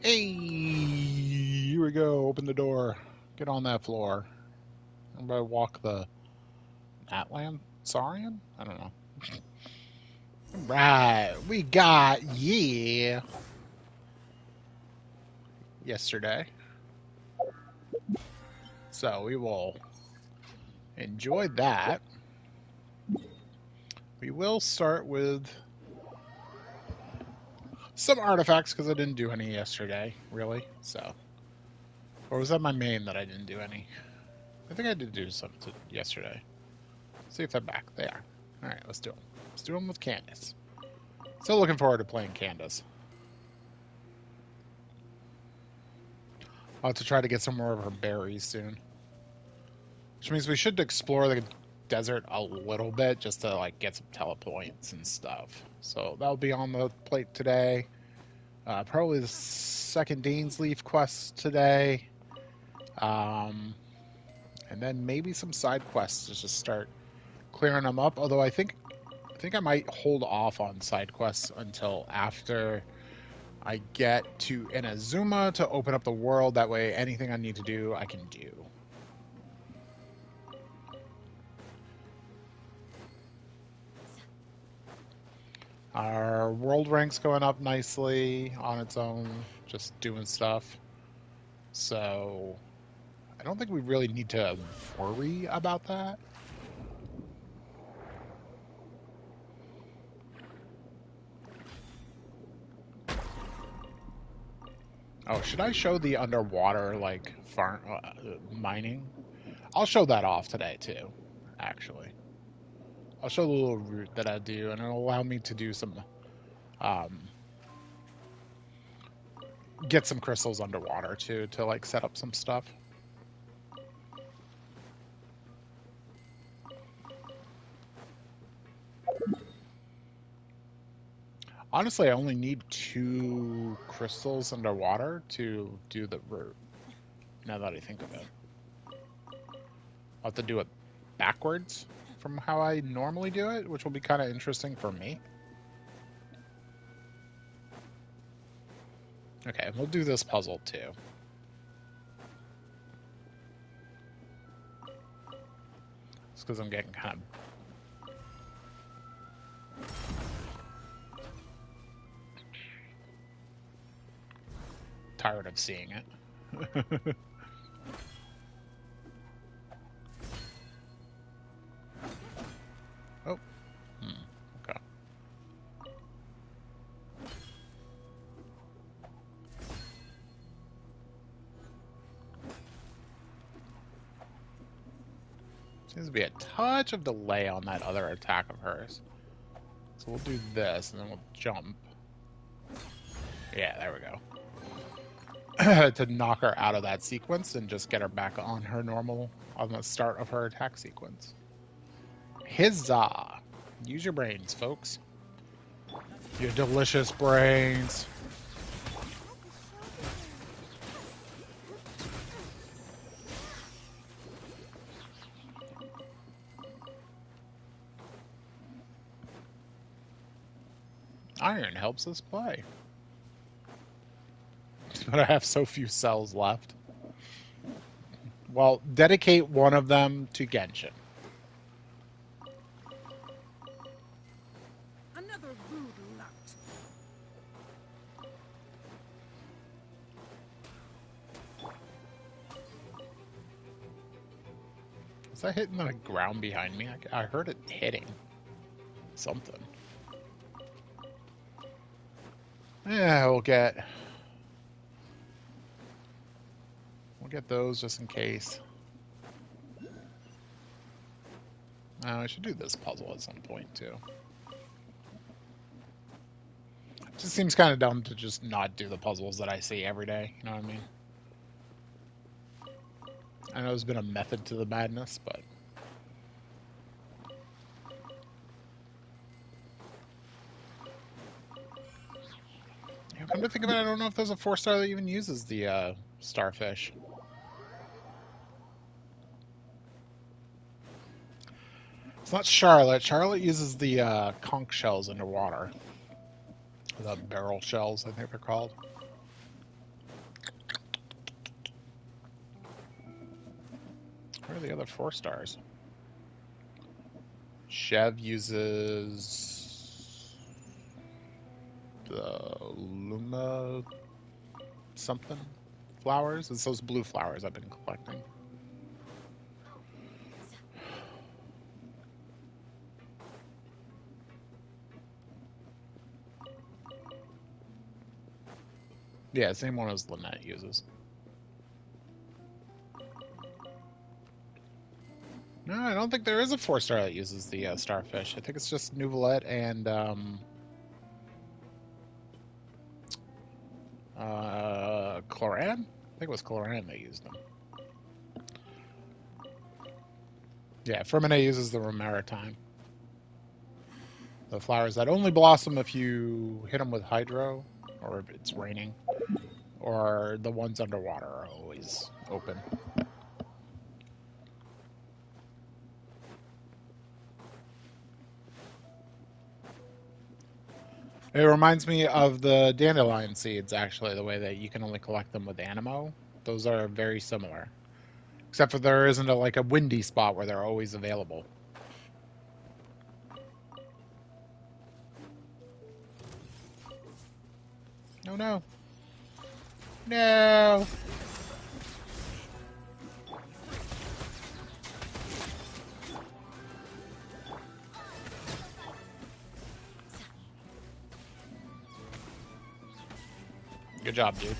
Hey, here we go. Open the door. Get on that floor. I'm gonna walk the Atlan Saurian? I don't know. Right, we got yesterday. So we will enjoy that. We will start with some artifacts because I didn't do any yesterday, really. So, or was that my main that I didn't do any? I think I did do some yesterday. See if they're back. They are. All right, let's do them. Let's do them with Candace. Still looking forward to playing Candace. I'll have to try to get some more of her berries soon. Which means we should explore the desert a little bit just to like get some telepoints and stuff. So that'll be on the plate today. Probably the second Dean's Leaf quest today. Um, and then maybe some side quests to just start clearing them up. Although I think I might hold off on side quests until after I get to Inazuma to open up the world. That way, anything I need to do, I can do. Our world rank's going up nicely on its own, just doing stuff. So I don't think we really need to worry about that. Oh, should I show the underwater like farm mining? I'll show that off today too, actually. I'll show the little route that I do, and it'll allow me to do some um, get some crystals underwater too to like set up some stuff. Honestly, I only need 2 crystals underwater to do the route. Now that I think of it, I'll have to do it backwards from how I normally do it, which will be kind of interesting for me. Okay, we'll do this puzzle too. It's because I'm getting kind of tired of seeing it. Oh, okay. Seems to be a touch of delay on that other attack of hers. So we'll do this, and then we'll jump. Yeah, there we go. To knock her out of that sequence and just get her back on her normal, on the start of her attack sequence. Huzzah! Use your brains, folks. Your delicious brains. Iron helps us play. But I have so few cells left. Well, dedicate one of them to Genshin. Another rude lout. Is that hitting the ground behind me? I heard it hitting something. Yeah, we'll get those just in case. I should do this puzzle at some point too. It just seems kind of dumb to just not do the puzzles that I see every day. You know what I mean? I know there's been a method to the madness, but come to think of it, I don't know if there's a 4-star that even uses the starfish. It's not Charlotte. Charlotte uses the conch shells underwater. The barrel shells, I think they're called. Where are the other 4 stars? Chev uses the Luma something flowers. It's those blue flowers I've been collecting. Yeah, same one as Lynette uses. No, I don't think there is a 4-star that uses the starfish. I think it's just Nouvelette and Cloran? I think it was Cloran that used them. Yeah, Fermine uses the Maritime. The flowers that only blossom if you hit them with hydro, or if it's raining, or the ones underwater are always open. It reminds me of the dandelion seeds, actually, the way that you can only collect them with Animo. Those are very similar. Except for there isn't like a windy spot where they're always available. Oh no. No! Good job, dude.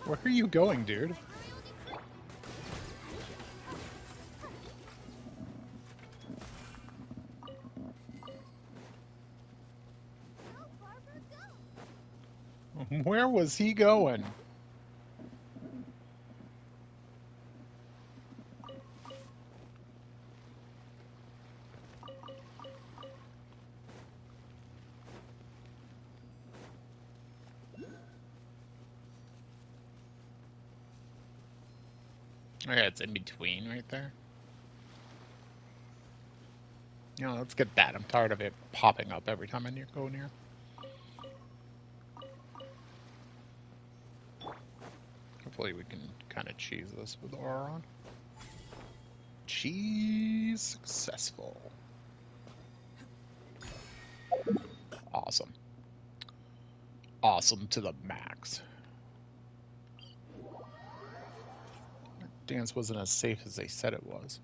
Where are you going, dude? Where was he going? Okay, it's in between right there. You know, let's get that. I'm tired of it popping up every time I go near. Hopefully we can kind of cheese this with aura on. Cheese successful. Awesome. Awesome to the max. Dance wasn't as safe as they said it was.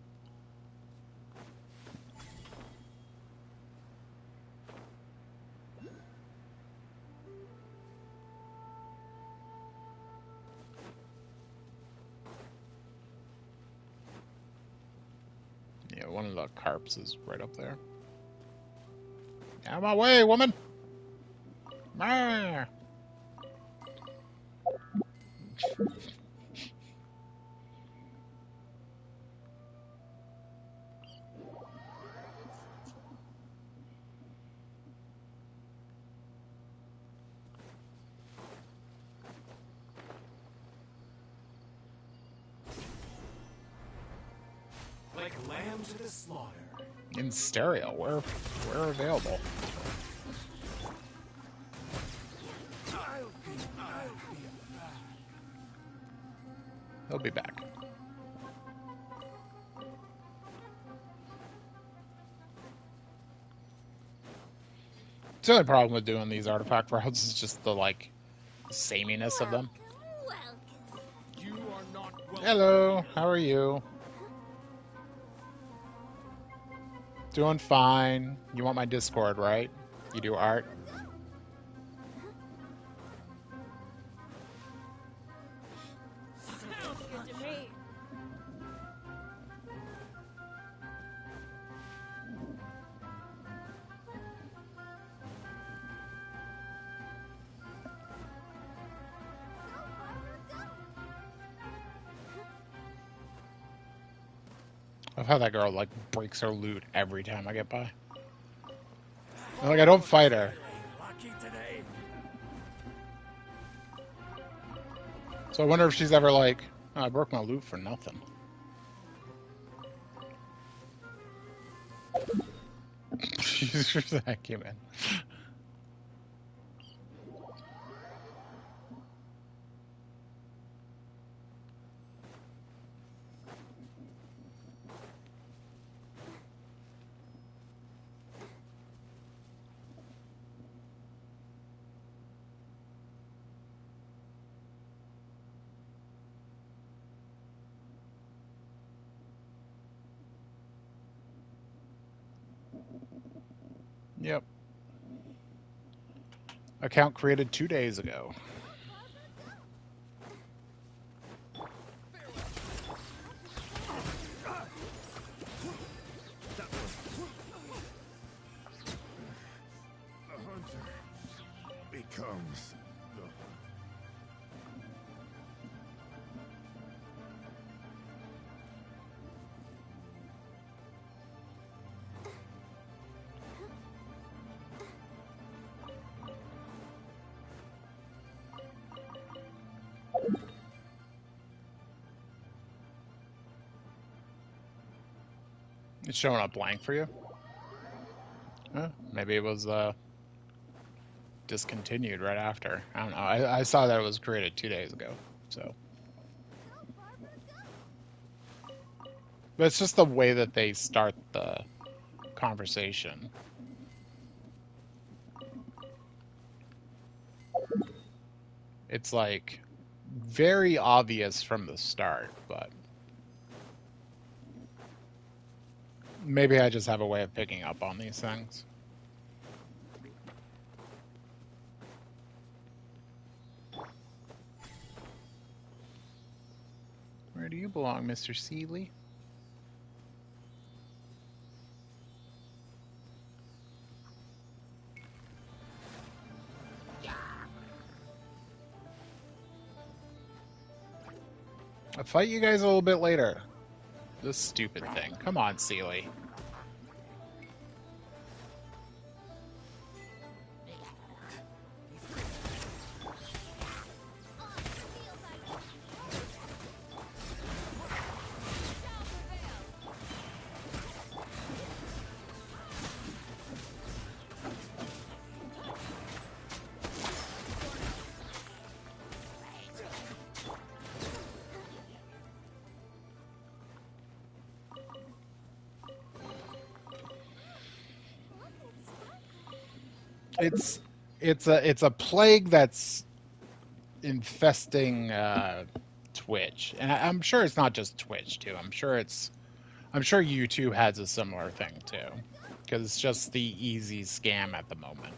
Yeah, one of the carps is right up there. Out of my way, woman! Ah! Like lamb to the slaughter. In stereo, where available. He'll be back. The only problem with doing these artifact routes is just the, like, sameness of them. You are not welcome. Hello, how are you? Doing fine. You want my Discord, right? You do art? Sounds good to me. I love how that girl, like, breaks her loot every time I get by. Like, I don't fight her. Lucky today. So I wonder if she's ever like, Oh, I broke my loot for nothing. That came in. Yep. Account created 2 days ago. The hunter becomes the It's showing up blank for you? Huh? Maybe it was discontinued right after. I don't know. I saw that it was created 2 days ago. So, but it's just the way that they start the conversation. It's like very obvious from the start, but maybe I just have a way of picking up on these things. Where do you belong, Mr. Seeley? I'll fight you guys a little bit later. This stupid thing. Come on, Seeley. It's a plague that's infesting Twitch, and I'm sure it's not just Twitch too. I'm sure YouTube has a similar thing too, because it's just the easy scam at the moment.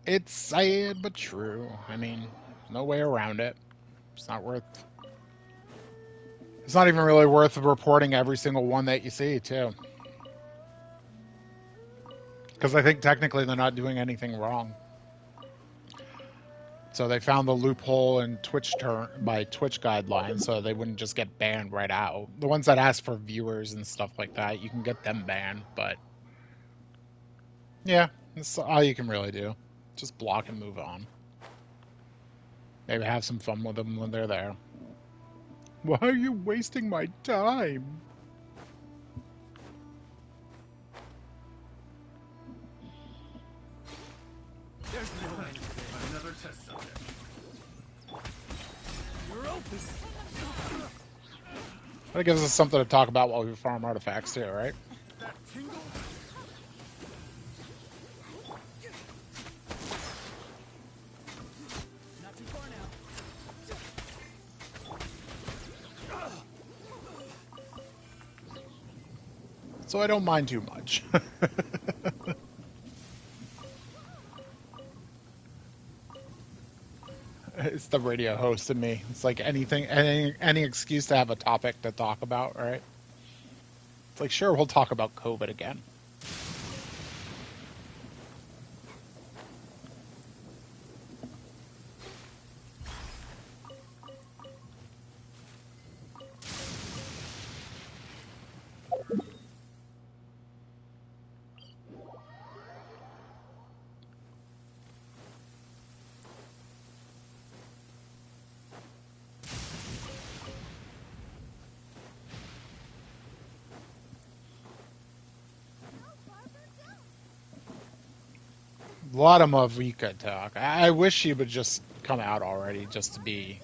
It's sad but true. I mean, no way around it. It's not worth. It's not even really worth reporting every single one that you see too, because I think technically they're not doing anything wrong. So they found the loophole in Twitch by Twitch guidelines, so they wouldn't just get banned right out. The ones that ask for viewers and stuff like that, you can get them banned, but yeah, that's all you can really do. Just block and move on. Maybe have some fun with them when they're there. Why are you wasting my time? There's another test subject. You're open. That gives us something to talk about while we farm artifacts too, right? That tingle. Not too far now. So I don't mind too much. It's the radio host in me. It's like any excuse to have a topic to talk about, right? It's like, sure, we'll talk about COVID again. A lot of Mavrika talk. I wish she would just come out already, just to be.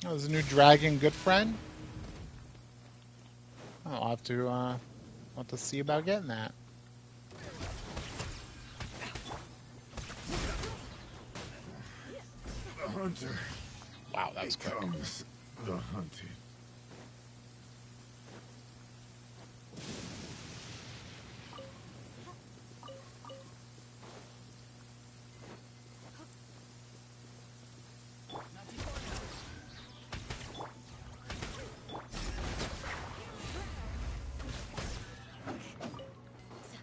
Oh, there's a new dragon, good friend. I'll have to see about getting that. The hunter Wow, that was quick. becomes the hunted.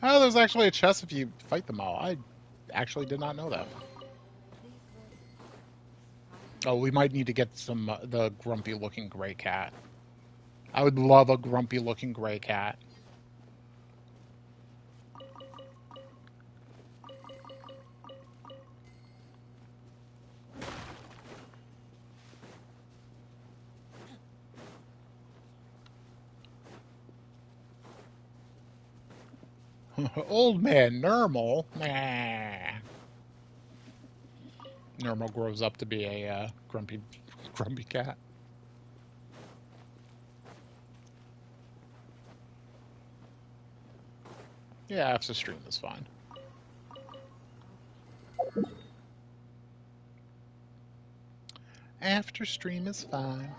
Oh, there's actually a chest if you fight them all. I actually did not know that. Oh, we might need to get some the grumpy-looking gray cat. I would love a grumpy-looking gray cat. Old man Normal. Nah. Normal grows up to be a grumpy cat. Yeah, after stream is fine. After stream is fine.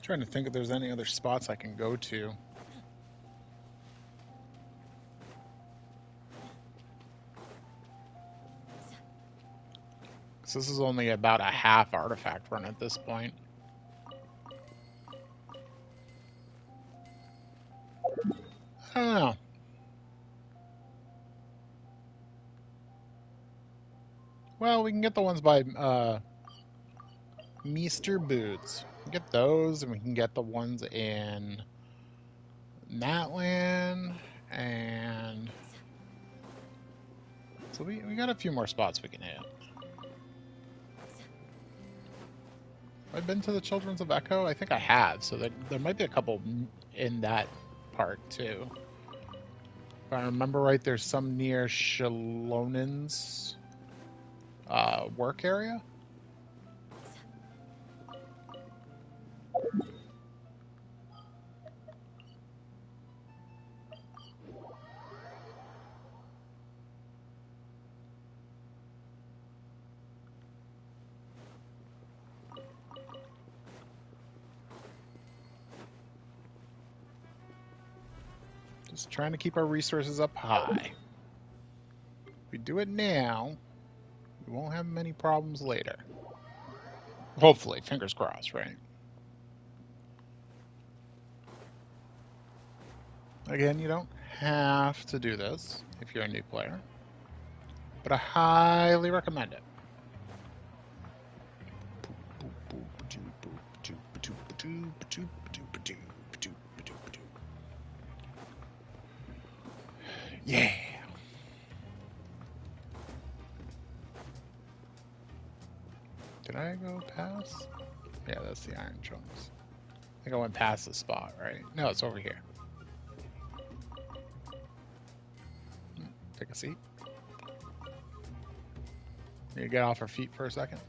Trying to think if there's any other spots I can go to. So this is only about a half artifact run at this point. I don't know. Well, we can get the ones by Meester Boots. We can get those, and we can get the ones in Natland, and so we got a few more spots we can hit. Have I been to the Children's of Echo? I think I have, so there might be a couple in that part too. If I remember right, there's some near Shalonen's work area. Just trying to keep our resources up high. If we do it now, we won't have many problems later. Hopefully, fingers crossed, right? Again, you don't have to do this if you're a new player, but I highly recommend it. Yeah. Did I go past? Yeah, that's the iron chunks. I think I went past the spot, right? No, it's over here. Take a seat. Need to get off our feet for a second.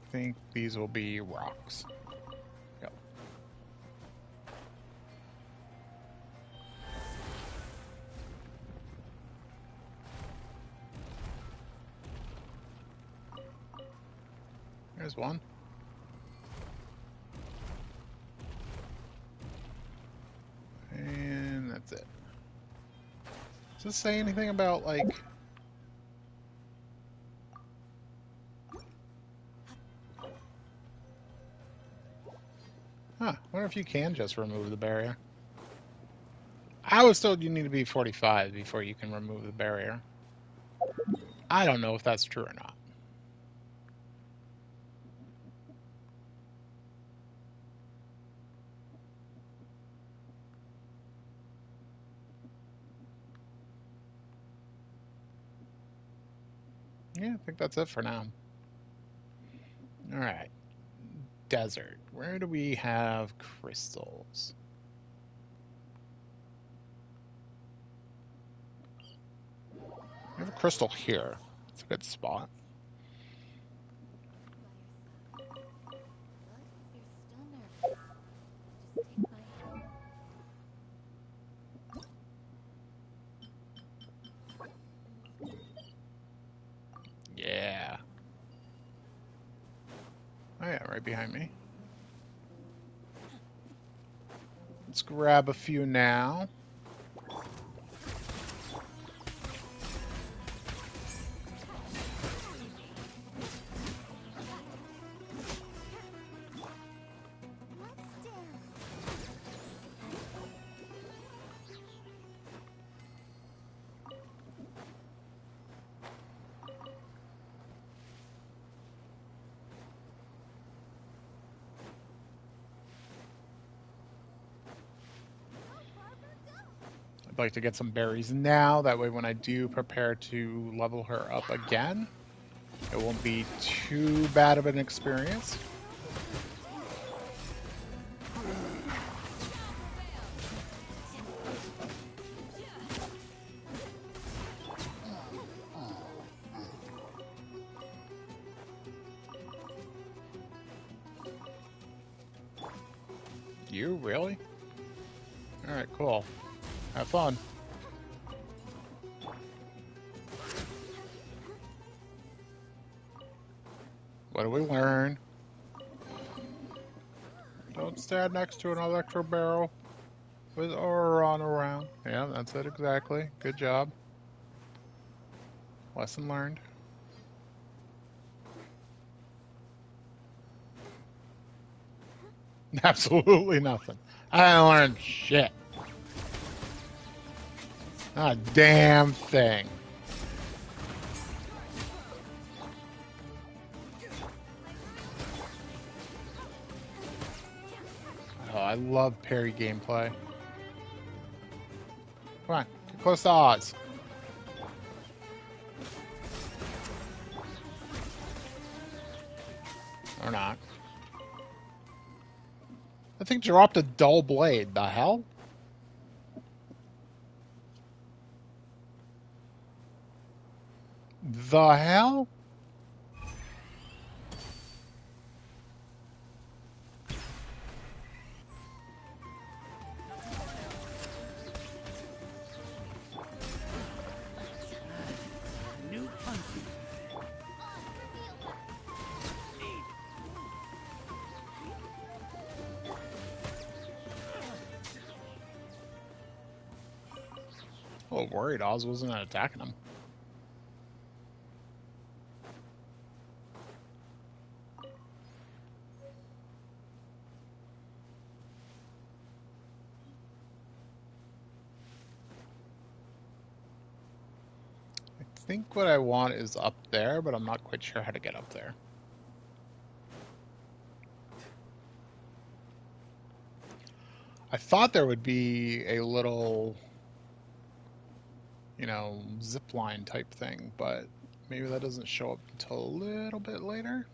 I think these will be rocks. Yep. There's one. And that's it. Does this say anything about, like... Huh, I wonder if you can just remove the barrier. I was told you need to be 45 before you can remove the barrier. I don't know if that's true or not. Yeah, I think that's it for now. Alright. Desert. Where do we have crystals? We have a crystal here. It's a good spot. Yeah. Oh yeah, right behind me. Let's grab a few now. I'd like to get some berries now. That way when I do prepare to level her up again, it won't be too bad of an experience. You? Really? Alright, cool. Have fun. What do we learn? Don't stand next to an electro barrel with Auron around. Yeah, that's it exactly. Good job. Lesson learned. Absolutely nothing. I learned shit. Not a damn thing. Oh, I love parry gameplay. Come on, get close to Oz. Or not. I think dropped a dull blade. The hell? The hell? A little worried Oz wasn't attacking him. I think what I want is up there, but I'm not quite sure how to get up there. I thought there would be a little, you know, zip line type thing, but maybe that doesn't show up until a little bit later.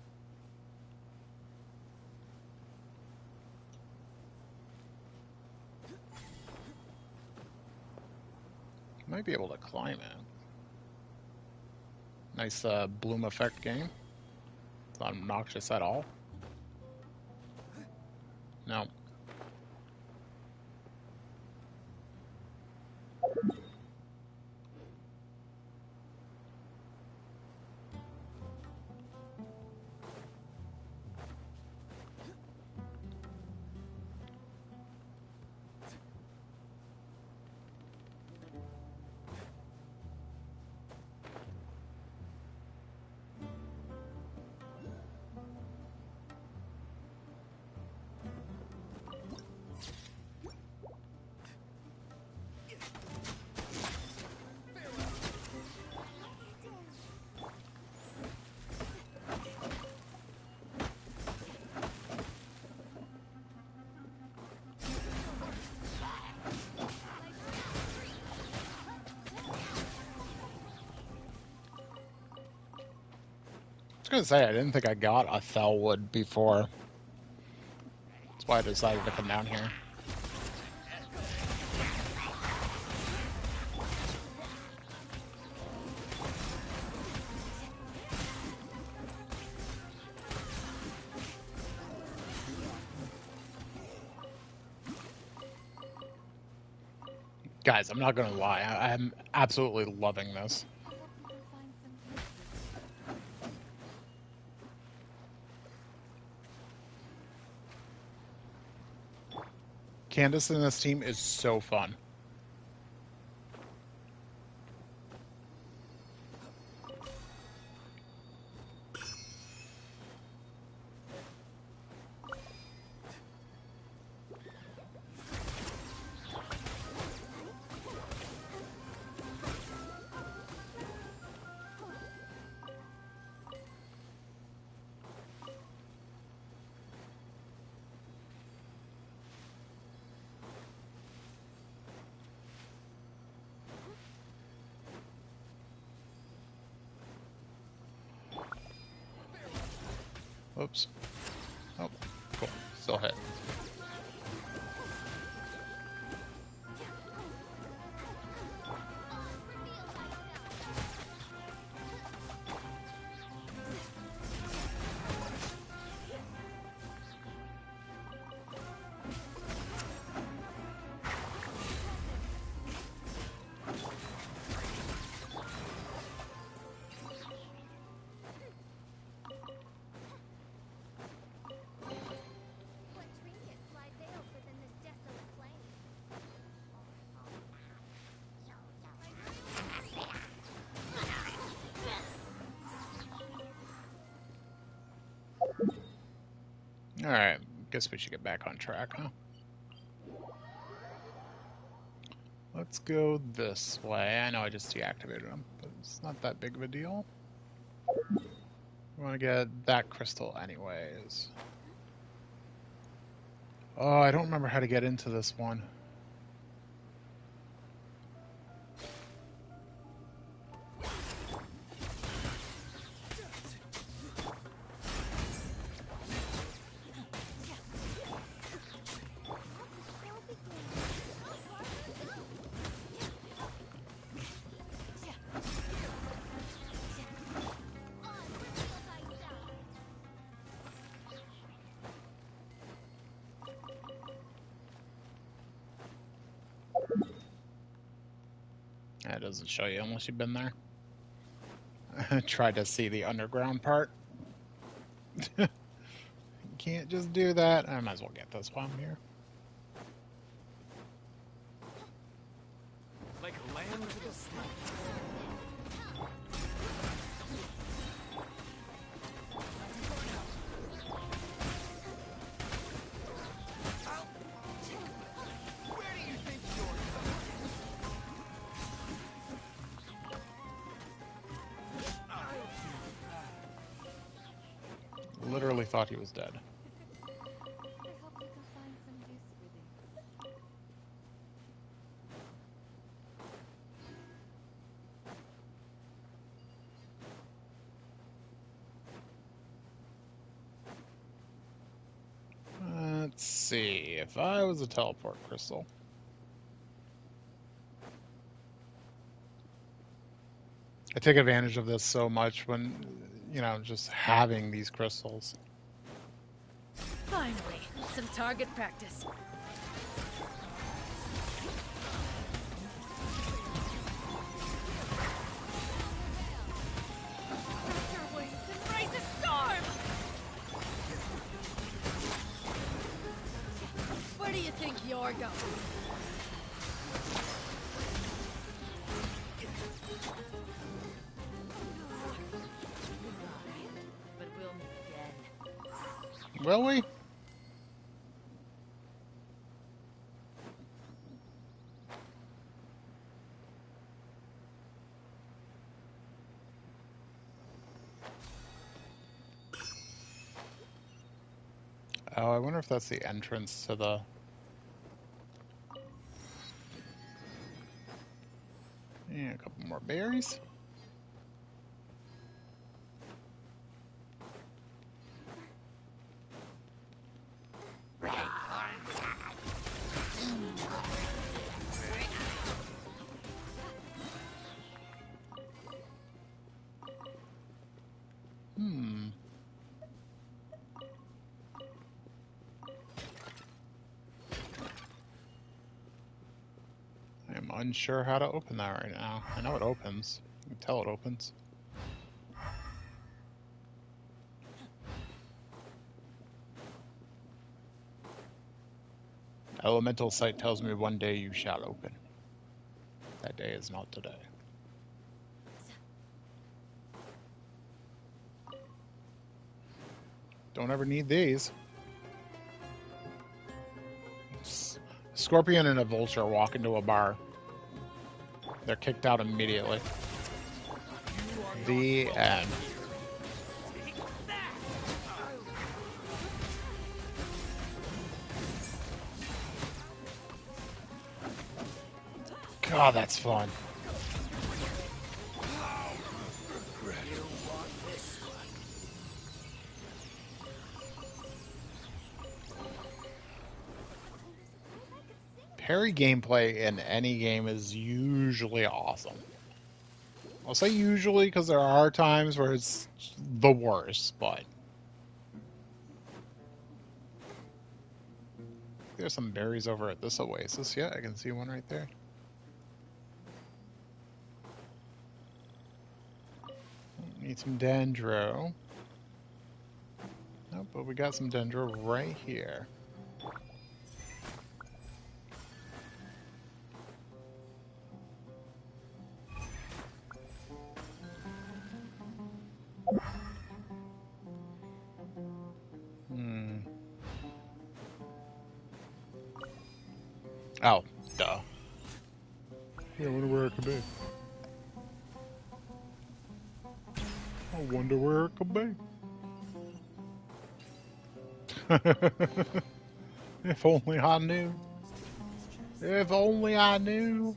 Might be able to climb it. Nice bloom effect game. It's not obnoxious at all. No. was gonna say I didn't think I got a Thelwood before. That's why I decided to come down here. Guys, I'm not gonna lie, I'm absolutely loving this. Candace in this team is so fun. Oops. Oh, cool. Still hit. Alright, guess we should get back on track, huh? Let's go this way. I know I just deactivated them, but it's not that big of a deal. We want to get that crystal anyways. Oh, I don't remember how to get into this one. That doesn't show you unless you've been there. Try to see the underground part. You can't just do that. I might as well get this while I'm here. Like a lamb to the slaughter. Literally thought he was dead. I hope you can find some use for this. Let's see. If I was a teleport crystal. I take advantage of this so much when, you know, just having these crystals. Finally, some target practice. Spread your wings and raise a storm! Where do you think you're going? But we'll meet again. Will we? Oh, I wonder if that's the entrance to the... Yeah, a couple more berries. unsure how to open that right now. I know it opens. You can tell it opens. Elemental sight tells me one day you shall open. That day is not today. Don't ever need these. A scorpion and a vulture walk into a bar. They're kicked out immediately. The end. God, that's fun. Parry gameplay in any game is usually awesome. I'll say usually because there are times where it's the worst, but there's some berries over at this oasis. Yeah, I can see one right there. Need some dendro. Oh, but we got some dendro right here. Oh, duh. Yeah, I wonder where it could be. I wonder where it could be. If only I knew. If only I knew.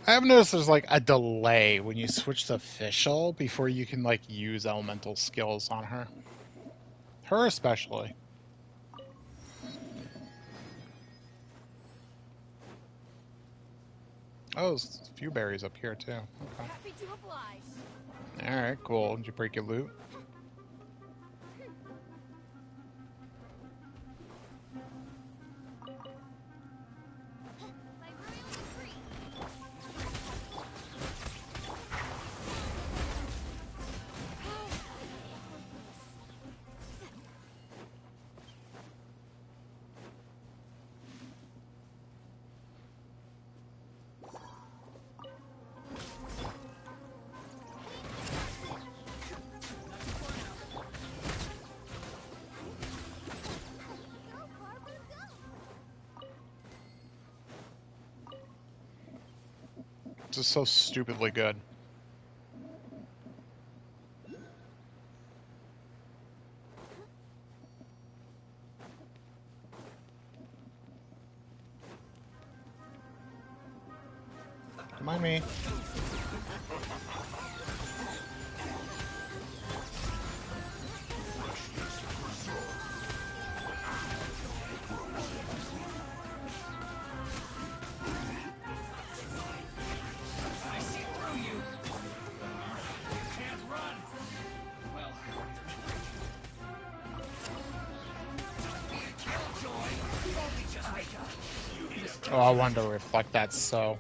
I have noticed there's like a delay when you switch to official before you can like use elemental skills on her. Her especially. Oh, there's a few berries up here too. Okay. Happy to oblige. Alright, cool. Did you break your loot? This is so stupidly good. Don't mind me. Oh, I wonder if like that's so.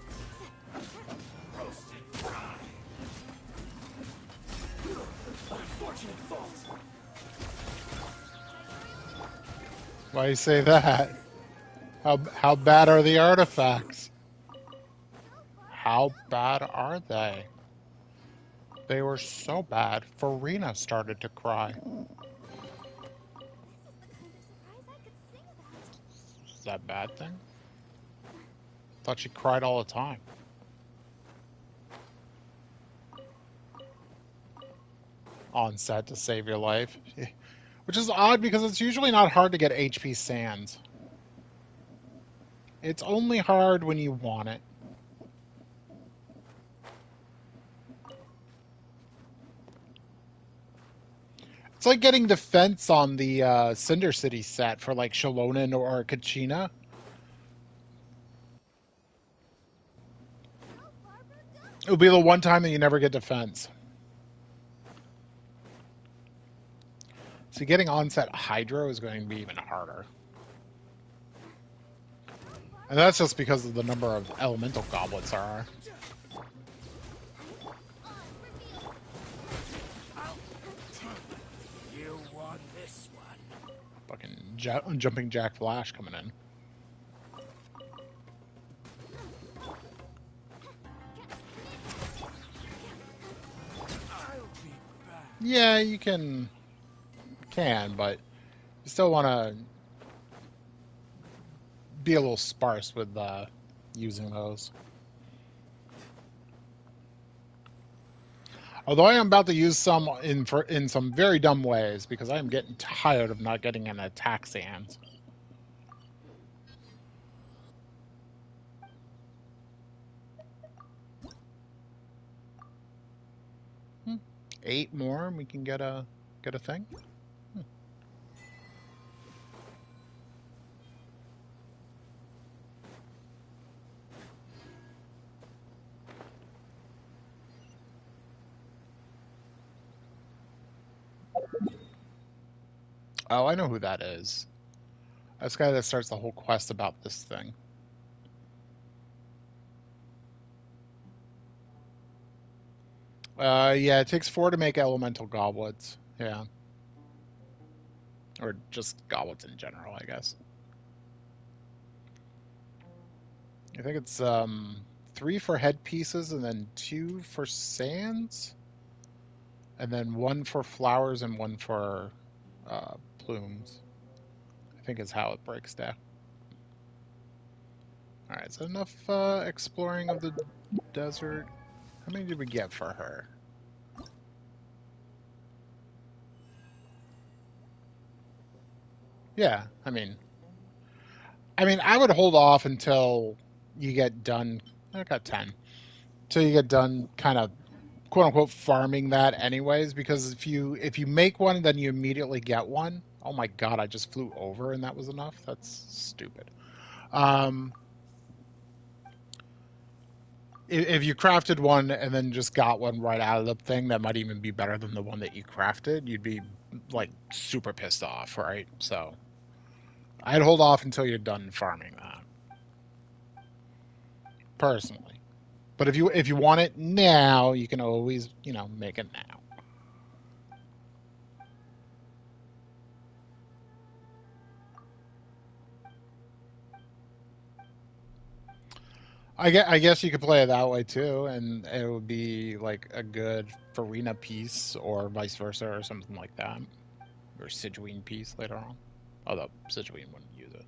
Why you say that? How bad are the artifacts? How bad are they? They were so bad, Farina started to cry. Is that a bad thing? Thought she cried all the time. on set to save your life. Which is odd because it's usually not hard to get HP sands. It's only hard when you want it. It's like getting defense on the Cinder City set for like Shalonen or Kachina. It would be the one time that you never get defense. So getting onset Hydro is going to be even harder. And that's just because of the number of elemental goblets there are. You want this one? Fucking jumping Jack Flash coming in. I'll be back. Yeah, you can, but you still want to be a little sparse with using those. Although I am about to use some in some very dumb ways because I am getting tired of not getting an attack sands. Hmm. 8 more and we can get a thing. Oh, I know who that is. That's the guy that starts the whole quest about this thing. Yeah, it takes 4 to make elemental goblets. Yeah. Or just goblets in general, I guess. I think it's 3 for headpieces and then 2 for sands. And then 1 for flowers and 1 for plumes. I think is how it breaks down. Alright, so enough exploring of the desert. How many did we get for her? Yeah, I mean, I would hold off until you get done. I got 10. Until you get done kind of quote unquote farming that anyways, because if you make one and then you immediately get one, oh my god, I just flew over and that was enough? That's stupid. If you crafted one and then just got one right out of the thing, that might even be better than the one that you crafted. You'd be like super pissed off, right? So I'd hold off until you're done farming that. Personally. But if you want it now, you can always, make it now. I guess you could play it that way too, and it would be like a good Farina piece or vice versa or something like that. Or Sidgeween piece later on. Although Sidgeween wouldn't use it.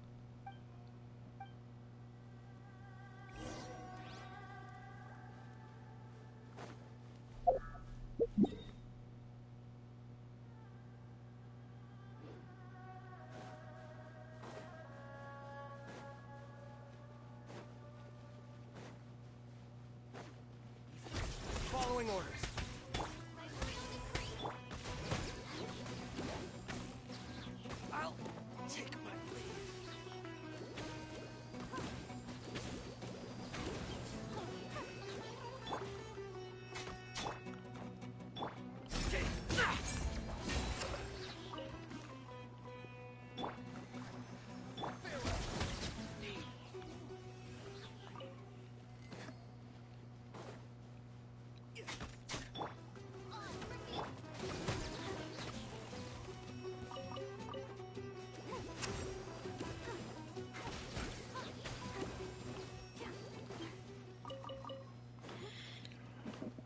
Following orders. I'll take my leave.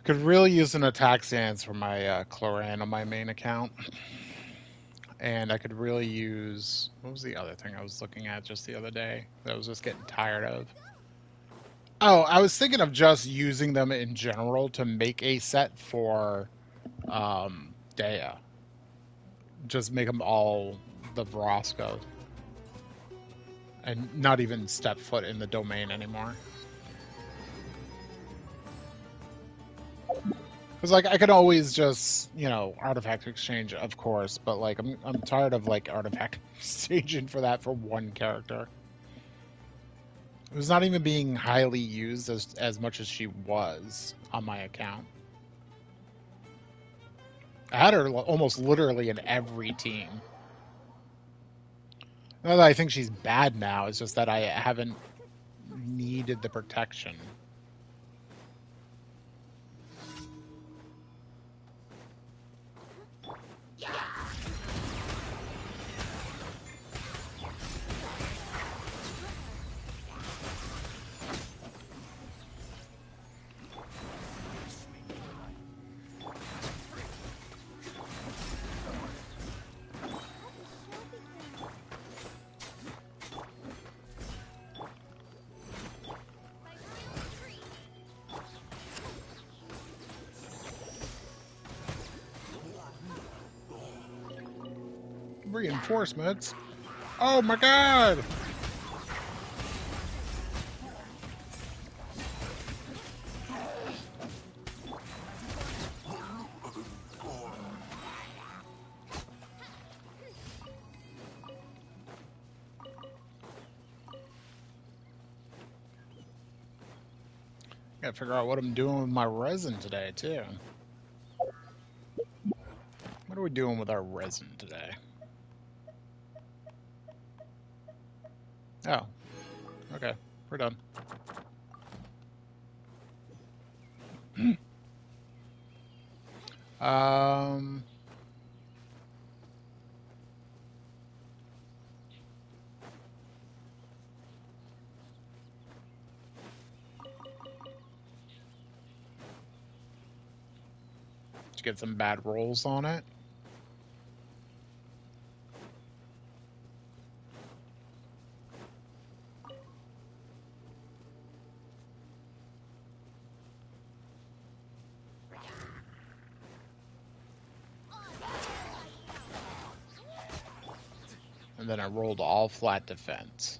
Could really use an attack stance for my Cloran on my main account. And I could really use... What was the other thing I was looking at just the other day that I was just getting tired of? Oh, I was thinking of just using them in general to make a set for Dea. Just make them all the Vroscos. And not even step foot in the domain anymore. Because, like, I could always just, you know, artifact exchange, of course, but, like, I'm tired of, like, artifact exchanging for that for one character. It was not even being highly used as much as she was on my account. I had her almost literally in every team. Not that I think she's bad now, it's just that I haven't needed the protection. Reinforcements? Oh my god! Gotta figure out what I'm doing with my resin today, too. What are we doing with our resin today? Oh. Okay. We're done. um... Let's get some bad rolls on it. And then I rolled all flat defense.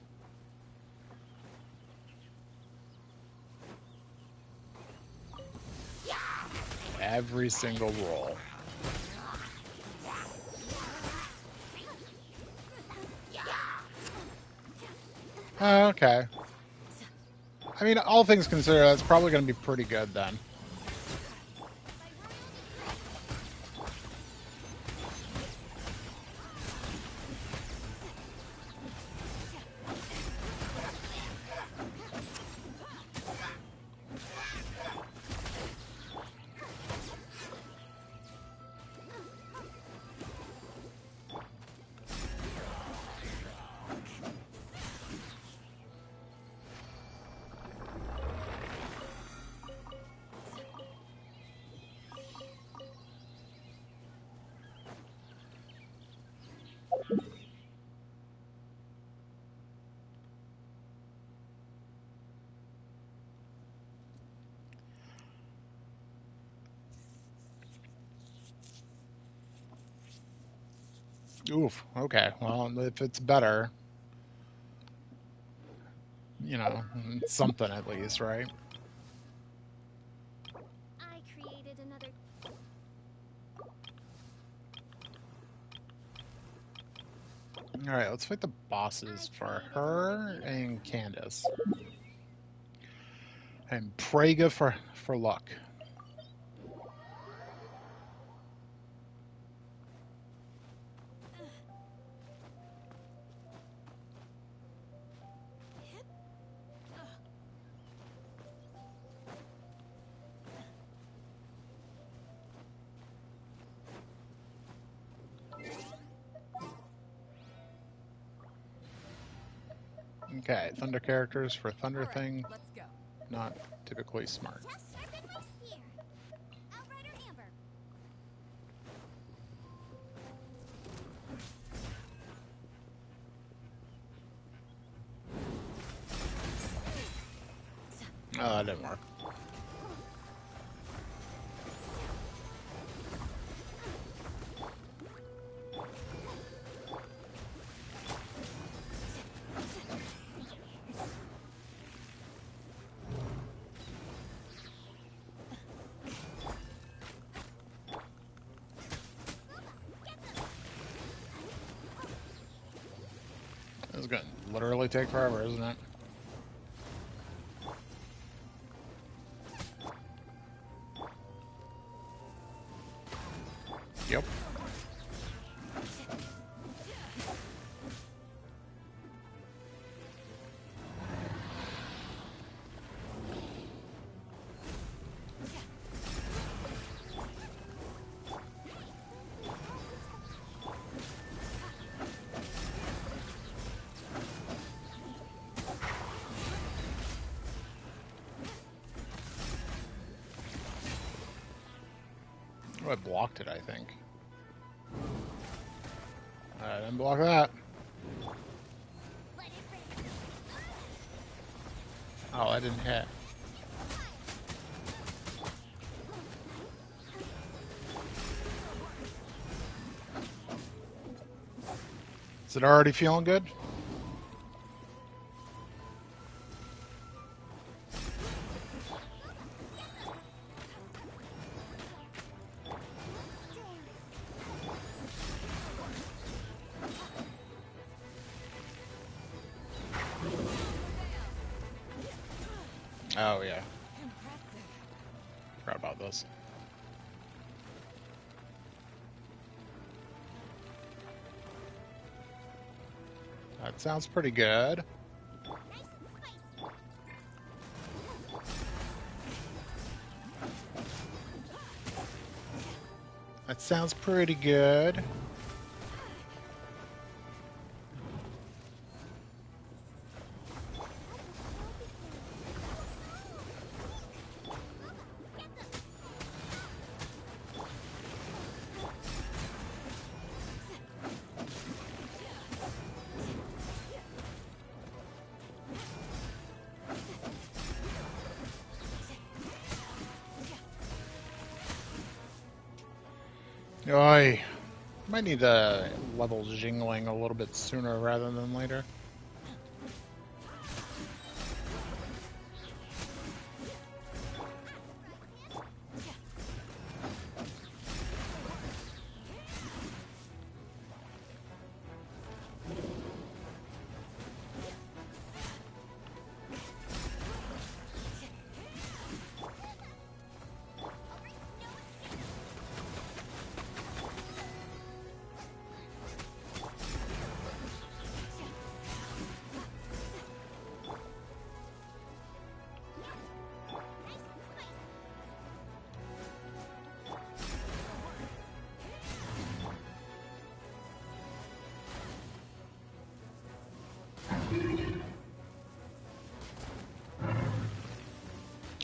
Every single roll. Okay. I mean, all things considered, that's probably going to be pretty good then. Oof. Okay. Well, if it's better, you know, something at least, right? I created another. All right, let's fight the bosses for her and Candace. And Praga for luck. Okay, thunder characters for thunder All right, thing. let's go. Not typically smart. Just sharpen my spear. Outrider Amber. Oh, that didn't work. is going to literally take forever, isn't it? Yep. Oh, I blocked it, I think. I didn't block that. Oh, I didn't hit. Is it already feeling good? Oh, yeah. Forgot about this. That sounds pretty good. That sounds pretty good. I might need the levels jingling a little bit sooner rather than later.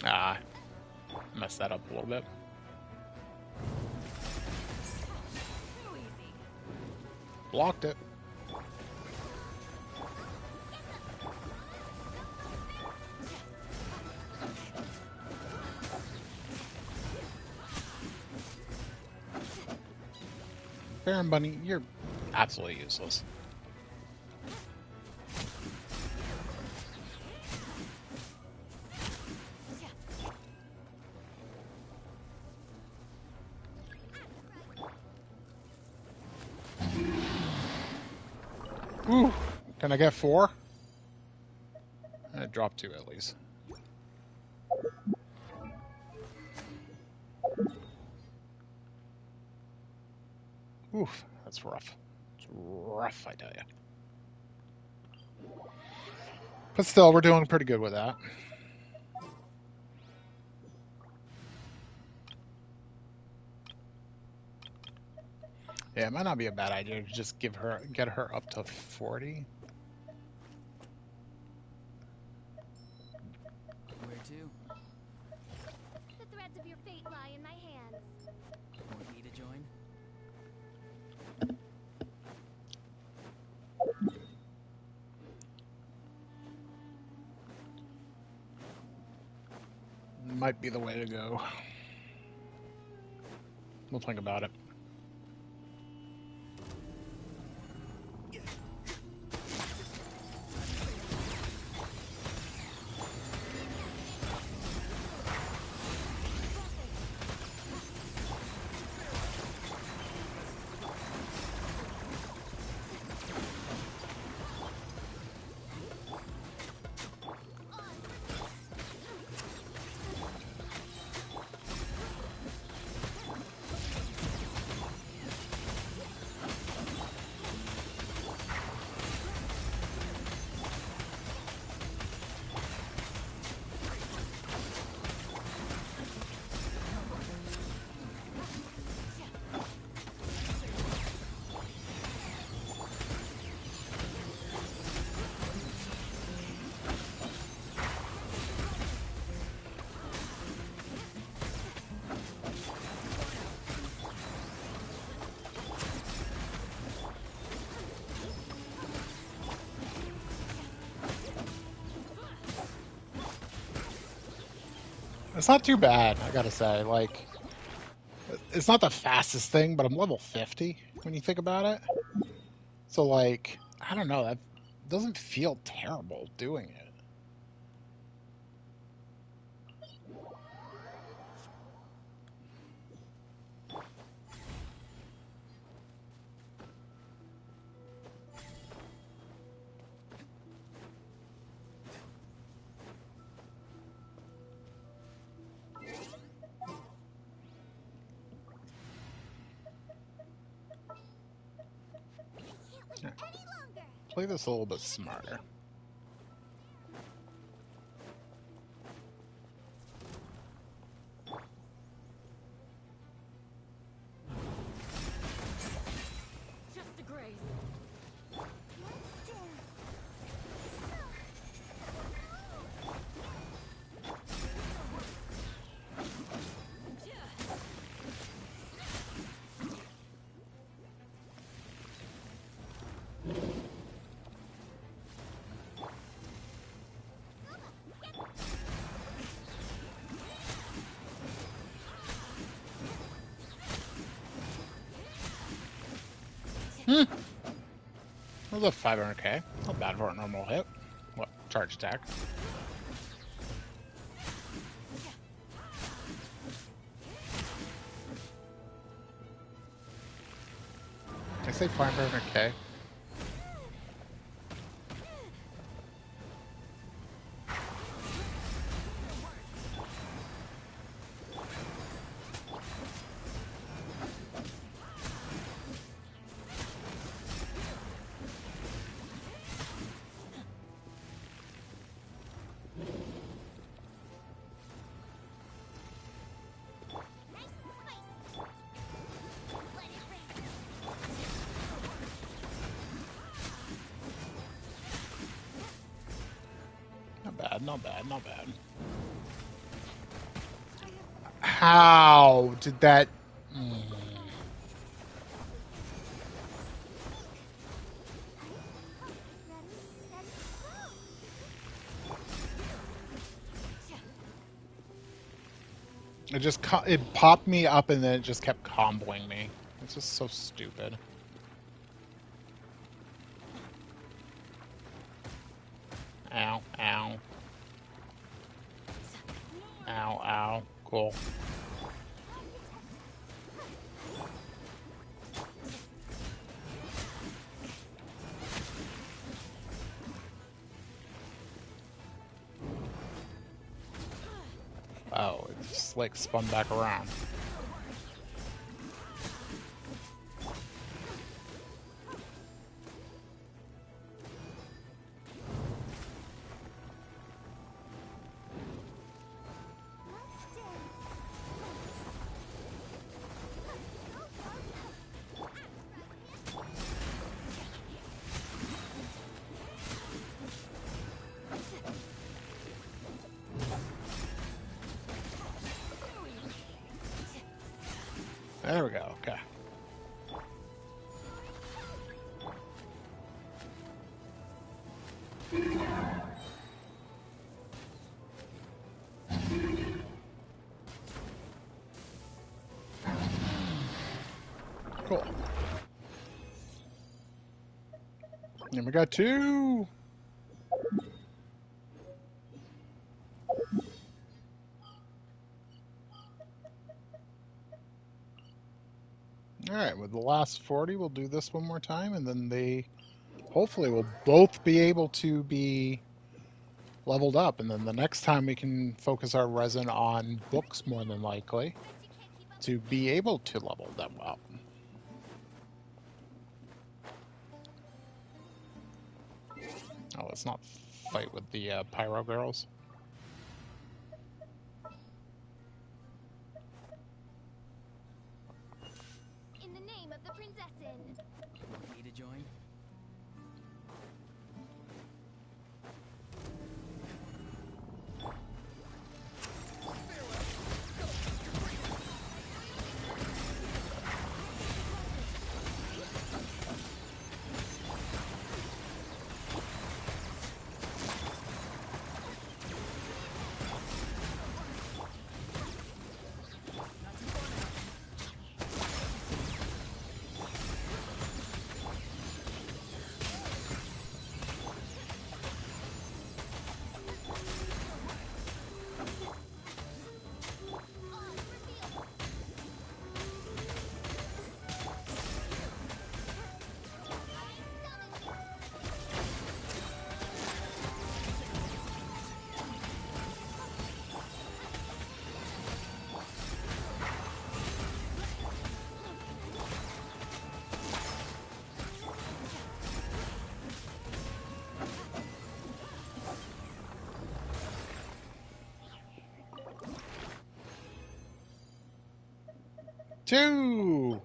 Ah, messed that up a little bit. Blocked it. Baron Bunny, you're absolutely useless. Ooh, can I get 4? I dropped 2 at least. Oof, that's rough. It's rough, I tell you. But still, we're doing pretty good with that. Yeah, it might not be a bad idea to just get her up to 40. Where to? The threads of your fate lie in my hands. Want me to join? Might be the way to go. We'll think about it. It's not too bad, I gotta say. Like, it's not the fastest thing, but I'm level 50 when you think about it. So, like, I don't know, that doesn't feel terrible doing it. Play this a little bit smarter. Just a graze. That was a 500k. Not bad for a normal hit. What? Charge attack. I say 500k. Not bad, not bad, not bad. How did that... It just it popped me up and then it just kept comboing me. It's just so stupid. Ow, ow. Ow, ow. Cool. Oh, it just like spun back around. There we go, okay. Cool. And we got 2! Alright, with the last 40, we'll do this one more time, and then they hopefully will both be able to be leveled up, and then the next time we can focus our resin on books more than likely to be able to level them up. Oh, let's not fight with the pyro girls. In the name of the Prinzessin. Want me to join? 2.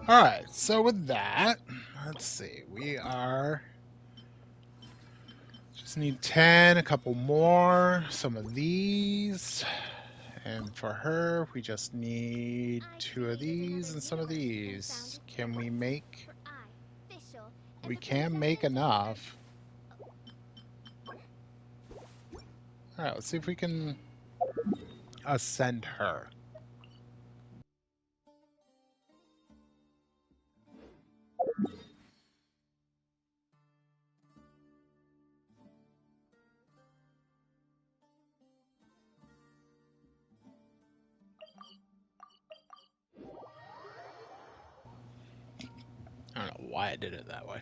All right, so with that, let's see. We are just need 10, a couple more, some of these. And for her, we just need 2 of these and some of these. Can we make... We can make enough. All right, let's see if we can ascend her. I don't know why I did it that way.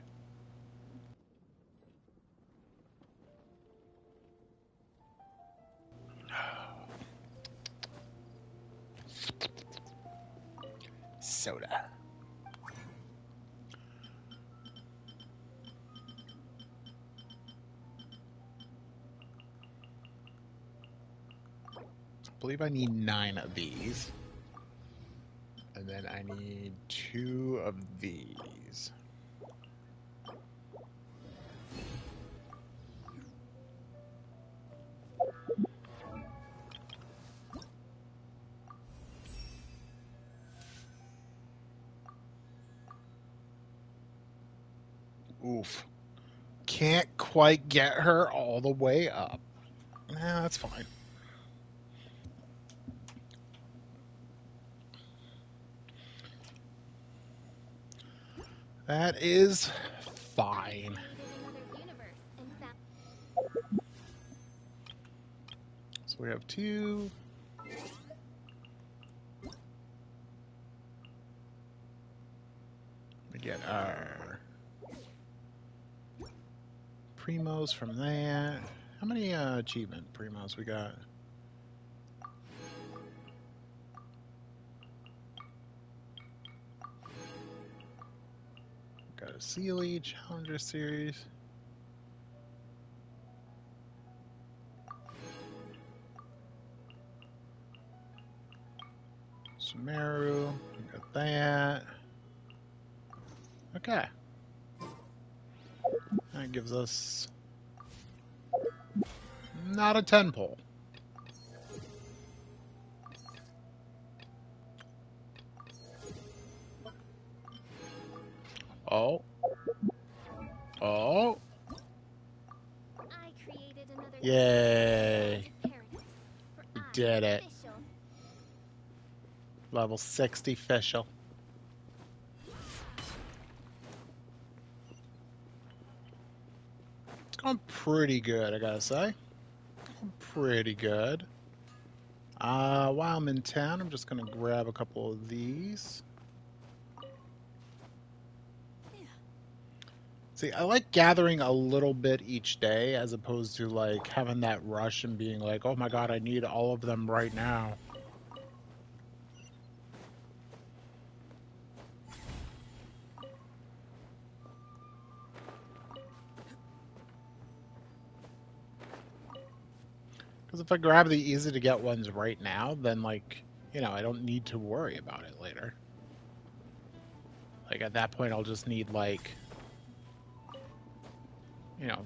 Soda. I believe I need 9 of these. And then I need 2 of these. Oof. Can't quite get her all the way up. Nah, that's fine. That is fine. So we have 2. We get our primos from that. How many achievement primos we got? Got a Sealy Challenger Series. Sumeru. We got that. Okay. That gives us not a 10 pull. Oh. Oh. Yay. We did it. Level 60 official. It's going pretty good, I gotta say. Pretty good. While I'm in town, I'm just gonna grab a couple of these. See, I like gathering a little bit each day as opposed to like having that rush and being like, oh my god, I need all of them right now. Because if I grab the easy to get ones right now, then like, you know, I don't need to worry about it later. Like at that point, I'll just need like, you know,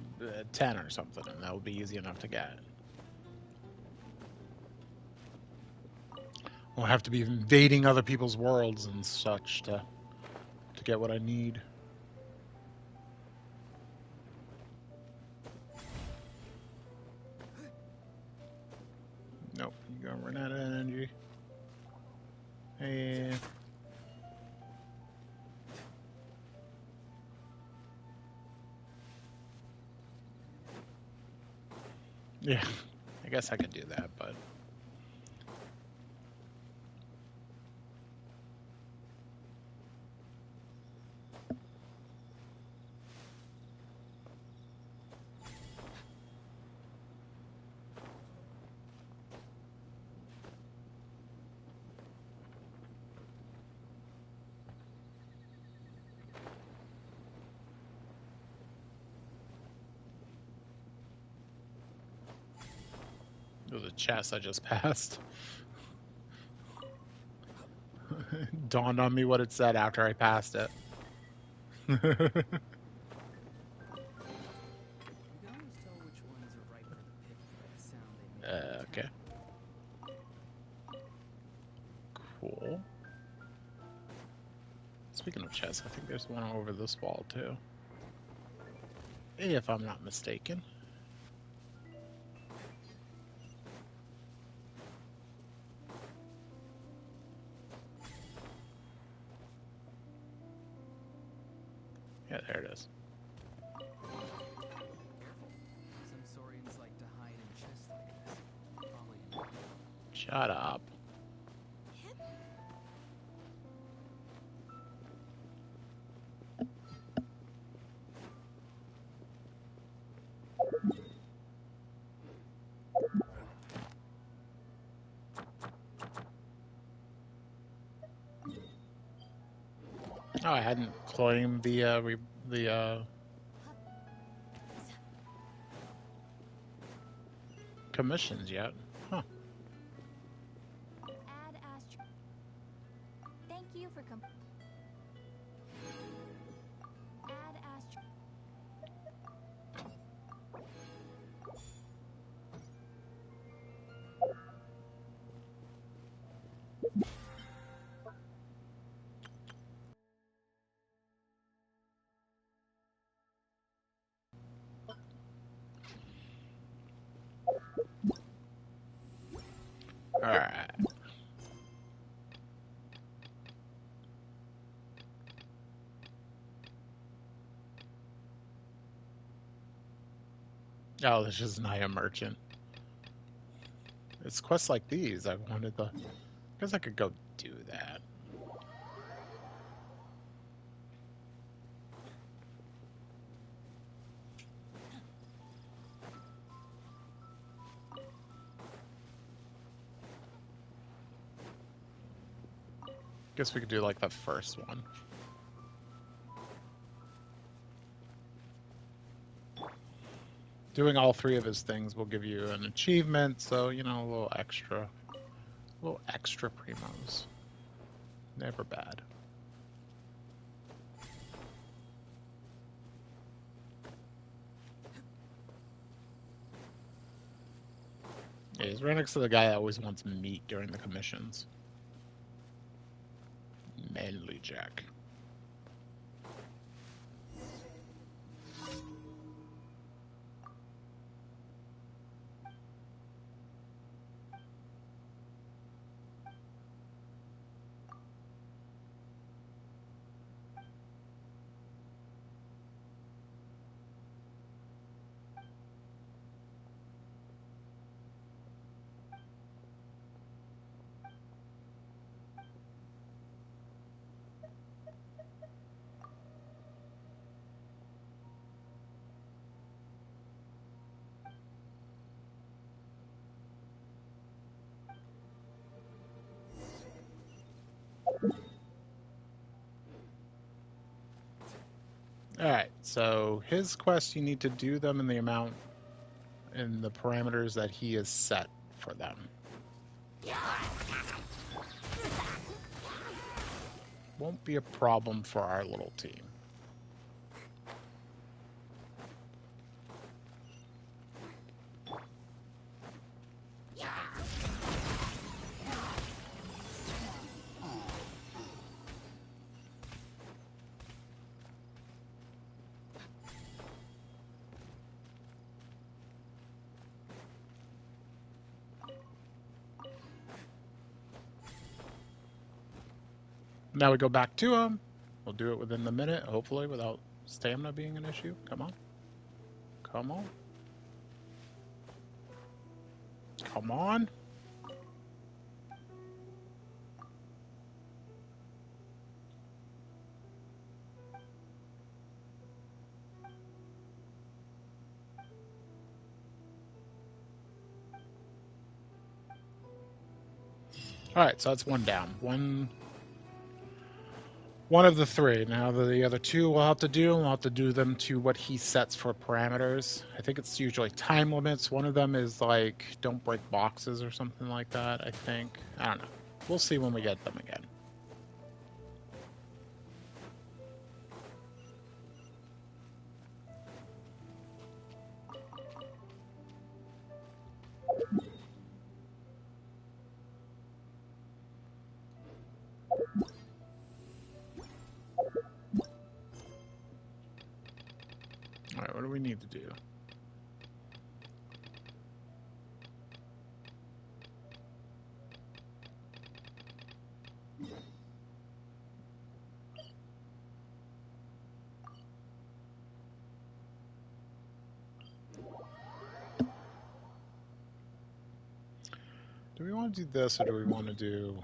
10 or something, and that will be easy enough to get. I'll have to be invading other people's worlds and such to get what I need. Nope, you're gonna run out of energy. Hey. Yeah, I guess I could do that, but... There's a chest I just passed. Dawned on me what it said after I passed it. You can always tell which ones are ripe for the picking by the sound they make when you Okay, tap. cool. Speaking of chests, I think there's one over this wall too. If I'm not mistaken. Yeah, there it is. Some saurians like to hide in chests like this. Probably in Shut up. Oh, I hadn't claimed the commissions yet. Huh. Add astro. Thank you for Add astro. Alright. Oh, this is Naya Merchant. It's quests like these. I wanted the. I guess I could go do that. Guess we could do like the first one. Doing all three of his things will give you an achievement, so you know, a little extra primos. Never bad. Yeah, he's right next to the guy that always wants meat during the commissions. Manly Jack. Alright, so his quests, you need to do them in the amount, in the parameters that he has set for them. Won't be a problem for our little team. Now we go back to him. We'll do it within the minute, hopefully, without stamina being an issue. Come on. Come on. Come on. Alright, so that's one down. One One of the three. Now the other two we'll have to do. We'll have to do them to what he sets for parameters. I think it's usually time limits. One of them is like don't break boxes or something like that. I think. I don't know. We'll see when we get them again. All right. What do we need to do? Do we want to do this or do we want to do?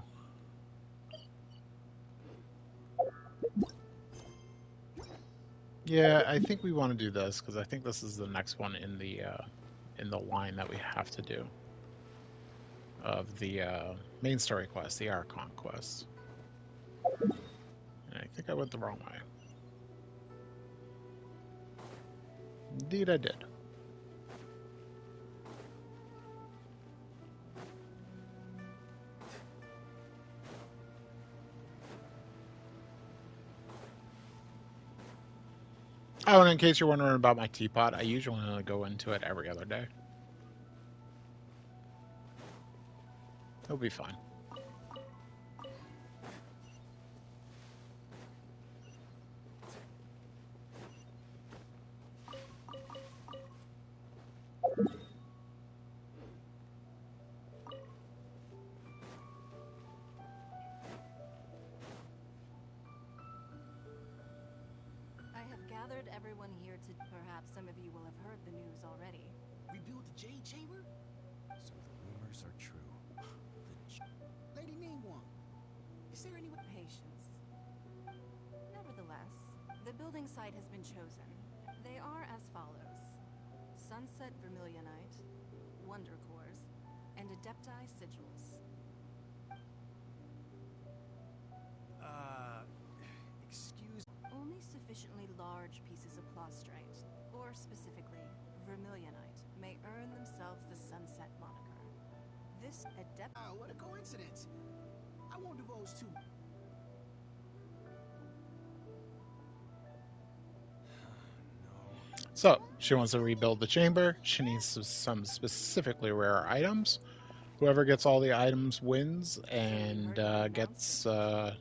Yeah, I think we want to do this because I think this is the next one in the line that we have to do of the main story quest, the Archon quest. And I think I went the wrong way. Indeed, I did. Oh, and in case you're wondering about my teapot, I usually only go into it every other day. It'll be fine. I have gathered everyone here to... Perhaps some of you will have heard the news already. Rebuild the Jade Chamber? So the rumors are true. Lady, name one. Is there any way? Patience. Nevertheless, the building site has been chosen. They are as follows. Sunset Vermilionite, Wonder Cores, and Adepti Sigils. Excuse. Only sufficiently large pieces of plastrite, or specifically, Vermilionite, may earn themselves the Sunset moniker. This Adept... Wow, what a coincidence. I won't divulge too. No. So, she wants to rebuild the chamber. She needs some specifically rare items. Whoever gets all the items wins and gets a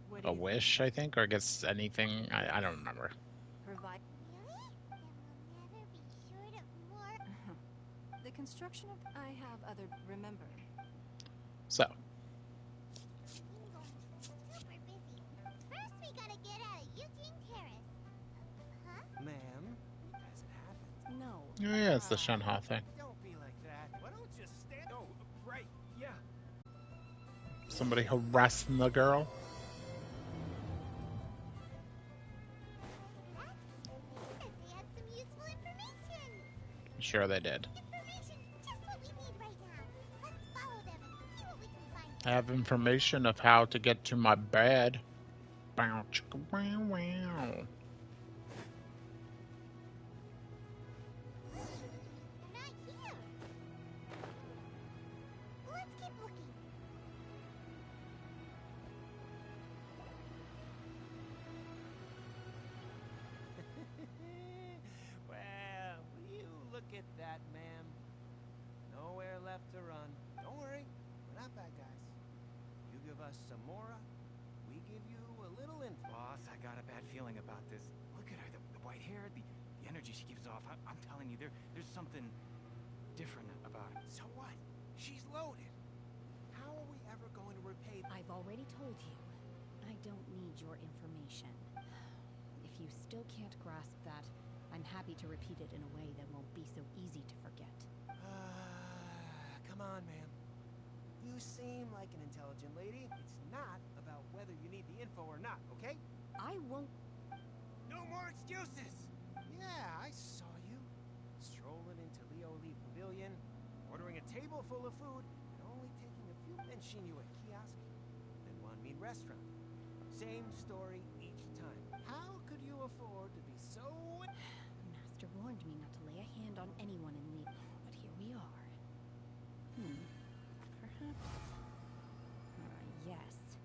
What do you wish, I think, or gets anything. I don't remember. provide? Really? Then we'll never be short of more. The construction of... I have other... Remember, So, Bingo's super busy. First, we gotta get out of Eugene Terrace. Huh? Ma'am, as it happens. no. oh yeah, it's the Shenhe thing. Don't be like that. Why don't you stand? Oh, right. Yeah. Somebody harassing the girl. They said they had some useful information. Sure, they did. Information's just what we need right now. Let's follow them and see what we can find. I have information of how to get to my bed. Bow, chicka, wow, wow. They're not here. Let's keep looking. Well, will you look at that, ma'am? Nowhere left to run. Don't worry, we're not bad guys. You give us some more, we give you a little info. Boss, I got a bad feeling about this. Look at her, the white hair, the energy she gives off. I'm telling you, there's something different about her. So what? She's loaded. How are we ever going to repay? I've already told you. I don't need your information. If you still can't grasp that, I'm happy to repeat it in a way that won't be so easy to forget. Come on, ma'am. You seem like an intelligent lady. It's not about whether you need the info or not, okay? I won't. No more excuses! Yeah, I saw you. Strolling into Leo Lee Pavilion, ordering a table full of food, and only taking a few. Then she knew a kiosk, then one mean restaurant. Same story each time. How could you afford to be so... Master warned me not to lay a hand on anyone in Lee, but here we are. Perhaps. Yes.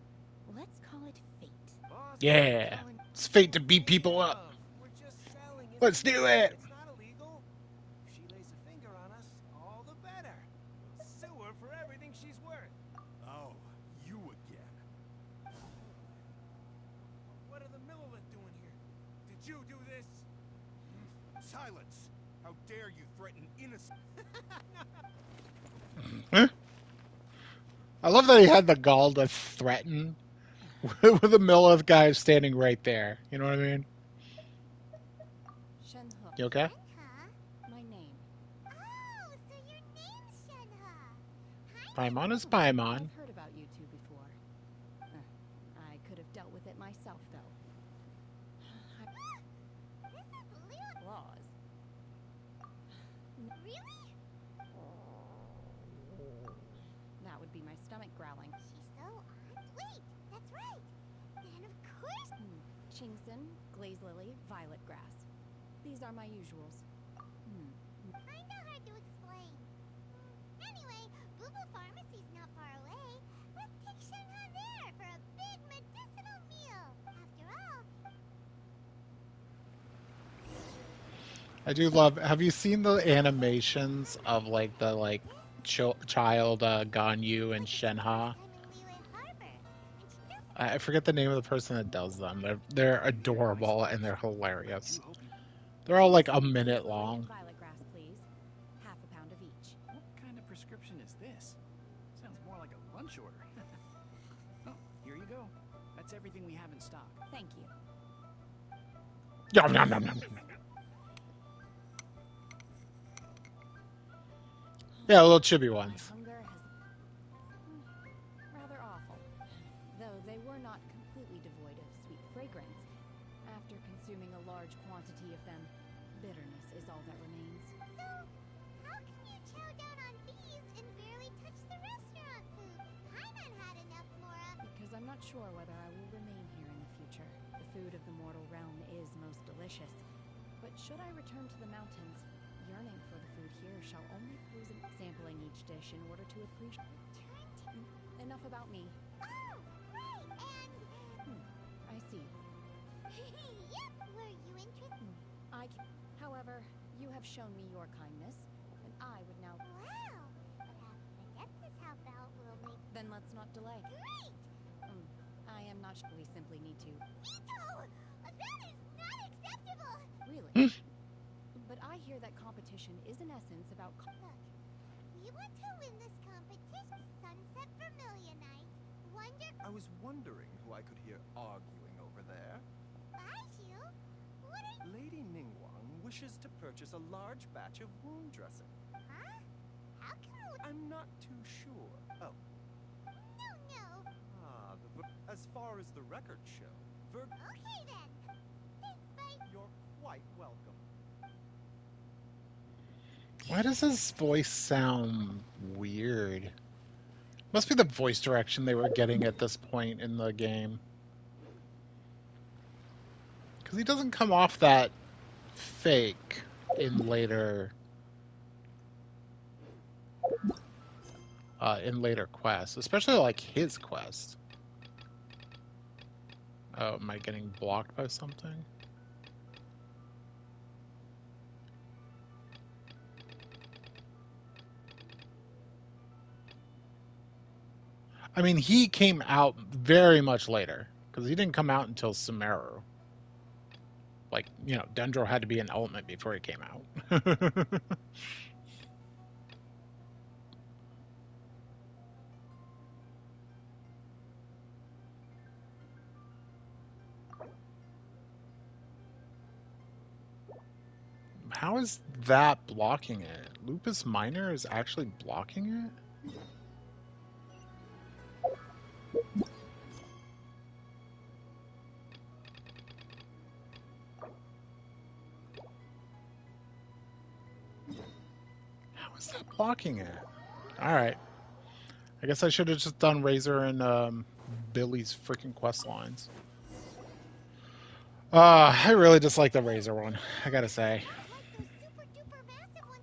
Let's call it fate. Boss, Yeah. It's fate to beat people up. We're just selling it. Let's do it. It's not illegal. If she lays a finger on us, all the better. We'll sue her for everything she's worth. Oh, you again. What are the Millilith doing here? Did you do this? Silence! How dare you threaten innocent... Huh? I love that he had the gall to threaten with the Millith guy standing right there. You know what I mean? Shenhe. You okay? Huh? My name. Oh, so your name's Shenhe. Paimon is Paimon. I've heard about you two before. I could have dealt with it myself, though. This is little... Claws. Really? That would be my stomach growling. She's so on. Wait, that's right. Then of course... Chingson, glaze lily, violet grass. These are my usuals. Kinda hard to explain. Anyway, Boo Boo Pharmacy's not far away. Let's take Shenhe there for a big medicinal meal. After all... I do love. Have you seen the animations of like the child Ganyu and Shenhe? I forget the name of the person that does them. They're adorable and they're hilarious. They're all like a minute long. Violet grass, please. Half a pound of each. What kind of prescription is this? Sounds more like a lunch order. Oh, here you go. That's everything we have in stock. Thank you. Yum, yum, yum, yum, yum. Yeah, little chibi ones. My hunger has... rather awful. Though they were not completely devoid of sweet fragrance. After consuming a large quantity of them, bitterness is all that remains. So, how can you chow down on bees and barely touch the restaurant food? Paimon had enough, Mora. Because I'm not sure whether I will remain here in the future. The food of the mortal realm is most delicious. But should I return to the mountains, yearning for the food here shall only pose a sampling each dish in order to appreciate. Enough about me. Oh, right, and... I see. Yep, were you interested? However, you have shown me your kindness, and I would now... Wow, but having an Adeptus help out will make... Then let's not delay. Great! I am not sure. We simply need to... Veto! That is not acceptable! Really? But I hear that competition is in essence about... Look, we want to win this competition. Sunset Vermilionite. Wonder... I was wondering who I could hear arguing over there. Baiju? What are... Lady Ningguang wishes to purchase a large batch of wound dressing. Huh? How can we... I'm not too sure. Oh, No. as far as the records show, Okay then. Thanks, bye. you're quite welcome. Why does his voice sound weird? Must be the voice direction they were getting at this point in the game. Because he doesn't come off that fake in later quests, especially like his quest. Oh, am I getting blocked by something? I mean, he came out very much later, because he didn't come out until Sumeru. Like, you know, Dendro had to be an element before he came out. How is that blocking it? Lupus Minor is actually blocking it? How is that blocking it? Alright. I guess I should have just done Razor and Billy's freaking quest lines. I really dislike the Razor one, I gotta say. Like those super duper massive ones.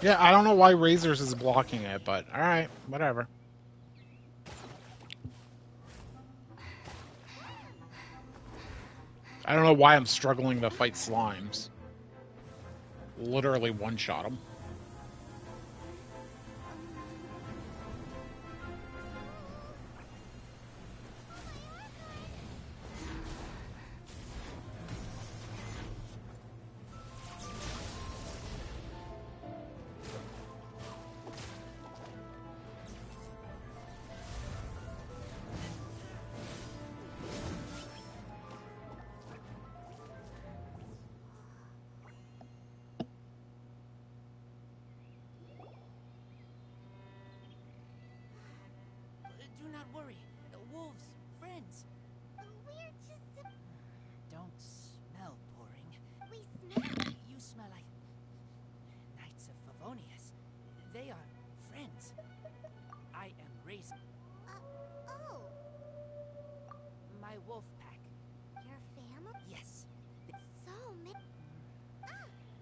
Yeah, I don't know why Razors is blocking it, but alright, whatever. I don't know why I'm struggling to fight slimes. Literally one-shot them. Do not worry. Wolves, friends. We're just. Don't smell boring. We smell. You smell like Knights of Favonius. They are friends. I am Razor, Oh. my wolf pack. Your family? Yes. So many.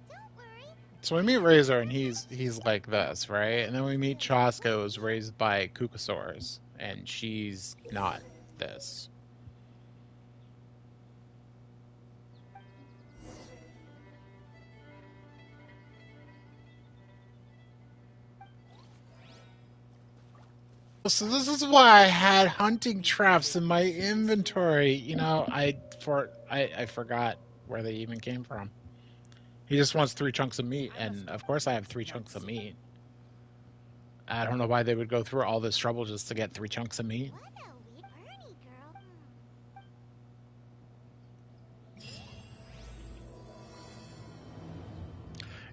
Don't worry. So we meet Razor and he's like this, right? And then we meet Chosco, who's raised by Kukasaurs, and she's not this. So this is why I had hunting traps in my inventory. You know, I forgot where they even came from. He just wants 3 chunks of meat, and of course I have 3 chunks of meat. I don't know why they would go through all this trouble just to get 3 chunks of meat. What a weird Bernie girl.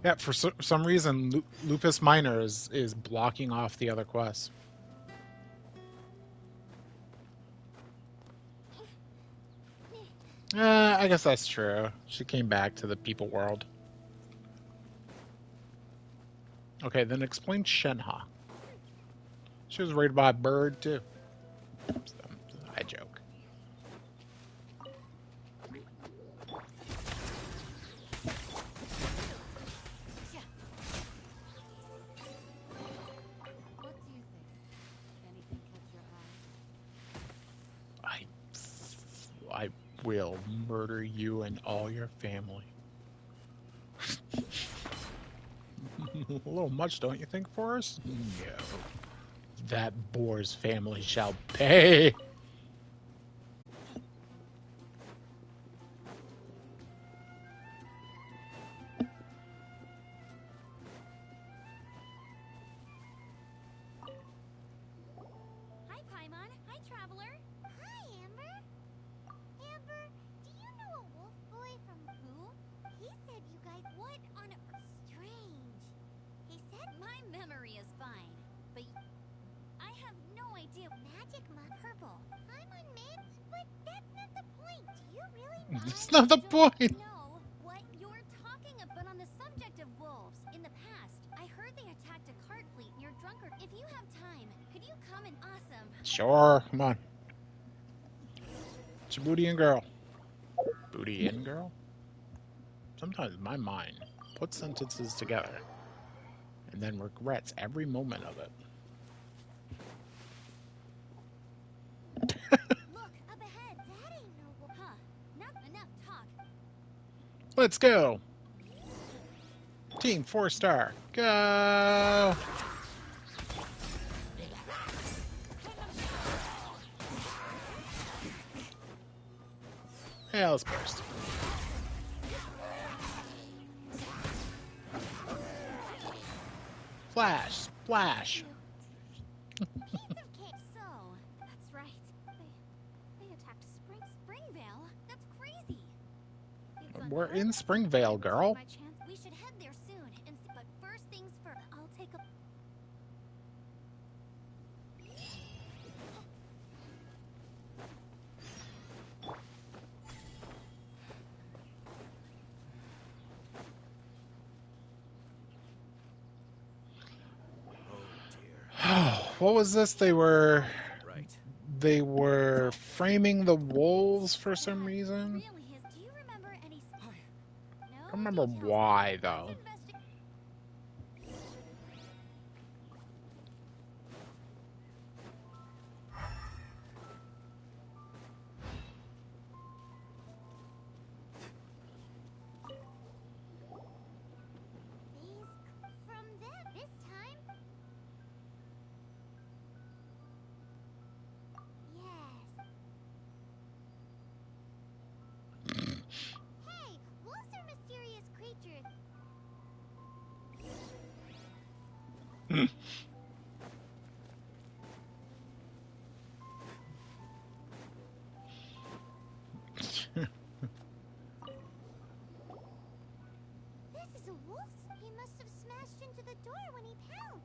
Yeah, for some reason, Lupus Minor is blocking off the other quests. I guess that's true. She came back to the people world. Okay, then explain Shenha. She was raided by a bird, too. I joke. What do you think? Anything catch your eye? I will murder you and all your family. A little much, don't you think, Forrest? No. That boar's family shall pay. Hi, Paimon. Hi, Traveler. Hi, Amber. Amber, do you know a wolf boy from who? He said you guys. What on earth? Strange. He said my memory is fine, but I have no idea. Magic mud purple. I'm on mid, but that's not the point. Do you really? That's not the point. Know what you're talking about on the subject of wolves. In the past, I heard they attacked a cart fleet near Drunkard. If you have time, could you come and awesome? Sure, come on. It's your booty and girl. Booty and girl? Sometimes my mind puts sentences together and then regrets every moment of it. Look, up ahead. That ain't no wolf. Huh. Not enough talk. Let's go. Team 4-star. Go. Hell's burst. Flash, splash. Piece of cake. So, that's right. They attacked Springvale. That's crazy. It's We're unheard in of. Springvale, girl. My chance. We should head there soon. But first things first. I'll take a. what was this? Right. They were framing the wolves for some Dad, reason. really his. Do you remember any? No I don't remember details, why though. though. Let's investigate. These from them this time. Yes. Hey, wolves are mysterious creatures. This is a wolf. He must have smashed into the door when he pounced.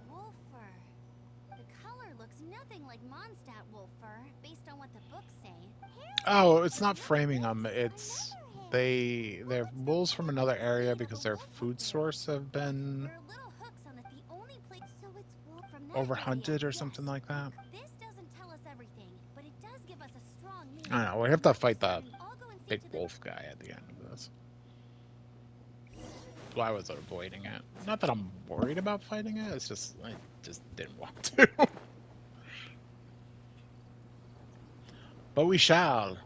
Wolf fur. The color looks nothing like Mondstadt wolf fur, based on what the books say. Oh, it's not framing them. It's they're wolves from another area because their food source have been There are little hooks on the only place. So it's wolf from that overhunted area. or something like that. This doesn't tell us everything, but it does give us a strong lead. I don't know. We have to fight the I'll go and see big to the wolf guy at the end of this. So I was avoiding it. Not that I'm worried about fighting it. It's just I just didn't want to. But we shall.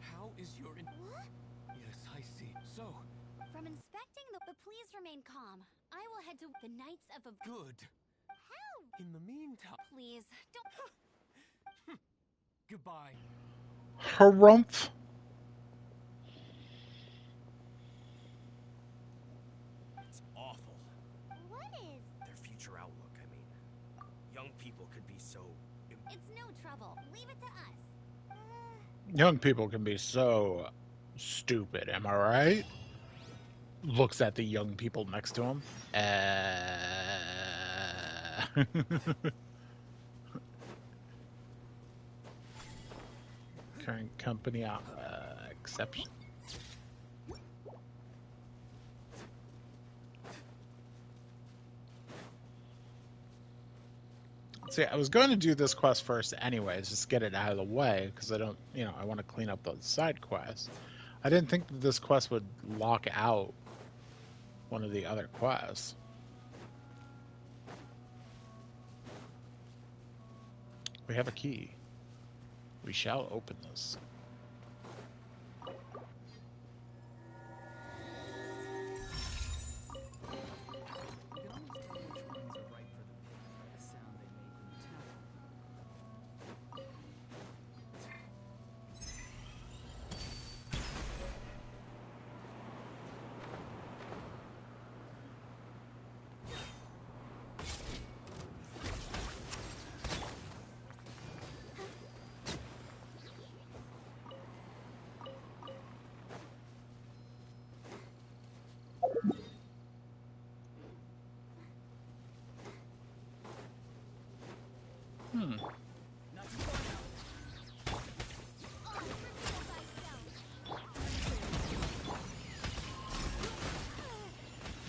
How is your What? Yes, I see. So, From inspecting the but please remain calm. I will head to the Knights of a good. How? In the meantime, Please don't. goodbye. Harumph. It's awful. What is? Their future outlook, I mean. Young people could be so It's no trouble. Leave it to us. Young people can be so stupid, am I right? Looks at the young people next to him. Current company exception. See, I was going to do this quest first anyways, just get it out of the way, because I don't, I want to clean up those side quests. I didn't think that this quest would lock out one of the other quests. We have a key. We shall open this. You can always tell which ones are right for the pick by the sound they make when you tap them. Hmm. Not too far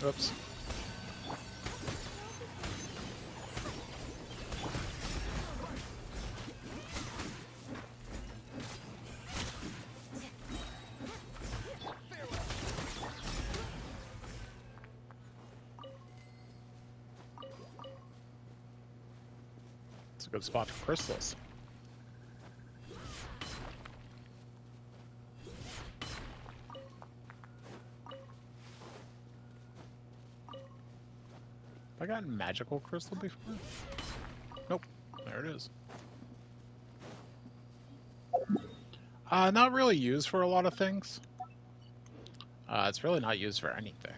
now. Oops. It's a good spot for crystals. Have I gotten magical crystal before? Nope. There it is. Not really used for a lot of things. It's really not used for anything.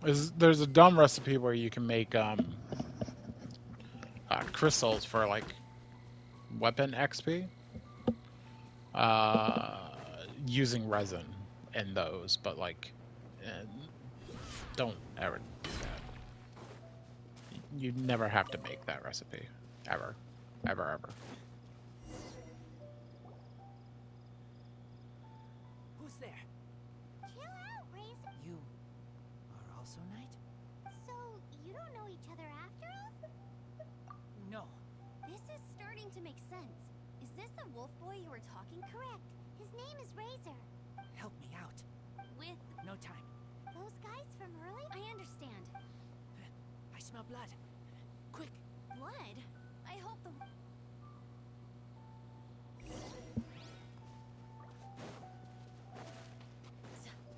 There's a dumb recipe where you can make crystals for like weapon XP using resin in those, but like don't ever do that. You never have to make that recipe, ever, ever, ever. Who's there? Chill out, Razor. You are also Knight? So, you don't know each other after all? No. This is starting to make sense. Is this the wolf boy you were talking? Correct. His name is Razor. Help me out. With No time. Those guys from early? I understand. I smell blood. Quick. Blood? I hope the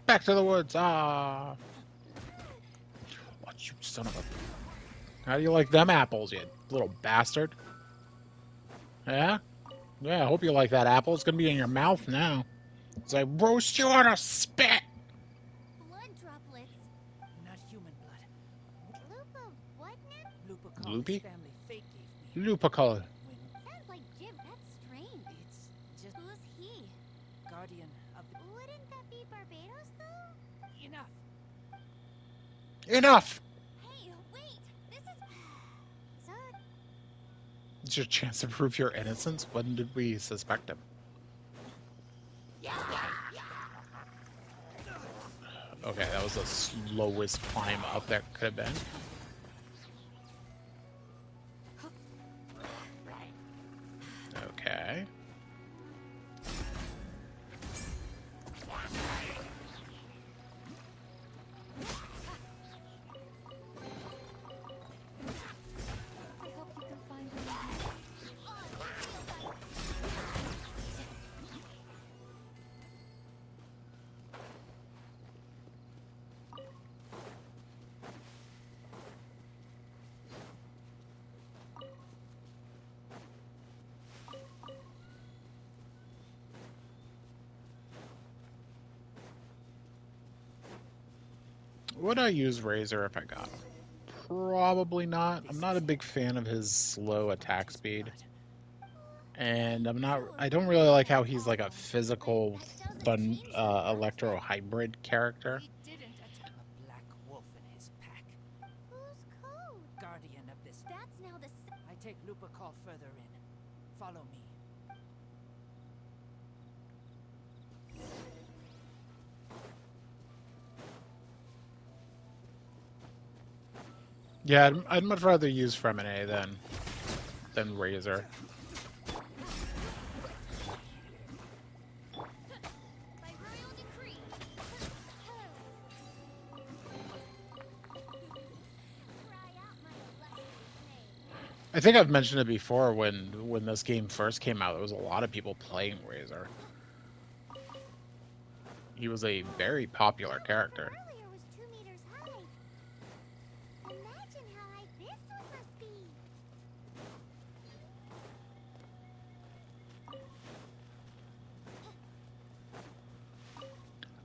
Back to the woods. Ah. What, you son of a... How do you like them apples, you little bastard? Yeah? Yeah, I hope you like that apple. It's gonna be in your mouth now. As I roast you on a spit! blood droplets. Not human blood. Lupa, what now? Lupa Loopy? his family fate gave me. Lupicolor. When Sounds like Jim. That's strange. it's just Who's he? guardian of the... Wouldn't that be Barbados, though? Enough. Enough! Hey, wait! This is... Zod, It's your chance to prove your innocence. When did we suspect him? Okay, that was the slowest climb up there could have been. Okay. I hope you can find him. Would I use Razor if I got him? Probably not. I'm not a big fan of his slow attack speed. And I don't really like how he's like a physical fun electro hybrid character. He didn't attack a black wolf in his pack. who's Code? Guardian of this... That's now the... I take Lupa call further in. Follow me. Yeah, I'd much rather use Fremine than Razor. By royal decree. Cry out my illustrious name. I think I've mentioned it before when this game first came out. There was a lot of people playing Razor. He was a very popular character. Earlier was 2 meters high. Imagine how high this one must be.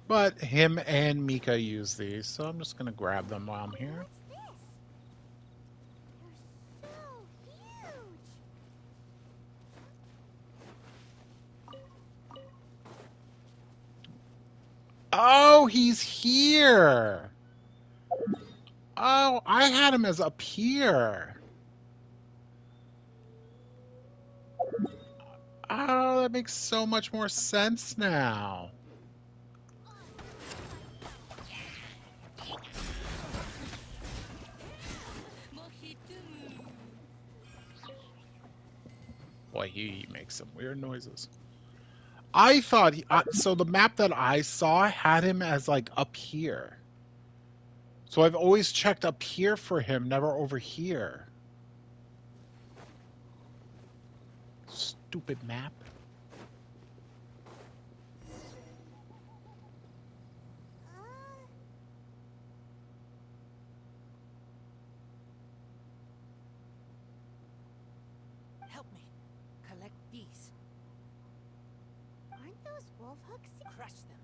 But him and Mika use these, so I'm just gonna grab them while I'm here. What's this? They're so huge. Oh, he's here! Oh, I had him as up here. Oh, that makes so much more sense now. Boy, he makes some weird noises. I thought so. The map that I saw had him as like up here. So I've always checked up here for him, never over here. Stupid map. Help me. Collect these. Aren't those wolf hooks? Crush them.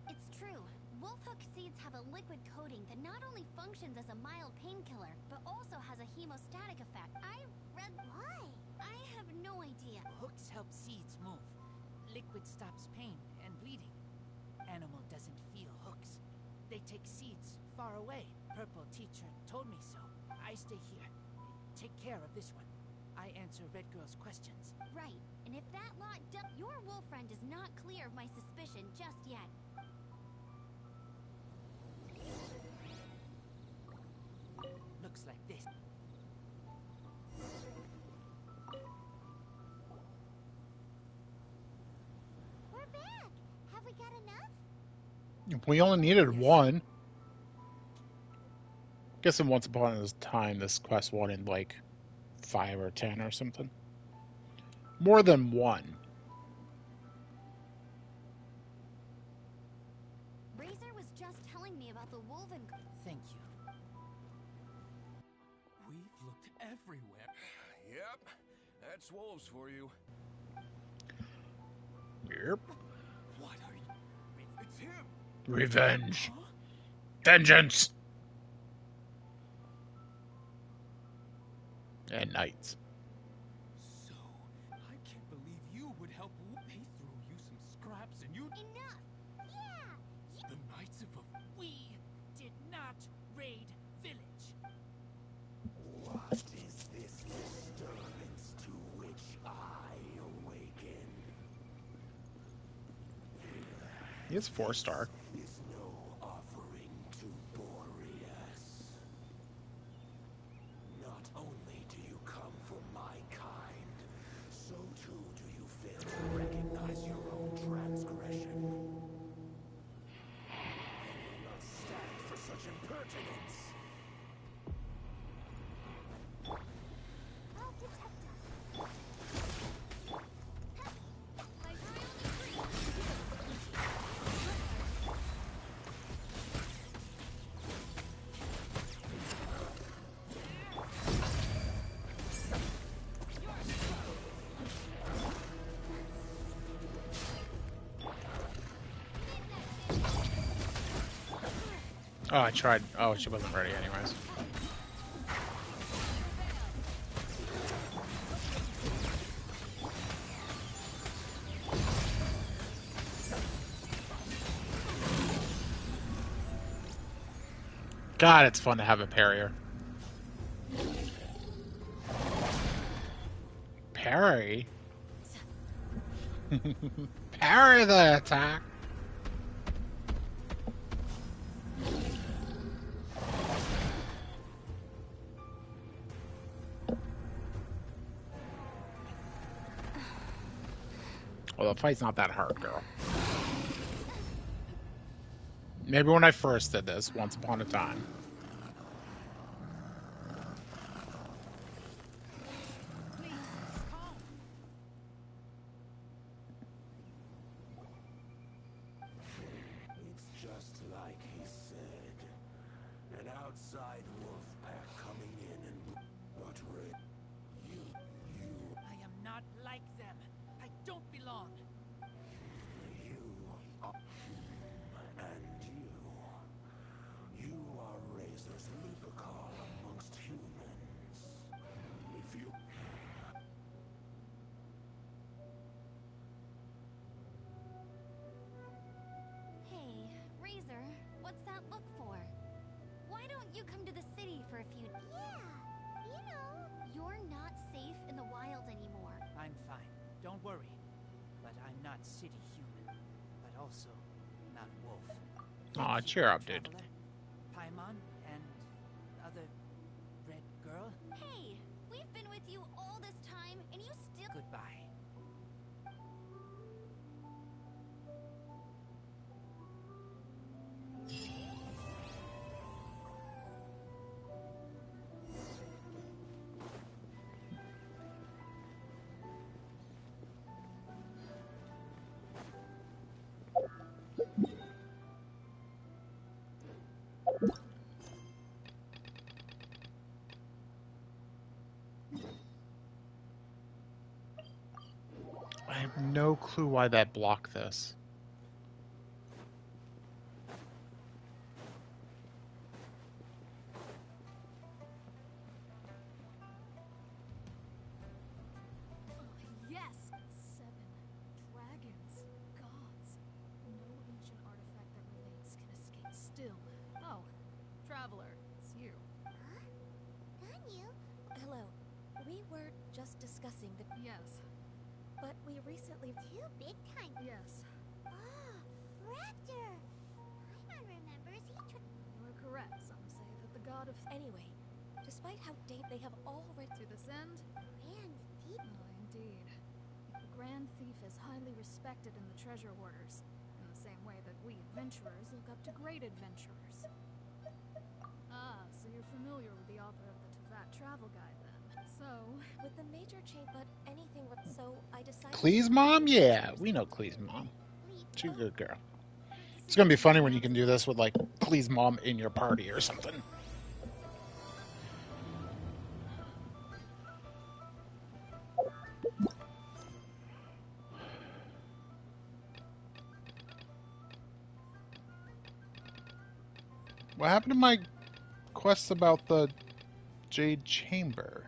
It's true. Wolf Wolfhook seeds have a liquid coating that not only functions as a mild painkiller, but also has a hemostatic effect. I read... Why? I have no idea. Hooks help seeds move. Liquid stops pain and bleeding. Animal doesn't feel hooks. They take seeds far away. Purple teacher told me so. I stay here. Take care of this one. I answer Red Girl's questions. Right. And if that lot your wolf friend is not clear of my suspicion just yet. Looks like this. We're back. Have we got enough? We only needed one. Guessing once upon a time this quest wanted like 5 or 10 or something. More than one. Razor was just telling me about the Wolven... Thank you. We've looked everywhere. Yep, that's wolves for you. Yep. What are you? It's him. Revenge. Huh? Vengeance. And knights. So, I can't believe you would help. They threw you some scraps and you... Enough! Yeah! The Knights of a... We did not raid village. What is this disturbance to which I awaken? He is 4-star. Is no offering to Boreas. Not only do you come for my kind, so too do you fail to recognize your own transgression. I will not stand for such impertinence. I'll protect us. Like my only Oh, I tried. Oh, she wasn't ready anyways. God, it's fun to have a parrier. Parry? Parry the attack! Well, the fight's not that hard, girl. Maybe when I first did this, once upon a time. Please, calm. It's just like he said. An outside wolf pack coming in and... But Ray, you... I am not like them. I don't belong. You are... And you are Razor's Lupicar amongst humans. If you... Hey, Razor, what's that look for? Why don't you come to the city for a few... Yeah, you know... You're not safe in the wild anymore. I'm fine. Don't worry. But I'm not city human. But also not wolf. Aw, Thank you, cheer up, dude. Traveler. Paimon and other red girl. Hey, we've been with you all this time, and you still... Goodbye. I have no clue why that blocked this. traveler. It's you. Huh? Ganyu? Hello. We were just discussing the... Yes. But we recently... Two big time. Yes. Oh, Raptor! Paimon remembers he You are correct. Some say that the god of... Anyway, despite how they have already... To this end? Grand Thief. Oh, indeed. The Grand Thief is highly respected in the treasure hoarders, in the same way that we adventurers look up to great adventurers. Ah, so you're familiar with the author of the Teyvat travel guide, then. So... With the major change, but anything with... So, I decided... Clee's mom? Yeah, we know Clee's mom. She's a good girl. It's gonna be funny when you can do this with, like, Clee's mom in your party or something. What happened to my quest about the Jade Chamber?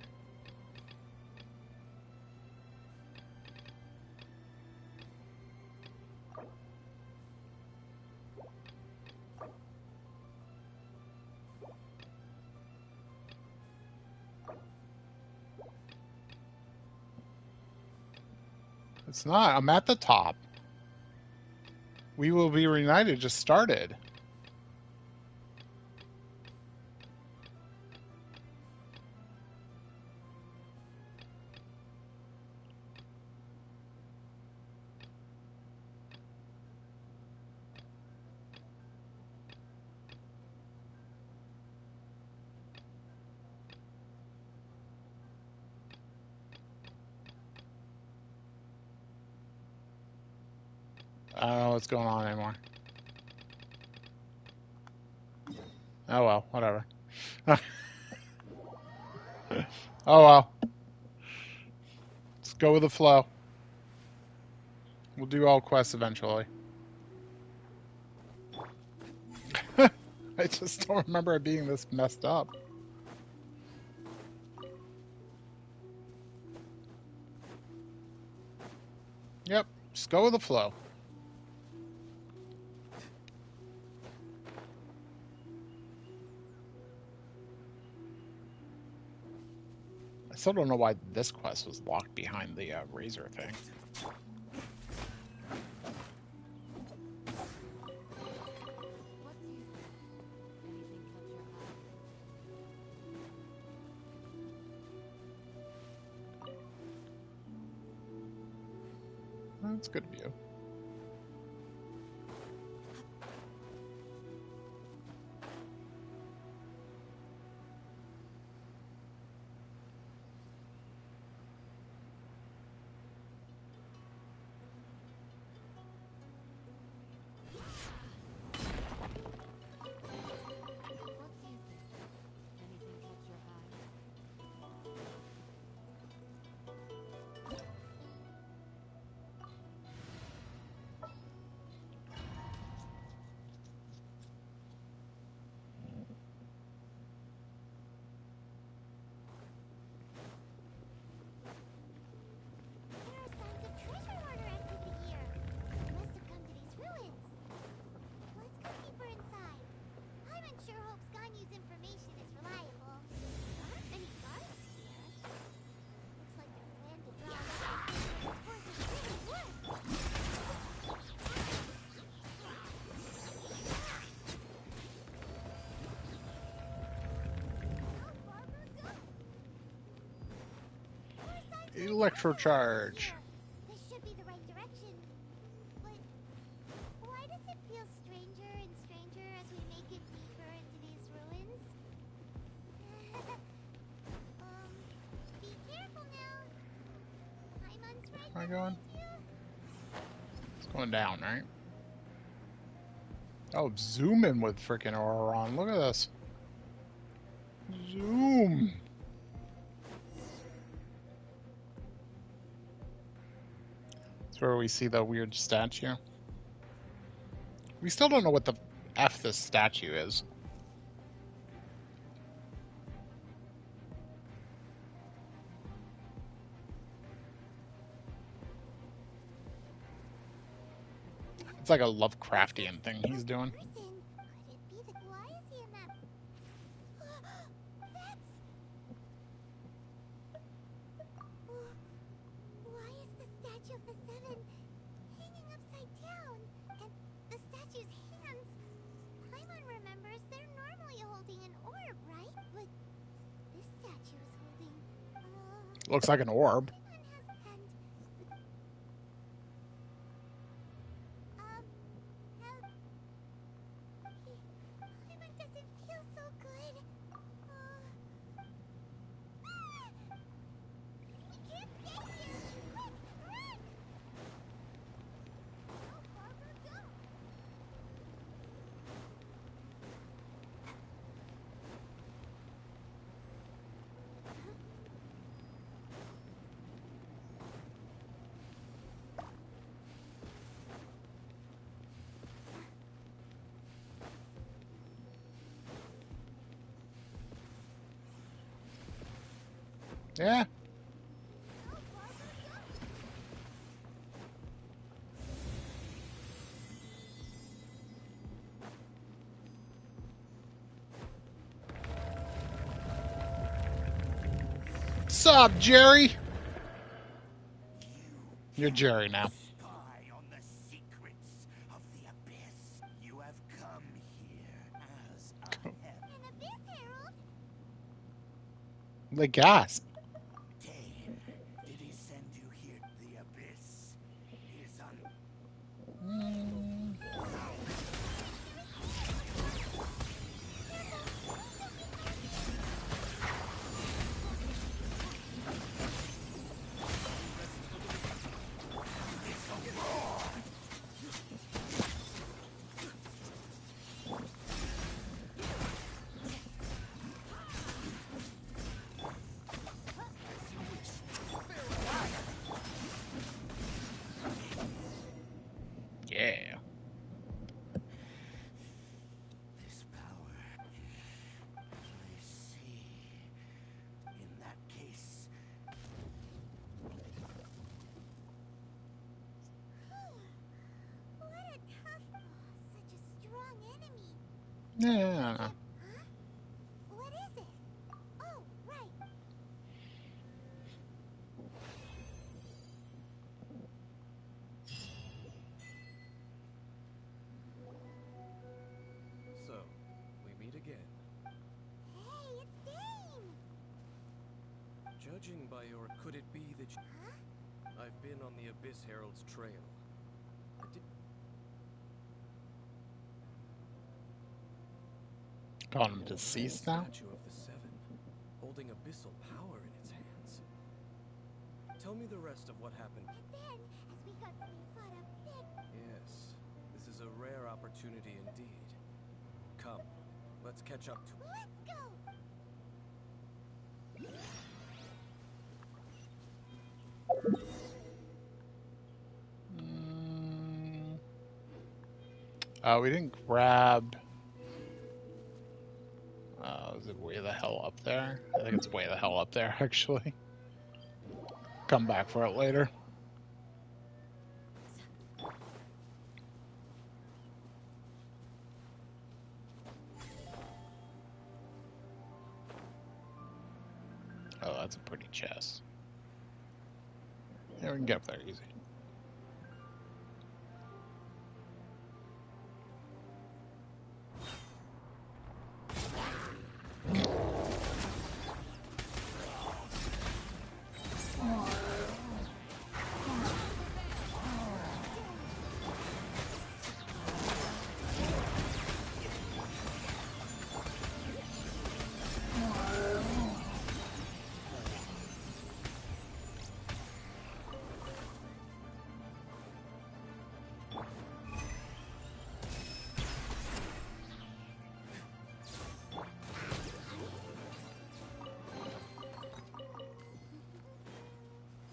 It's not. I'm at the top. We Will Be Reunited just started. I don't know what's going on anymore. Oh well, whatever. Oh well. Let's go with the flow. We'll do all quests eventually. I just don't remember it being this messed up. Yep, just go with the flow. I still don't know why this quest was locked behind the razor thing. What do you think? Anything catch your eye? That's good view. What do you think? Anything catch your eye? There are signs of treasure hoarder activity here. They must have come to these ruins. Let's go deeper inside. Paimon sure hopes Ganyu's information is reliable. There aren't any guards here. Looks like their plan to draw local forces really worked. How'd Barbara go? More signs of Electrocharge. here. This should be the right direction. But why does it feel stranger and stranger as we make it deeper into these ruins? Be careful now. Paimon's right Am I behind going? you. It's going down, right? Oh, zoom in with freaking aura on. Look at this. Zoom. That's where we see the weird statue. We still don't know what the F this statue is. It's like a Lovecraftian thing he's doing. Person. Could it be the... Why is he in that... Looks like an orb. Everyone doesn't feel so good. We can't stay here. Quick, run! Go, Barbara, go! Yeah. Sup, Jerry? You're Jerry now. Spy on the secrets of the abyss. You have come here as a help. An abyss, Harold! The gasp. Dane, did he send you here? The abyss is Yeah. this power. I see. In that case, What a tough boss. Such a strong enemy. Yeah. Huh? What is it? Oh, right. So, we meet again. Hey, it's Dane! Judging by your could it be that you... Huh? I've been on the Abyss Herald's trail. I did... Calling him and a deceased giant now? statue of the Seven, holding abyssal power in its hands. Tell me the rest of what happened. And then, as we fought a big... Yes, this is a rare opportunity indeed. Come, let's catch up to it. Let's go! We didn't grab... is it way the hell up there? I think it's way the hell up there, actually. Come back for it later. Oh, that's a pretty chest. Yeah, we can get up there easy.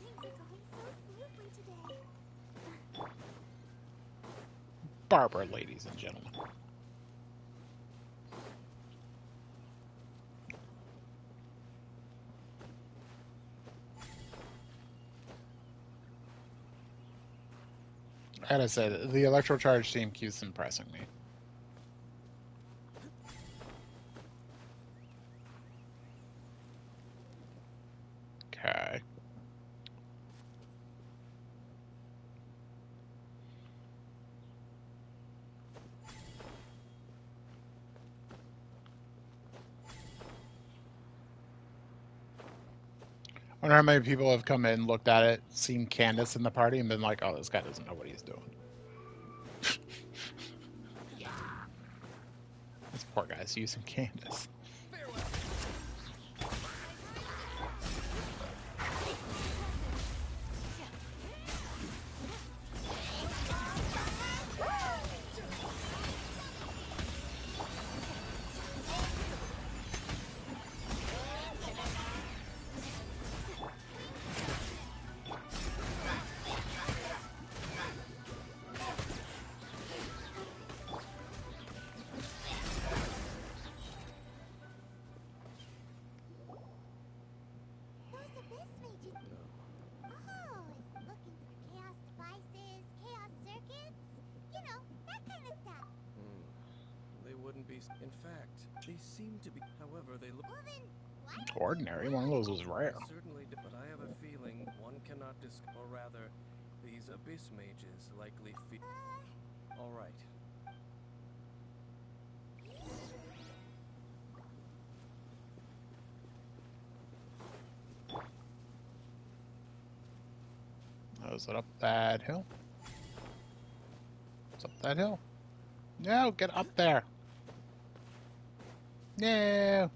Things are going so smoothly today. Barbara, ladies and gentlemen. I gotta say, the Electro Charge team keeps impressing me. Okay. wonder how many people have come in, looked at it, seen Candace in the party, and been like, "Oh, this guy doesn't know what he's doing." This poor guy's using Candace. Those abyss mages. Oh, is looking for chaos devices, chaos circuits, you know, that kind of stuff. They wouldn't be. In fact, they seem to be. However, they look. Well then, why don't Ordinary. One of those was rare. Certainly, but I have a feeling one cannot or rather, these abyss mages likely feel. All right. Oh, is it up that hill? It's up that hill. No, get up there. No.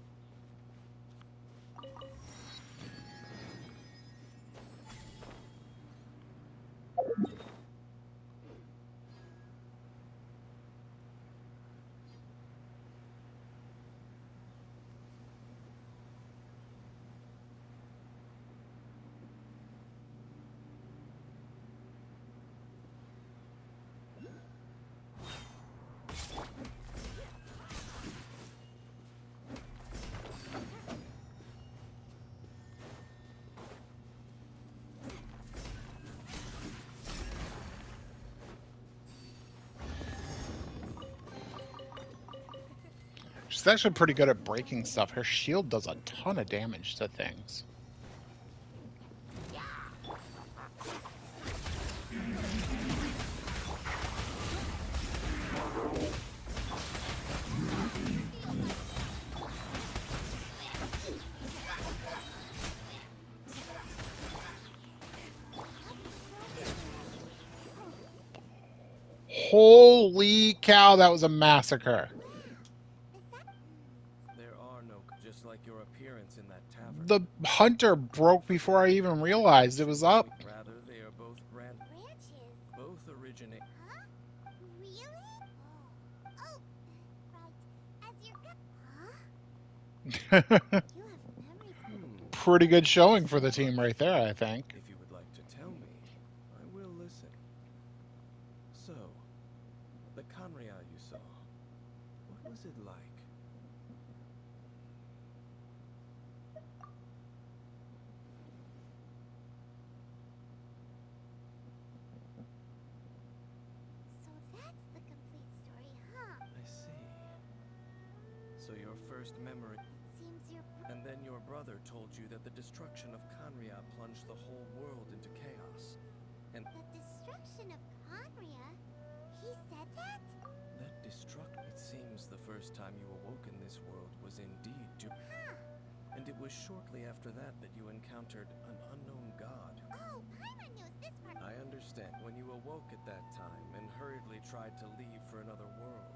She's actually pretty good at breaking stuff. Her shield does a ton of damage to things. Holy cow, that was a massacre. There are no. Just like your appearance in that tavern. The hunter broke before I even realized it was up. Rather, they are both branches. Both originate. Huh? Really? Oh, right. As your huh? You have memories. Pretty good showing for the team right there, I think. If you would like to tell me, I will listen. So, the Conria you saw, what was it like? So that's the complete story, huh? I see. So your first memory. Seems you're. And then your brother told you that the destruction of Conria plunged the whole world into chaos. And The destruction of Conria? He said that? that It seems the first time you awoke in this world was indeed Huh. And it was shortly after that that you encountered an unknown god. Oh, Paimon knows this part. I understand when you awoke at that time and hurriedly tried to leave for another world.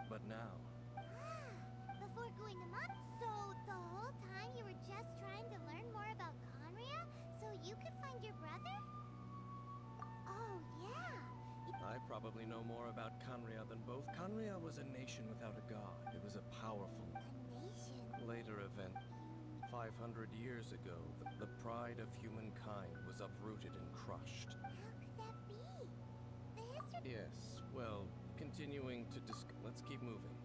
But now, Before going to Mom, so the whole time you were just trying to learn more about Conria so you could find your brother? Oh, yeah. I probably know more about Conria than both. Conria was a nation without a god. It was a powerful A nation. later event. 500 years ago, the pride of humankind was uprooted and crushed. How could that be? The history. Yes, well, continuing to let's keep moving.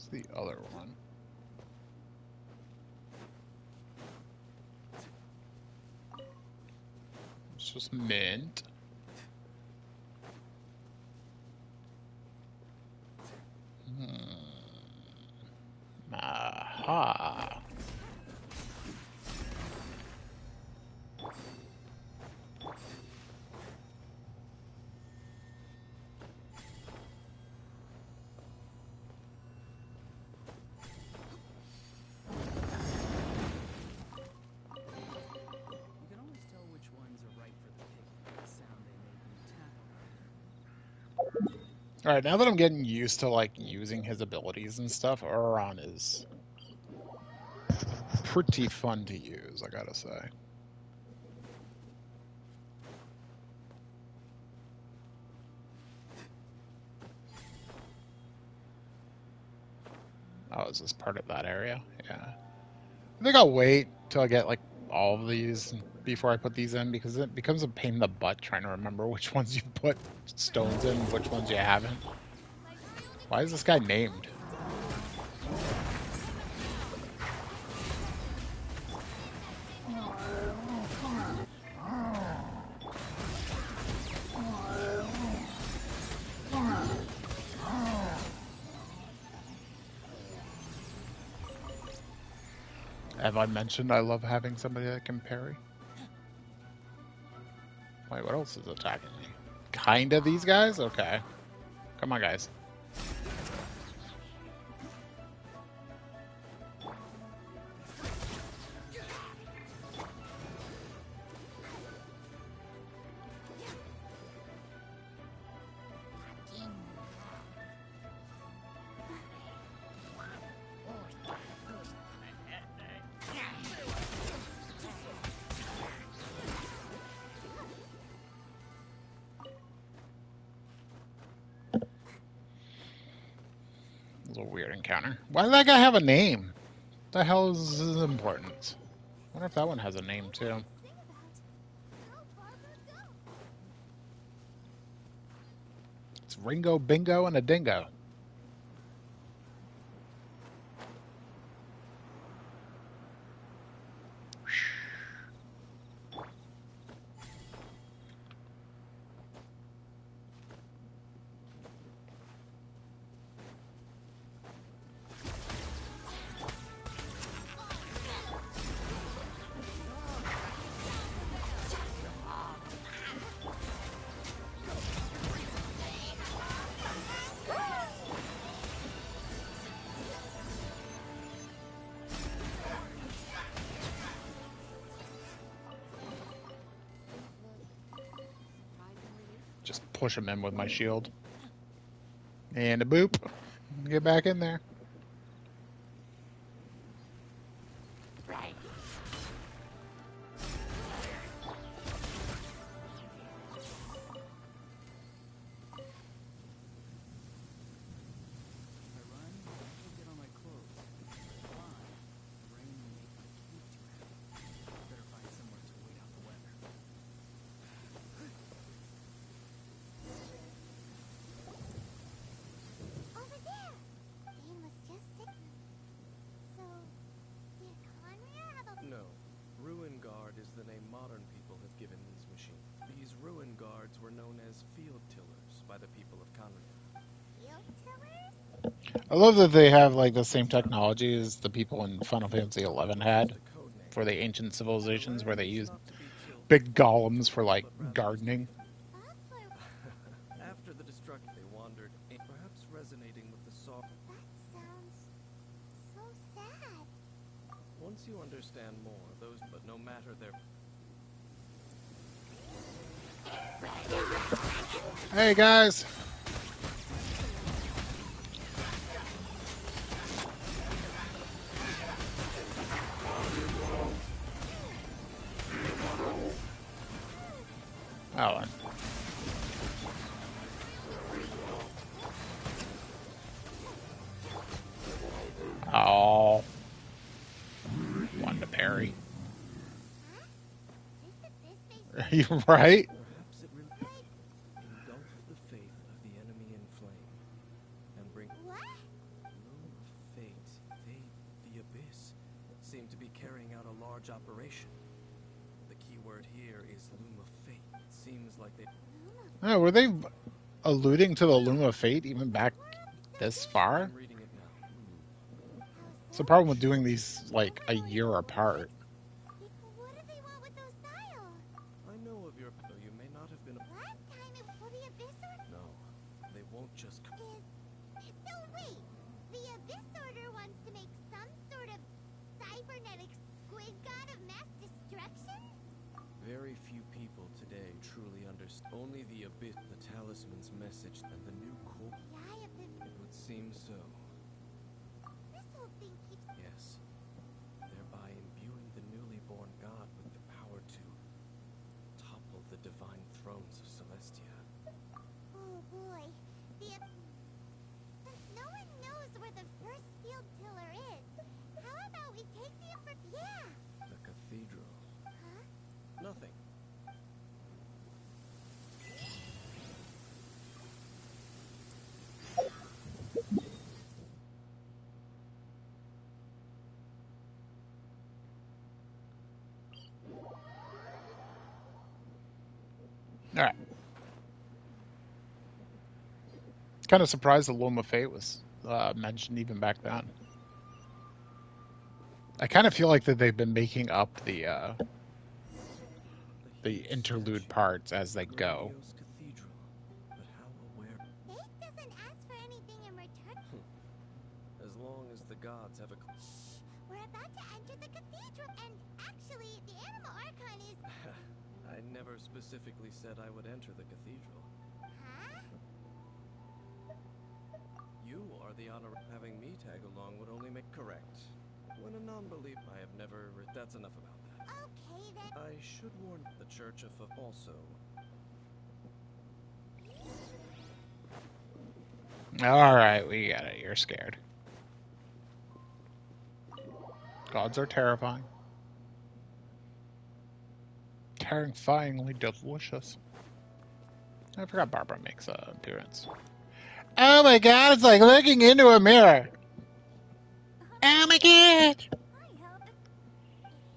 Where's the other one? It's just mint. Aha. You can always tell which ones are right for the picking by the sound they make when you tap them. Alright, now that I'm getting used to like using his abilities and stuff, Uron is pretty fun to use, I gotta say. Oh, is this part of that area? Yeah. I think I'll wait till I get like all of these before I put these in, because it becomes a pain in the butt trying to remember which ones you put stones in, which ones you haven't. Why is this guy named? Have I mentioned I love having somebody that can parry? Wait, what else is attacking me? Kinda these guys? Okay. Come on, guys. This is a weird encounter. Why does that guy have a name? What the hell is his importance? I wonder if that one has a name too. It's Ringo, Bingo, and a Dingo. Just push him in with my shield. And a boop. Get back in there. If I run, I will get on my clothes. If I fly, the rain will make my cape too heavy. Better find somewhere to wait out the weather. Over there! They must just sit. So, did Conria have a... No. Ruin Guard is the name modern people have given these machines. These Ruin Guards were known as field tillers by the people of Conria. field tillers? I love that they have like the same technology as the people in Final Fantasy XI had The code name. for the ancient civilizations, where they Land is used not to be killed big golems for like but rather gardening. That's where... After the destruction, they wandered, perhaps resonating with the soft. That sounds... so sad. Once you understand more, those, but no matter their. Hey guys! Oh, oh, wanted to parry. You right? Perhaps it really engulf the faith of the enemy in flame, and bring What? bloom of this loom of fate. It seems like they... Oh, were they alluding to the Loom of Fate even back this far? I'm reading it now. It's the problem with doing these like a year apart. What do they want with those tiles? I know of your... Though you may not have been... Last time it was the Abyss Order. No, they won't just... So wait, the Abyss Order wants to make some sort of cybernetic squid god of mass destruction? Very few people today truly understand. Only the Abyss, the talisman's message, and the new core... The Eye of the... It would seem so. This whole thing keeps... Yes. Thereby imbuing the newly born god with the power to topple the divine thrones of Celestia. Oh boy, since no one knows where the first field tiller is, how about we take the Yeah! The cathedral. Huh? Nothing. All right. Kind of surprised the Loom of Fate was mentioned even back then. I kind of feel like that they've been making up the interlude parts as they go. Cathedral. But how aware? Faith doesn't ask for anything in return. As long as the gods have a... Shh! We're about to enter the cathedral, and actually, the animal archon is... I never specifically said I would enter the cathedral. Huh? You are the honor. Having me tag along would only make correct. When a non-believer, I have never... That's enough about that. Okay, then. I should warn the Church of also. All right, we got it. You're scared. Gods are terrifying. Terrifyingly delicious. I forgot Barbara makes an appearance. Oh my god, it's like looking into a mirror. Oh my god! Hi, Help. It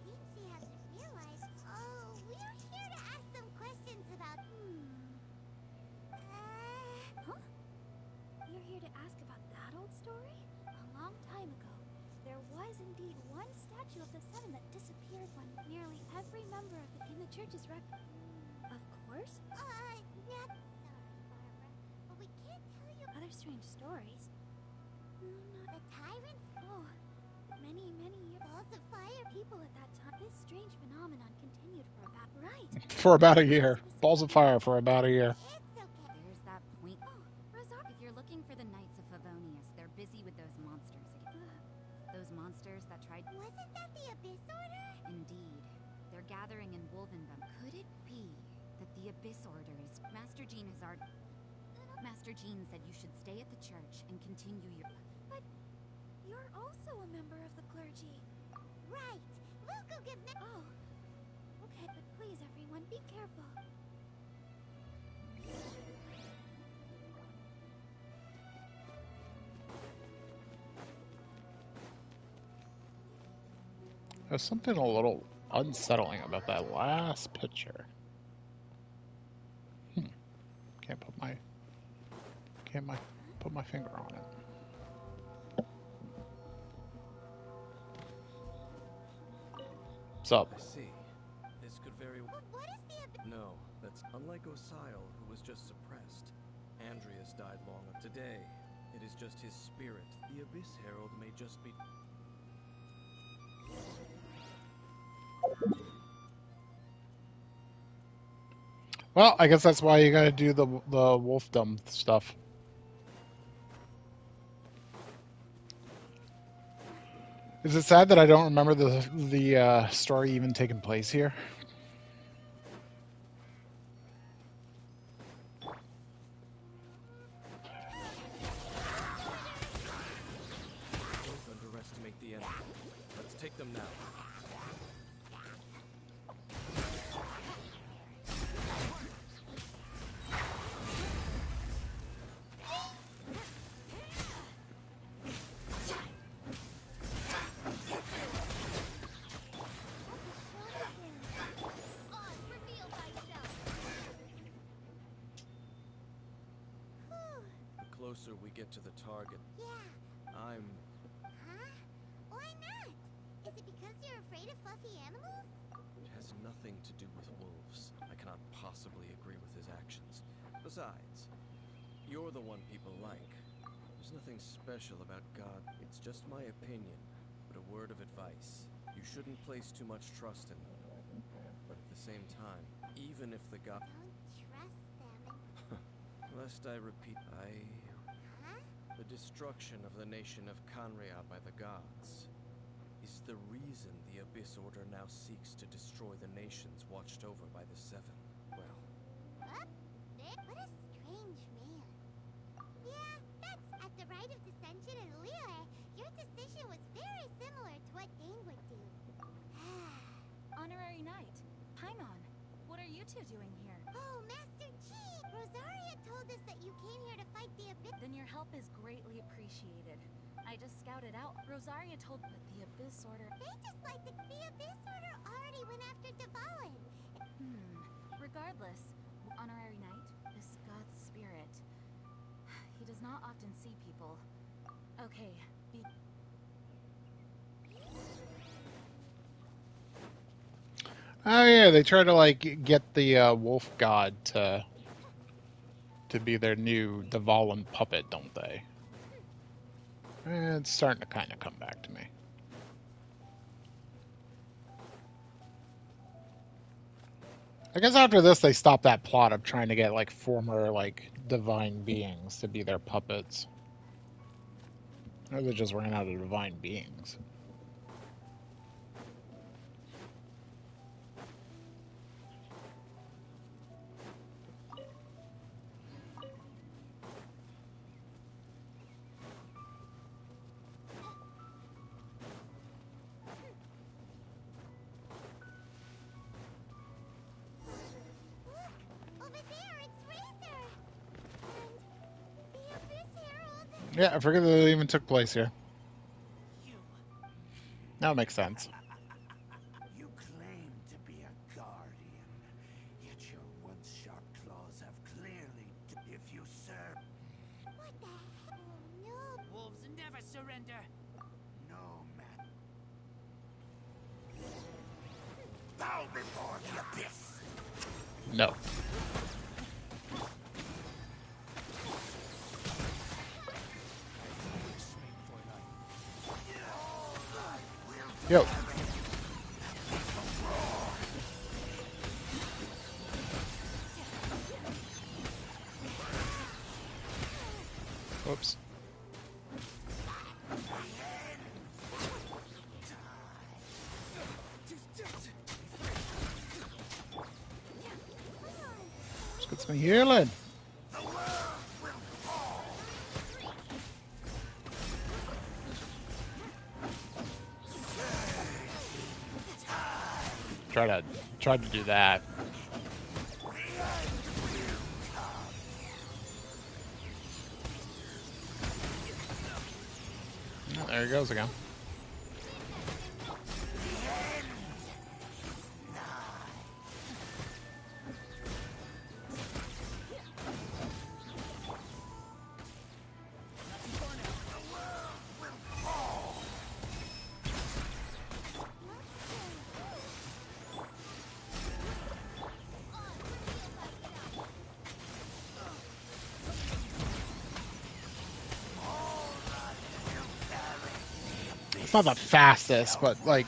seems she hasn't realized. Oh, we're here to ask some questions about... Huh? You're here to ask about that old story? A long time ago, there was indeed one statue of the seven that disappeared when nearly every member of the church's Of course. Not sorry, Barbara. But we can't tell you... Other strange stories. The tyrants? Oh, many years. Balls of fire? People at that time. This strange phenomenon continued for about... Right. For about a year. Balls of fire for about a year. It's okay. There's that point. Oh, Razar. If you're looking for the Knights of Favonius, they're busy with those monsters again. Those monsters that tried... Wasn't that the Abyss Order? Indeed. They're gathering in Wolvendom. Could it be that the Abyss Order is... Master Jean has already... Master Jean said you should stay at the church and continue your... But you're also a member of the clergy. Right. We'll go give them... Oh. Okay, but please, everyone, be careful. There's something a little unsettling about that last picture. Can't put my finger on it. What's up? I see. This could very well... But what is the Abyss... No, that's unlike Osile, who was just suppressed. Andreas died long ago. Today, it is just his spirit. The Abyss Herald may just be... Well, I guess that's why you gotta do the wolfdom stuff. Is it sad that I don't remember the story even taking place here? Don't underestimate the enemy. Let's take them now. closer we get to the target, Yeah. I'm... Huh? Why not? Is it because you're afraid of fluffy animals? It has nothing to do with wolves. I cannot possibly agree with his actions. Besides, you're the one people like. There's nothing special about God. It's just my opinion, but a word of advice. You shouldn't place too much trust in them. But at the same time, even if the God... Don't trust them. Lest I repeat, Huh? The destruction of the nation of Kanria by the gods is the reason the Abyss Order now seeks to destroy the nations watched over by the Seven. Well, What? What a strange man. Yeah, that's at the rite of dissension in Lille. Your decision was very similar to what Dane would do. Honorary Knight, Paimon, what are you two doing here? Oh, Master Chief! Rosaria told us that you came here to fight the Abyss. Then your help is greatly appreciated. I just scouted out. Rosaria told that the Abyss Order... They just like the Abyss Order already went after Dvalin. Regardless, Honorary Knight, this God's spirit, he does not often see people. Okay, be... Oh yeah, they try to like get the wolf god to be their new Dvalin puppet, don't they? It's starting to kind of come back to me. I guess after this, they stop that plot of trying to get like former like divine beings to be their puppets. Or they just ran out of divine beings. Yeah, I forget that it even took place here. That makes sense. You claim to be a guardian, yet your once sharp claws have clearly... If you serve... What the hell? Oh, no. Wolves never surrender. No, man. Bow before the abyss! No. Yo. Whoops. Let's get some healing. Try to do that. Oh, there he goes again. It's not the fastest, but like,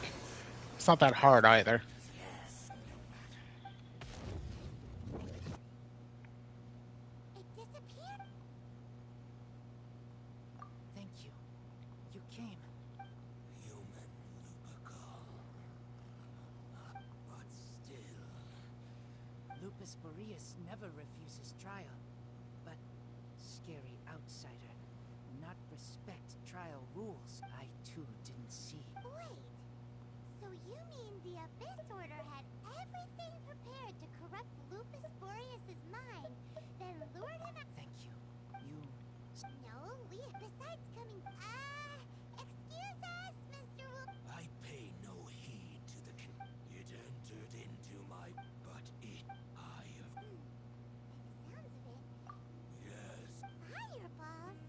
it's not that hard either. It disappeared. Thank you. You came. Human Lupical. But still... Lupus Boreas never refuses trial. But scary outsider. Not respect trial rules. I too didn't see. Wait. So you mean the Abyss Order had everything prepared to corrupt Lupus Boreas' mind, then lured him out? Thank you. You... No, besides coming... excuse us, Mr. I pay no heed to the... It entered into my... But I have... By the sounds of it... Yes. Fireballs?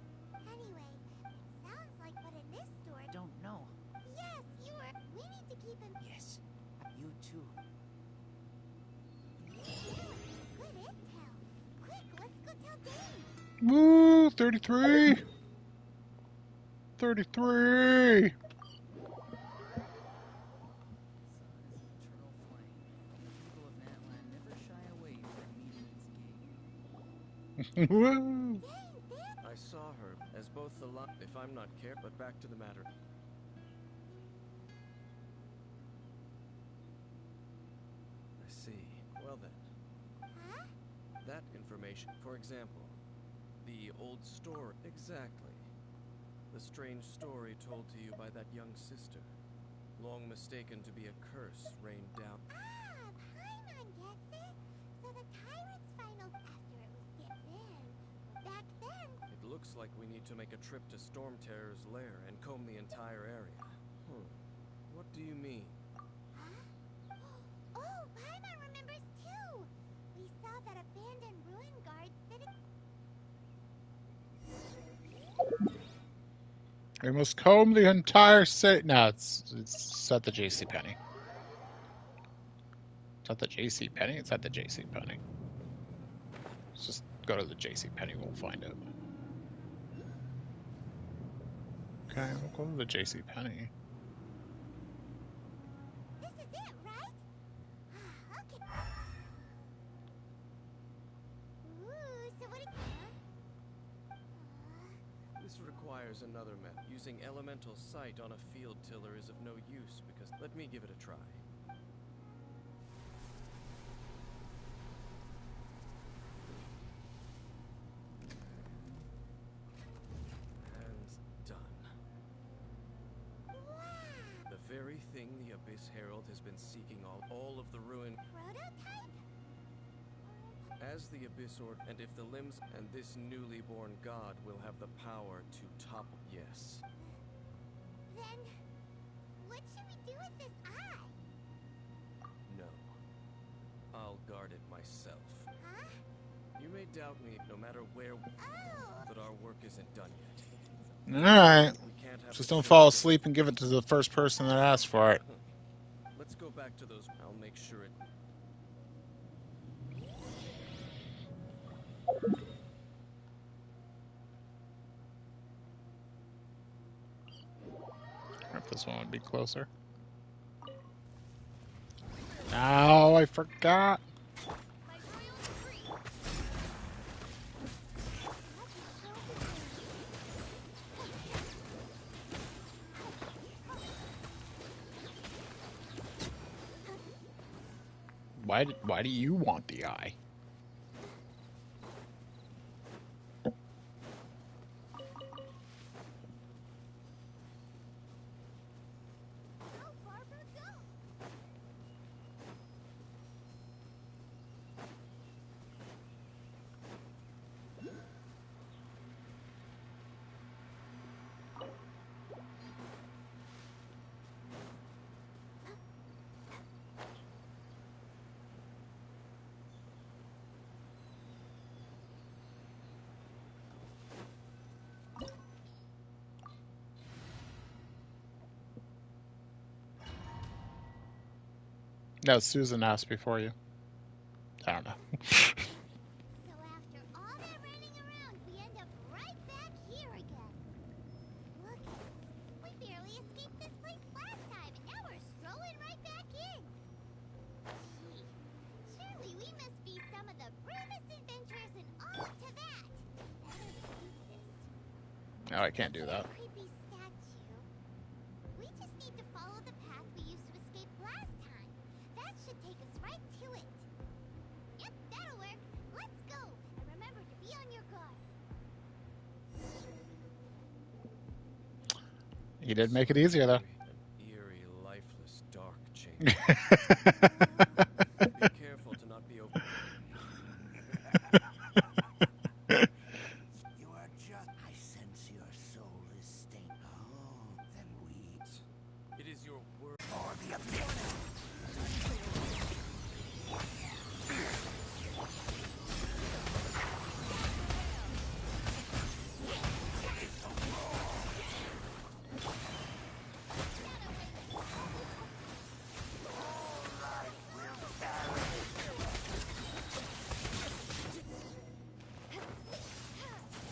Woo! 33! 33! Woo! I saw her as both the lot, if I'm not care, but back to the matter. I see. Well then. Huh? That information, for example, the old story. Exactly. The strange story told to you by that young sister, long mistaken to be a curse rained down. Ah, Paimon gets it. So the tyrant's final after it was then. Back then. It looks like we need to make a trip to Storm Terror's lair and comb the entire area. What do you mean? Huh? Oh, Paimon remembers too. We saw that abandoned ruin guard sitting. We must comb the entire city. No, it's at the JCPenney. It's at the JCPenney? It's at the JCPenney. Let's just go to the JCPenney, we'll find it. Okay, we'll go to the JCPenney. This is it, right? Okay. Ooh, so what This requires another method. Using elemental sight on a field tiller is of no use because... Let me give it a try. And done. Wow. The very thing the Abyss Herald has been seeking all of the ruin... Prototype? As the Abyss Order, and if the limbs and this newly born god will have the power to topple. Yes. Then, what should we do with this eye? No. I'll guard it myself. Huh? You may doubt me no matter where, Oh. but our work isn't done yet. Alright. We can't have Just the don't ship fall get- asleep and give it to the first person that asked for it. Let's go back to those. I'll make sure it... If this one would be closer. Oh, I forgot. Why do you want the eye? How far will it go? No, Susan asked before you. I don't know. So after all that running around, we end up right back here again. Look at us. We barely escaped this place last time, and now we're strolling right back in. Gee, surely we must be some of the bravest adventurers in all to that. Better keep this. No, I can't do that. Creepy statue. We just need to follow the path we used to escape last time. That should take us right to it. Yep, that'll work. Let's go. And remember to be on your guard. You did make it easier, though. An eerie, lifeless, dark chamber. Be careful to not be over... You are just. I sense your soul is stained. Oh, then we. It is your word. Or the abyss.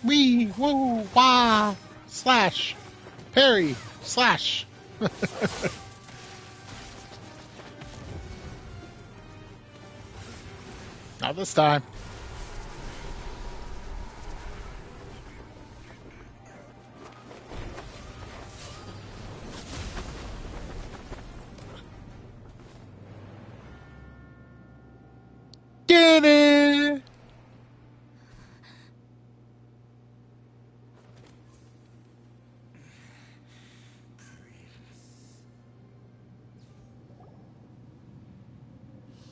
Wee, woo, wah, slash, parry, slash. Not this time. Get it!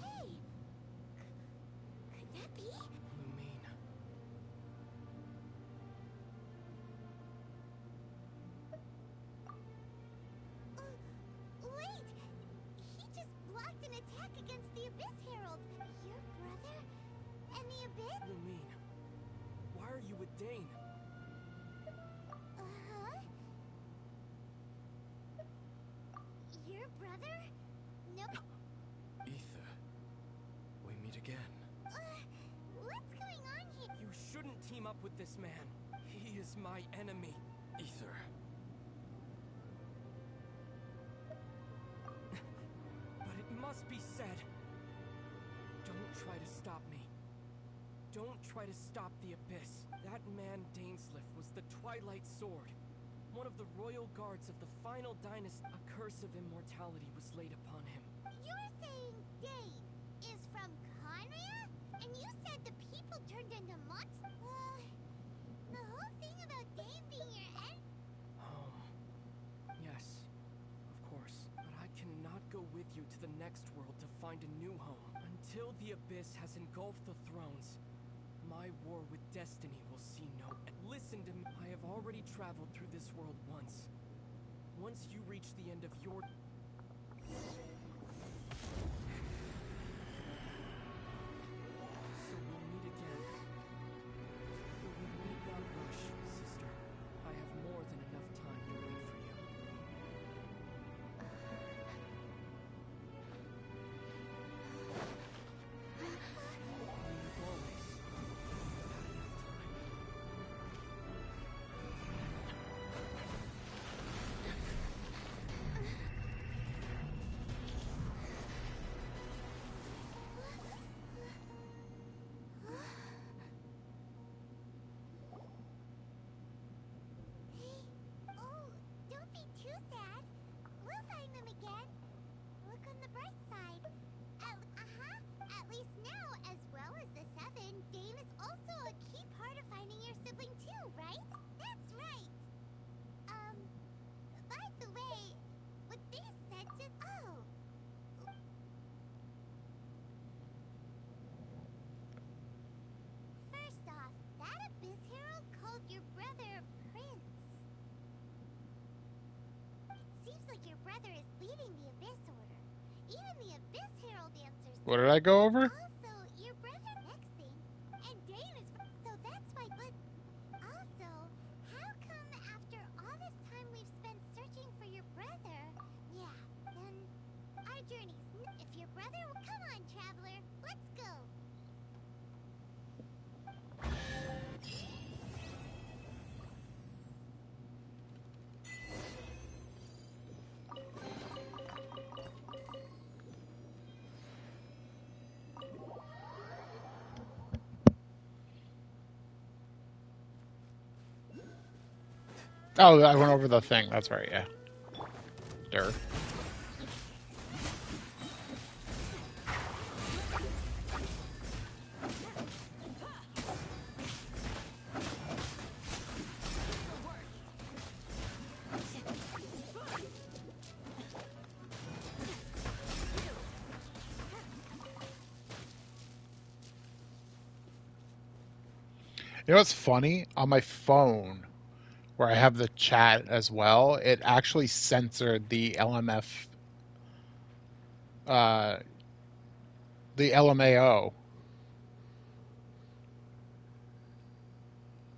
Hey! Could that be? Lumine. Wait! He just blocked an attack against the Abyss Herald. Your brother? And the Abyss? Lumine. Why are you with Dane? Uh-huh. Your brother? No. Ether. We meet again. What's going on here? You shouldn't team up with this man. He is my enemy. Ether. But it must be said. Don't try to stop me. Don't try to stop the Abyss. That man Dainsliff was the Twilight Sword. One of the royal guards of the final dynasty. A curse of immortality was laid upon him. You're saying Dane is from Conria? And you said the people turned into monsters? The whole thing about Dane being your enemy. Home. Yes, of course. But I cannot go with you to the next world to find a new home. Until the Abyss has engulfed the thrones, my war with destiny will see no end. Listen to me. I have already traveled through this world once. Once you reach the end of your... So we'll meet again. But we need not rush, sister. I have more than enough time to wait for you. You've always had enough time. Oh, don't be too sad. We'll find them again. Look on the bright side. At least now, as well as the Seven, Dane is also a key part of finding your sibling too, right? That's right. By the way, what they said to... Oh. First off, that Abyss Herald called your brother Prince. It seems like your brother is leading the Abyss Order. Even the Abyss Herald answers. What did I go over? Also, your brother next thing, and Dane is so that's why. But also, how come after all this time we've spent searching for your brother? Yeah, then our journeys. If your brother, come on, traveler, let's go. Oh, I went over the thing. That's right, yeah. Dirt. You know what's funny? On my phone, where I have the chat as well, it actually censored the LMF, the LMAO.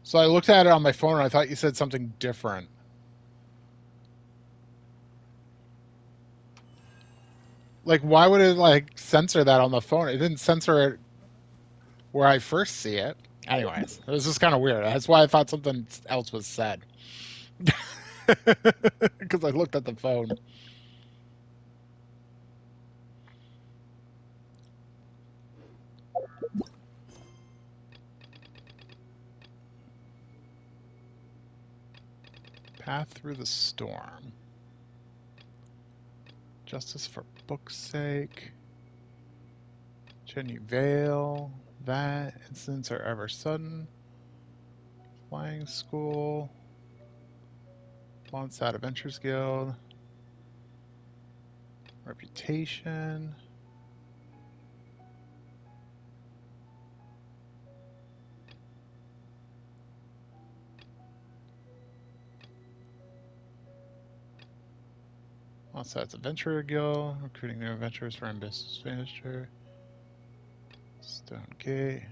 So I looked at it on my phone and I thought you said something different. Like, why would it, like, censor that on the phone? It didn't censor it where I first see it. Anyways, it was just kind of weird. That's why I thought something else was said. Because I looked at the phone. Path through the storm. Justice for book's sake. Jenny Vale. That. Incidents are ever sudden. Flying school. Lonsat Adventures Guild. Reputation. Lonsat's Adventurer Guild. Recruiting new adventurers for ambitious finisher. Stone Gate.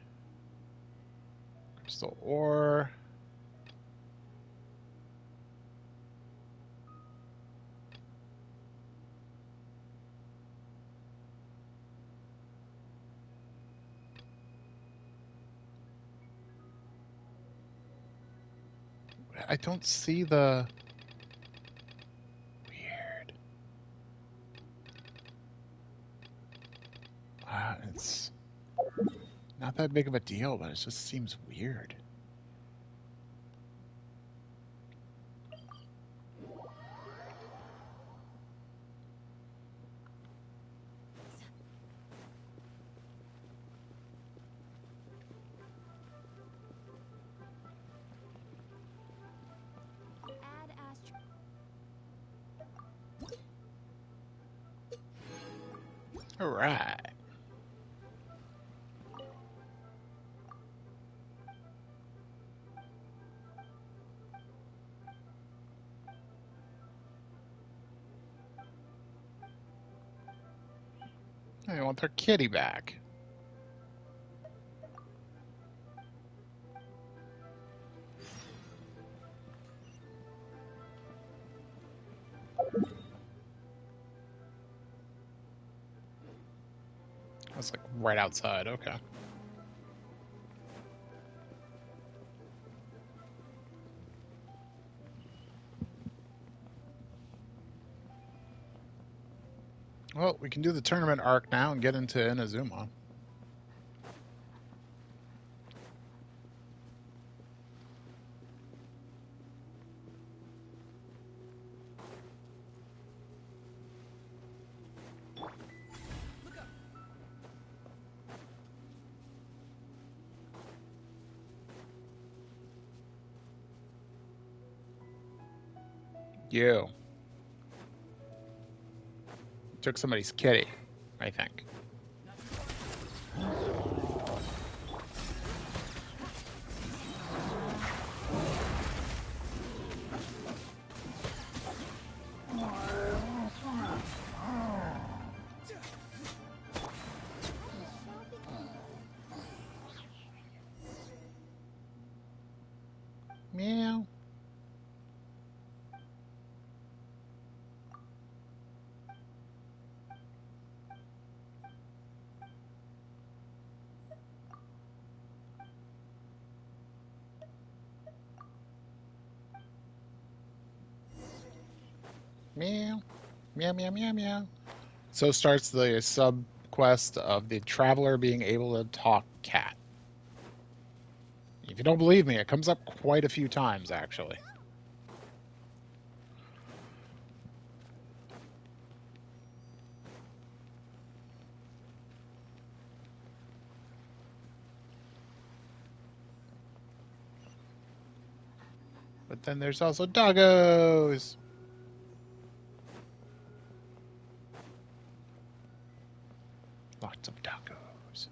Crystal Ore. I don't see the... Weird. It's not that big of a deal, but it just seems weird. Add astro. All right. They want their kitty back. That's like right outside. Okay. Well, we can do the tournament arc now and get into Inazuma. You took somebody's kitty, I think. Meow. Meow. Meow, meow, meow, meow. So starts the sub quest of the traveler being able to talk cat. If you don't believe me, it comes up quite a few times, actually. But then there's also doggos. Lots of doggos.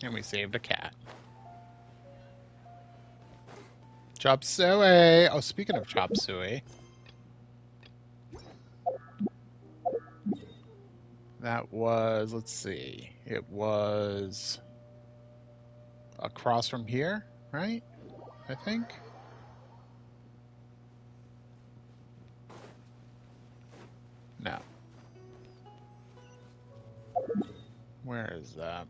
And we saved a cat. Chop suey. Oh, speaking of chop suey, that was, let's see, it was across from here, right? I think. No. Where is that?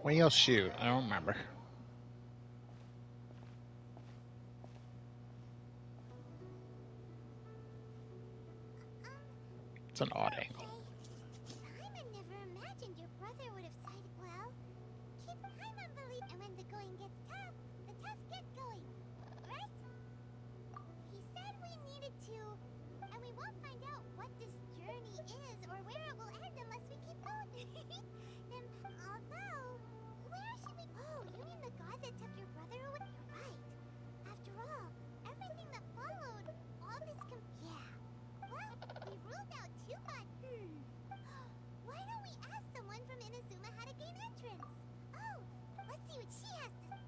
Well, shoot. I don't remember. It's an odd angle. Paimon never imagined your brother would have sided well. Keep Paimon believe, and when the going gets tough, the tough get going. Right? He said we needed to, and we won't find out what this journey is or where it will end unless we keep going. Then, although, where should we? Oh, you mean the god that took your brother away? You're right. After all, everything that followed, all this yeah. Well, we've ruled out two gods. Why don't we ask someone from Inazuma how to gain entrance? Oh, let's see what she has to say.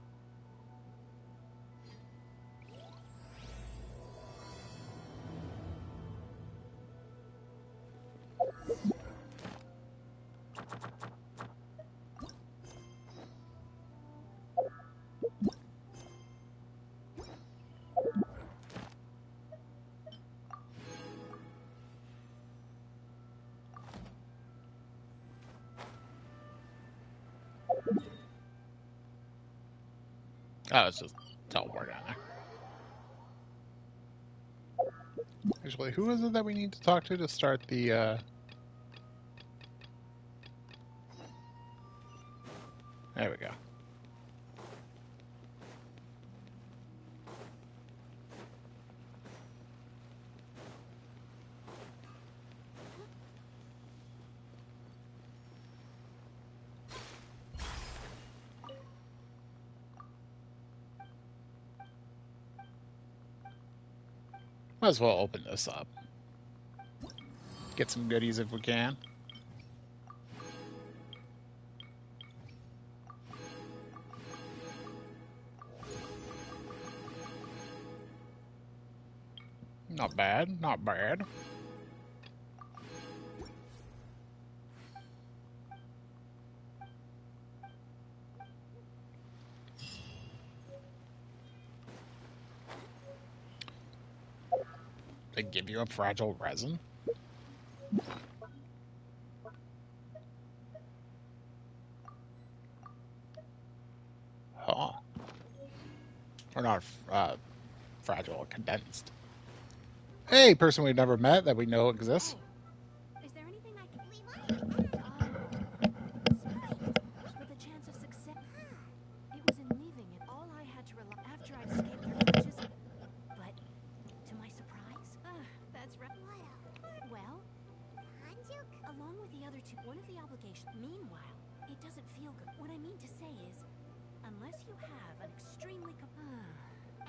Oh, it's just teleport down there. Actually, who is it that we need to talk to start the, There we go. Might as well open this up. Get some goodies if we can. Not bad, not bad. They give you a fragile resin? Huh. Or not fragile, condensed. Hey, person we've never met that we know exists. Is there anything I can... We wanted to ask. With a chance of success. It was in leaving it. All I had to rely after I'd escaped their clutches. But to my surprise, that's right. Well, Hanjuk? along with the other two, one of the obligations. Meanwhile, it doesn't feel good. What I mean to say is, unless you have an extremely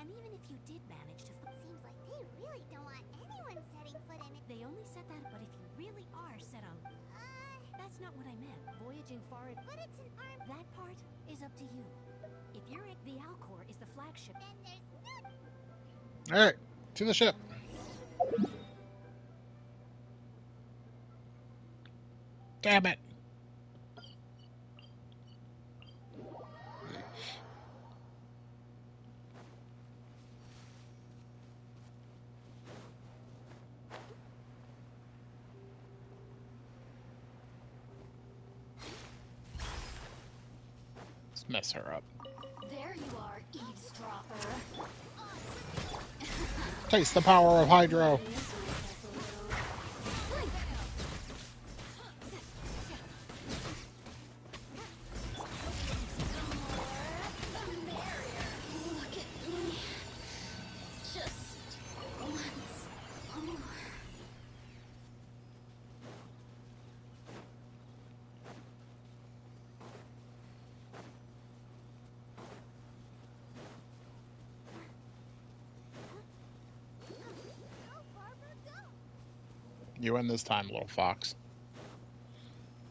and even if you did manage to, Seems like they really don't want anyone setting foot in it. they only said that. But if you really are set on, that's not what I meant. Voyaging far, But it's an arm. that part is up to you. If you're the Alcor is the flagship. Then there's no. Alright, to the ship. Damn it. Let's mess her up. There you are, eavesdropper. Taste the power of Hydro. Look at me. Just once more. You win this time, little fox.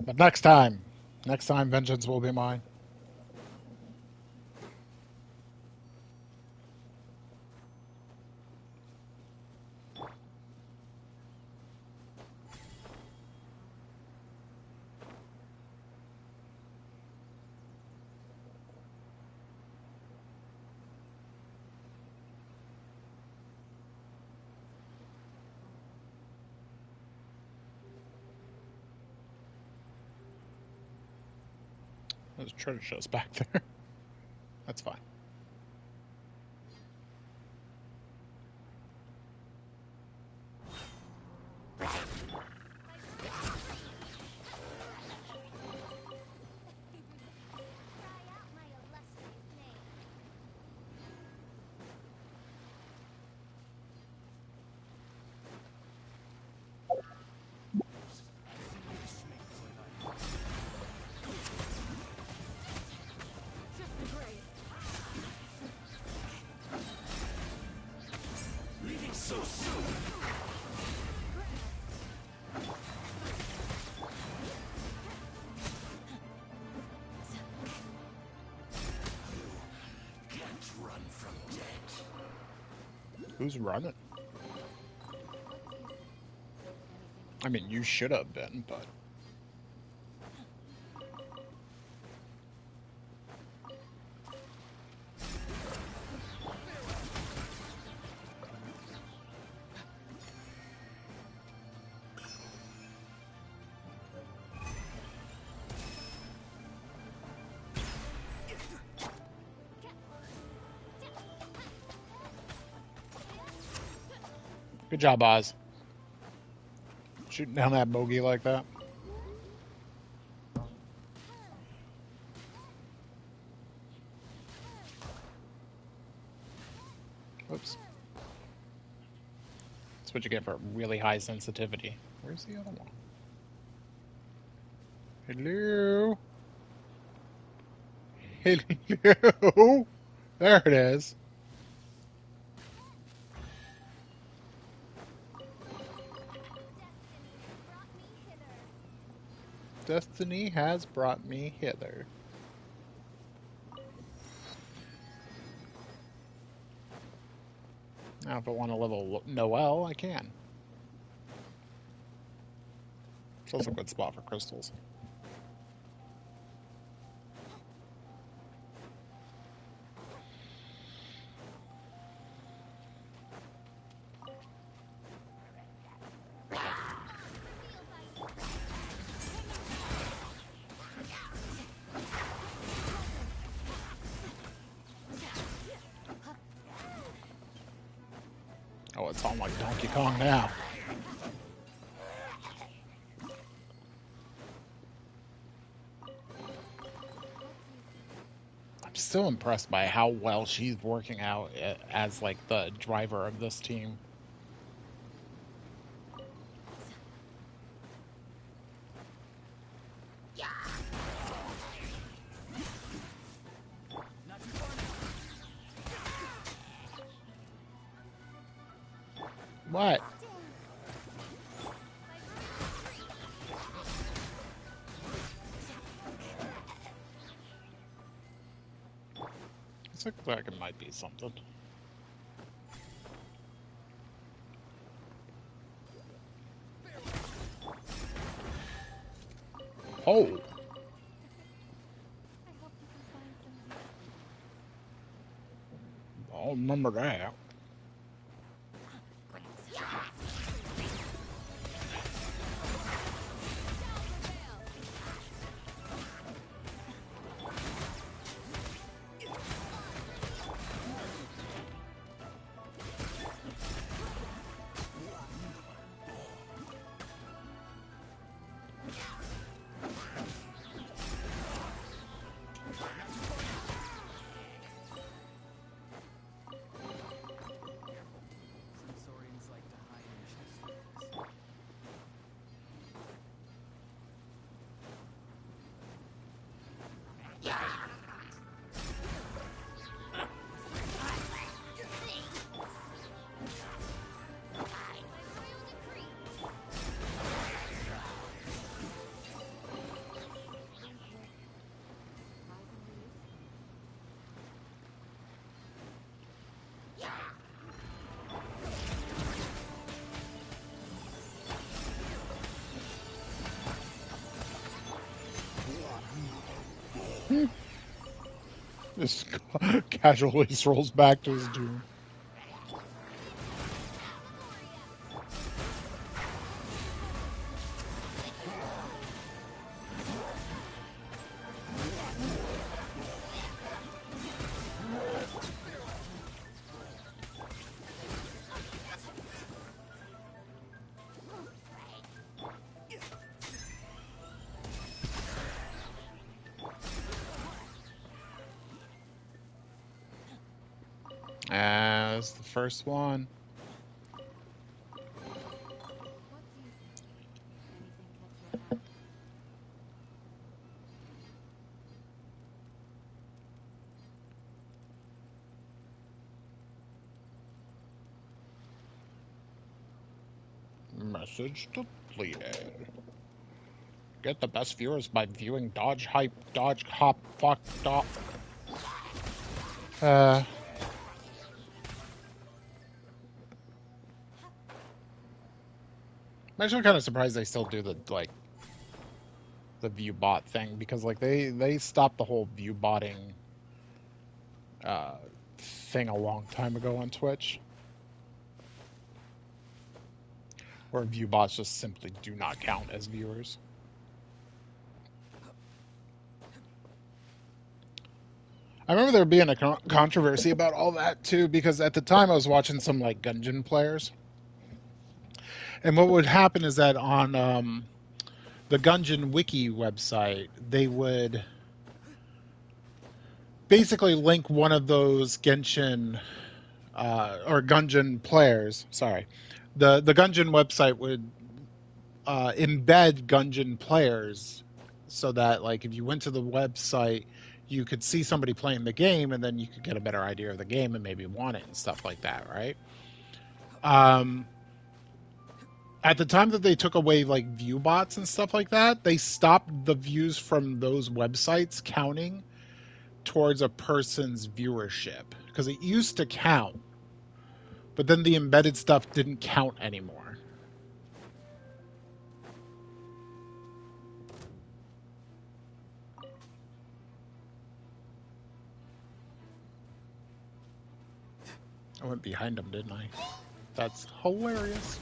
But next time, vengeance will be mine. There's treasure chests back there. That's fine. Try out my illustrious name. Just the grave. Leaving so soon. You can't run from death. Who's running? I mean, you should have been, but... Good job, Oz. Shooting down that bogey like that. Oops. That's what you get for really high sensitivity. Where's the other one? Hello? Hello? There it is. Destiny has brought me hither. Now, if I want to level Noelle, I can. It's also a good spot for crystals. Oh, it's all like Donkey Kong now. I'm still impressed by how well she's working out as like the driver of this team. What? This looks like it might be something. Oh! I'll remember that. Just casually strolls back to his doom. That's the first one. What do you think? Anything catch your eye? Message depleted. Get the best viewers by viewing Dodge Hype, Dodge Hop, Fuck, Dot. I'm actually kind of surprised they still do the the view bot thing, because like they stopped the whole view botting thing a long time ago on Twitch, where view bots just simply do not count as viewers. I remember there being a controversy about all that too, because at the time I was watching some like Gungeon players, and what would happen is that on the Gungeon wiki website, they would basically link one of those Genshin or Gungeon players. Sorry, the Gungeon website would embed Gungeon players so that like if you went to the website, you could see somebody playing the game, and then you could get a better idea of the game and maybe want it and stuff like that, right? At the time that they took away like view bots and stuff like that, they stopped the views from those websites counting towards a person's viewership, because it used to count, but then the embedded stuff didn't count anymore. I went behind them, didn't I? That's hilarious.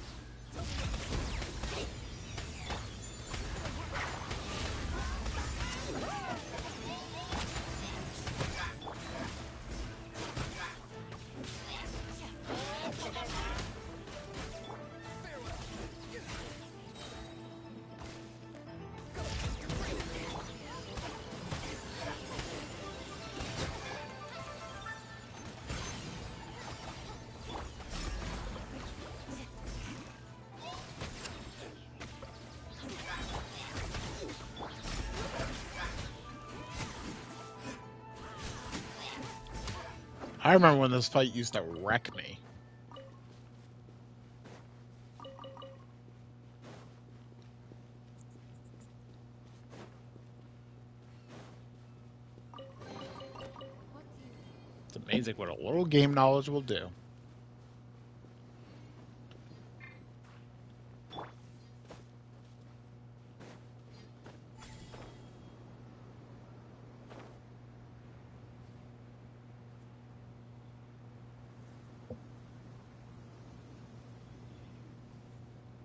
I remember when this fight used to wreck me. It's amazing what a little game knowledge will do.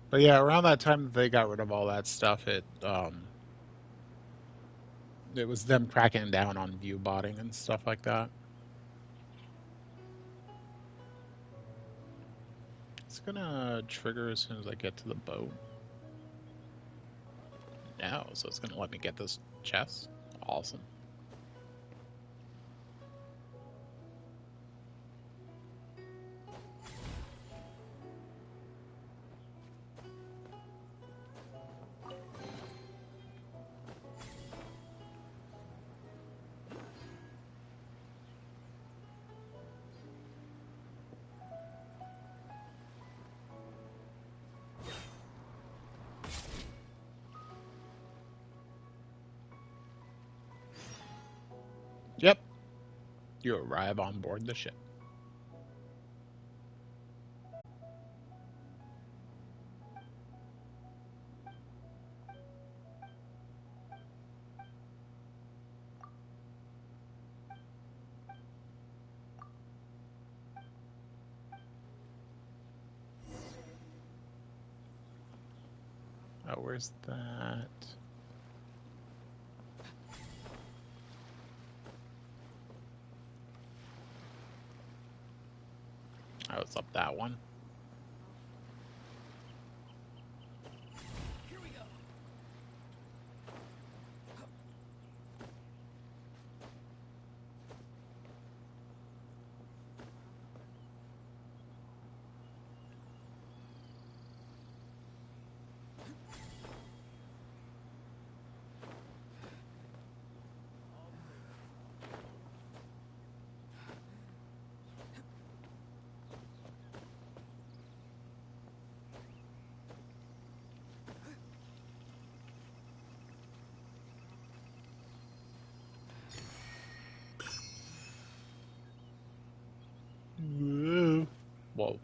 But yeah, around that time that they got rid of all that stuff, it was them cracking down on view botting and stuff like that. It's gonna trigger as soon as I get to the boat. No, so it's gonna let me get this chest. Awesome. Yep. You arrive on board the ship. Where's that? Oh, it's up that one. Here we go. Whoa.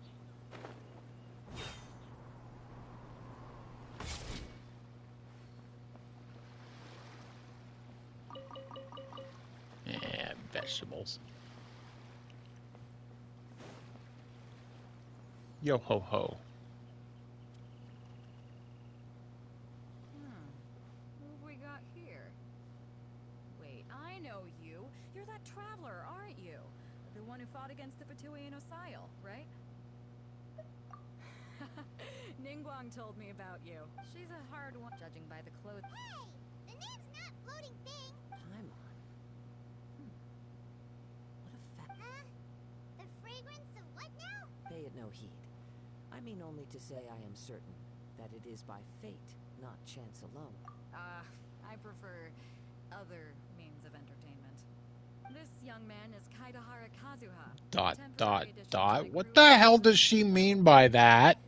Yeah, vegetables. Yo ho ho. Who have we got here? Wait, I know you. You're that traveler, aren't you? The one who fought against the Fatui and Osile, right? Ningguang told me about you. She's a hard one, judging by the clothes. Hey! The name's not Floating Thing! Paimon. What a fact. Huh? The fragrance of what now? Pay it no heed. I mean only to say I am certain that it is by fate, not chance alone. I prefer other means of entertainment. This young man is Kaidahara Kazuha. Dot, temporary dot, addition to dot. my What crew the of hell does mercenaries. she mean by that?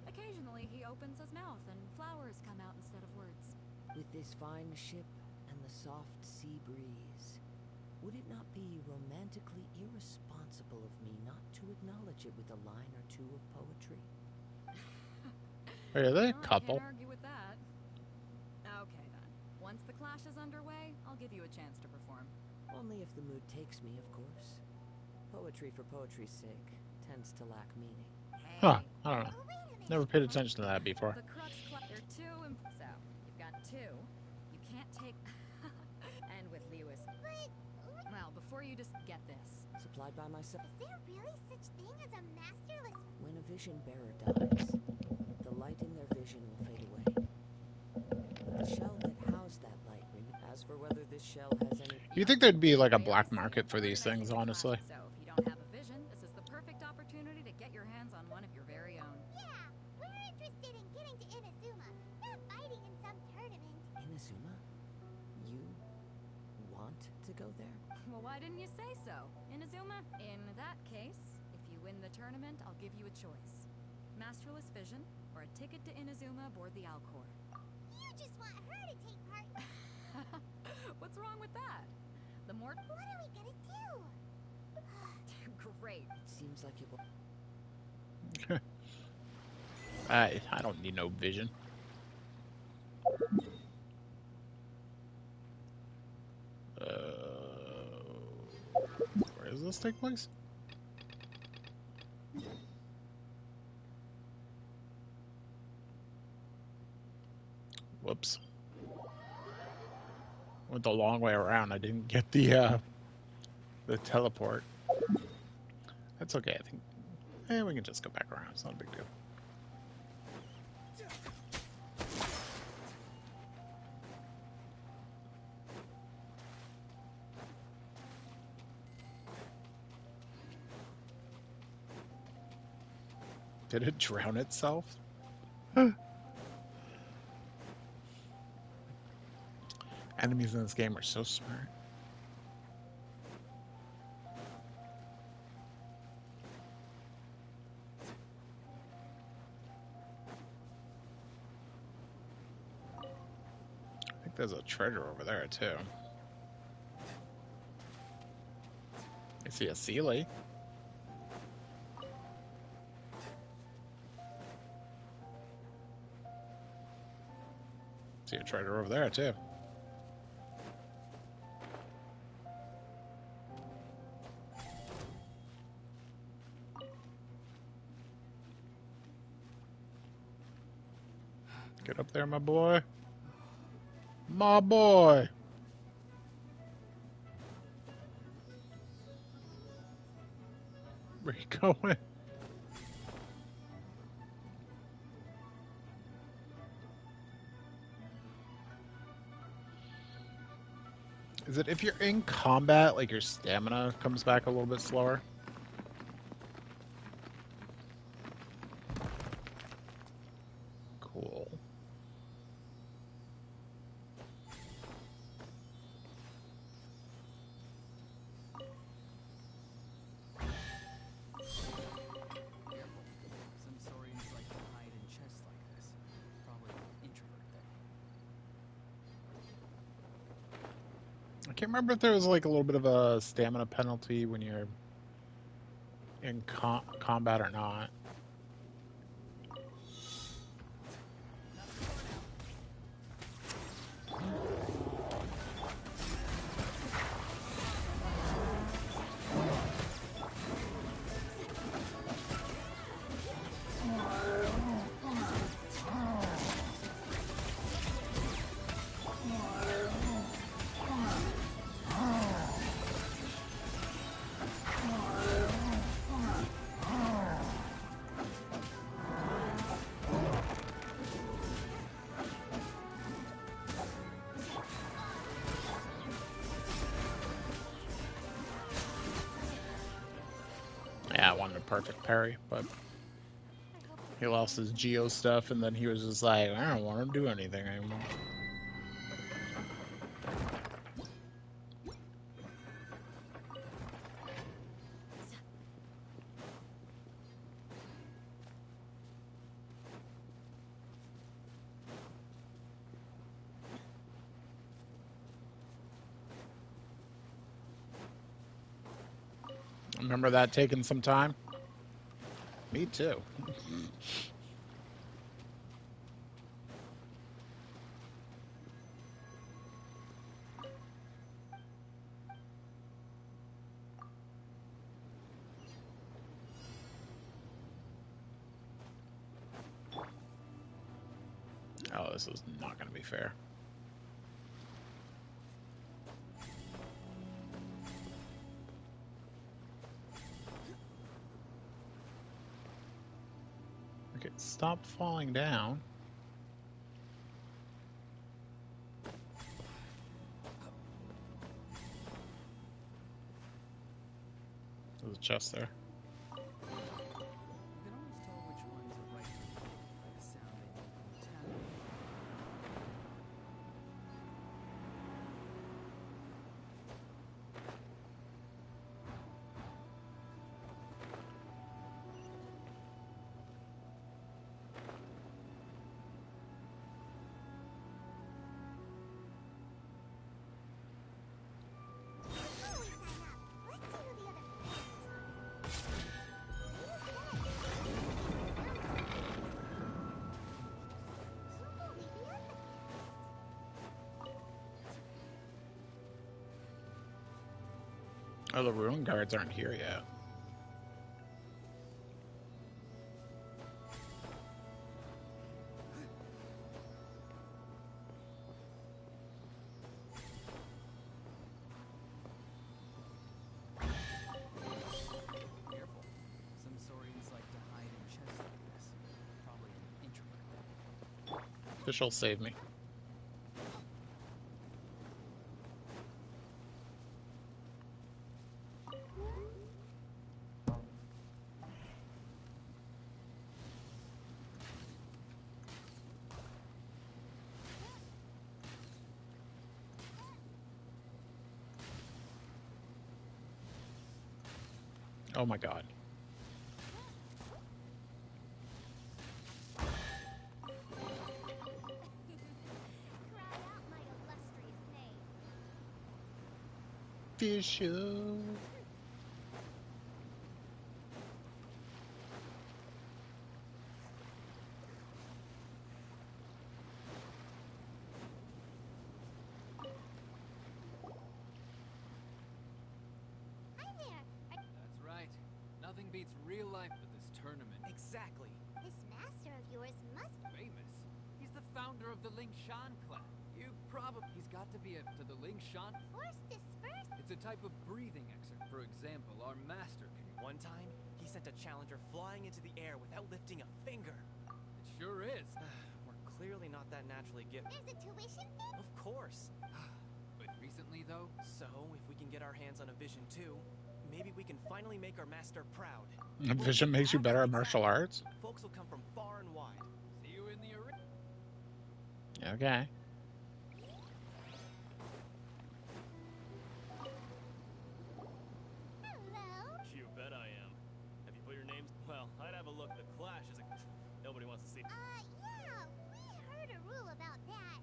Occasionally, he opens his mouth and flowers come out instead of words. With this fine ship and the soft sea breeze, would it not be romantically irresponsible of me not to acknowledge it with a line or two of poetry? Are they a Well, I couple? can't argue with that. Okay, then. Once the clash is underway, I'll give you a chance to perform. Only if the mood takes me, of course. Poetry for poetry's sake tends to lack meaning. Hey. Huh, I don't know. Oh, wait a minute! Never paid attention to that before. The crux you're two so you've got two. You can't take and with Lewis. But... Well, before you just get this. Supplied by myself. Is there really such thing as a masterless... When a vision bearer dies, the light in their vision will fade away. But the shell that housed that light as for whether this shell has any... You think there'd be like a I black see. market for these things, Organizing the honestly? clash, So if you don't have a vision, this is the perfect opportunity to get your hands on one of your very own. Yeah, we're interested in getting to Inazuma, not fighting in some tournament. Inazuma? You want to go there? Well, why didn't you say so? Inazuma? In that case, if you win the tournament, I'll give you a choice. Masterless Vision, or a ticket to Inazuma aboard the Alcor. You just want her to take part. What's wrong with that? The more... What are we gonna do? Great. It seems like it will... I don't need no vision. Where does this take place? Whoops. Went the long way around. I didn't get the teleport. That's okay, I think. We can just go back around. It's not a big deal. Did it drown itself? Enemies in this game are so smart. I think there's a treasure over there too. I see a Sealy. See a treasure over there too. Get up there, my boy. My boy. Where you going? Is it if you're in combat, like your stamina comes back a little bit slower? Cool. Careful. Some saurians like to hide in chests like this. Probably an introvert thing. I can't remember if there was like a little bit of a stamina penalty when you're in combat or not. Yeah, I wanted a perfect parry, but he lost his Geo stuff, and then he was just like, I don't want to do anything anymore. Remember that taking some time? Me too. Oh, this is not going to be fair. Okay, stop falling down. There's a chest there. You can always tell which ones are right for you by the sound they make when you tap them. Before we sign up, let's see who the other players are. Who will we be up against? Oh, the ruin guards aren't here yet. Careful. Some saurians like to hide in chests like this. Probably an introvert thing. Fish'll save me. Oh my god. Cry out my illustrious name. Fish'll. Hi there. That's right. Nothing beats real life but this tournament. Exactly. This master of yours must. Famous. He's He's the founder of the Ling Shan clan. He's got to be to the Ling Shan. Force dispersed. It's a type of breathing exercise. For example, our master can. One time, he sent a challenger flying into the air without lifting a finger. It sure is. We're clearly not that naturally gifted. There's a tuition fee? Of course. But recently, though, So, if we can get our hands on a vision too, maybe we can finally make our master proud. Vision makes you better at martial arts? Folks will come from far and wide. see you in the arena. Okay. Hello? You bet I am. Have you put your names? Well, I'd have a look. The Clash is a... Nobody wants to see... Yeah, we heard a rule about that.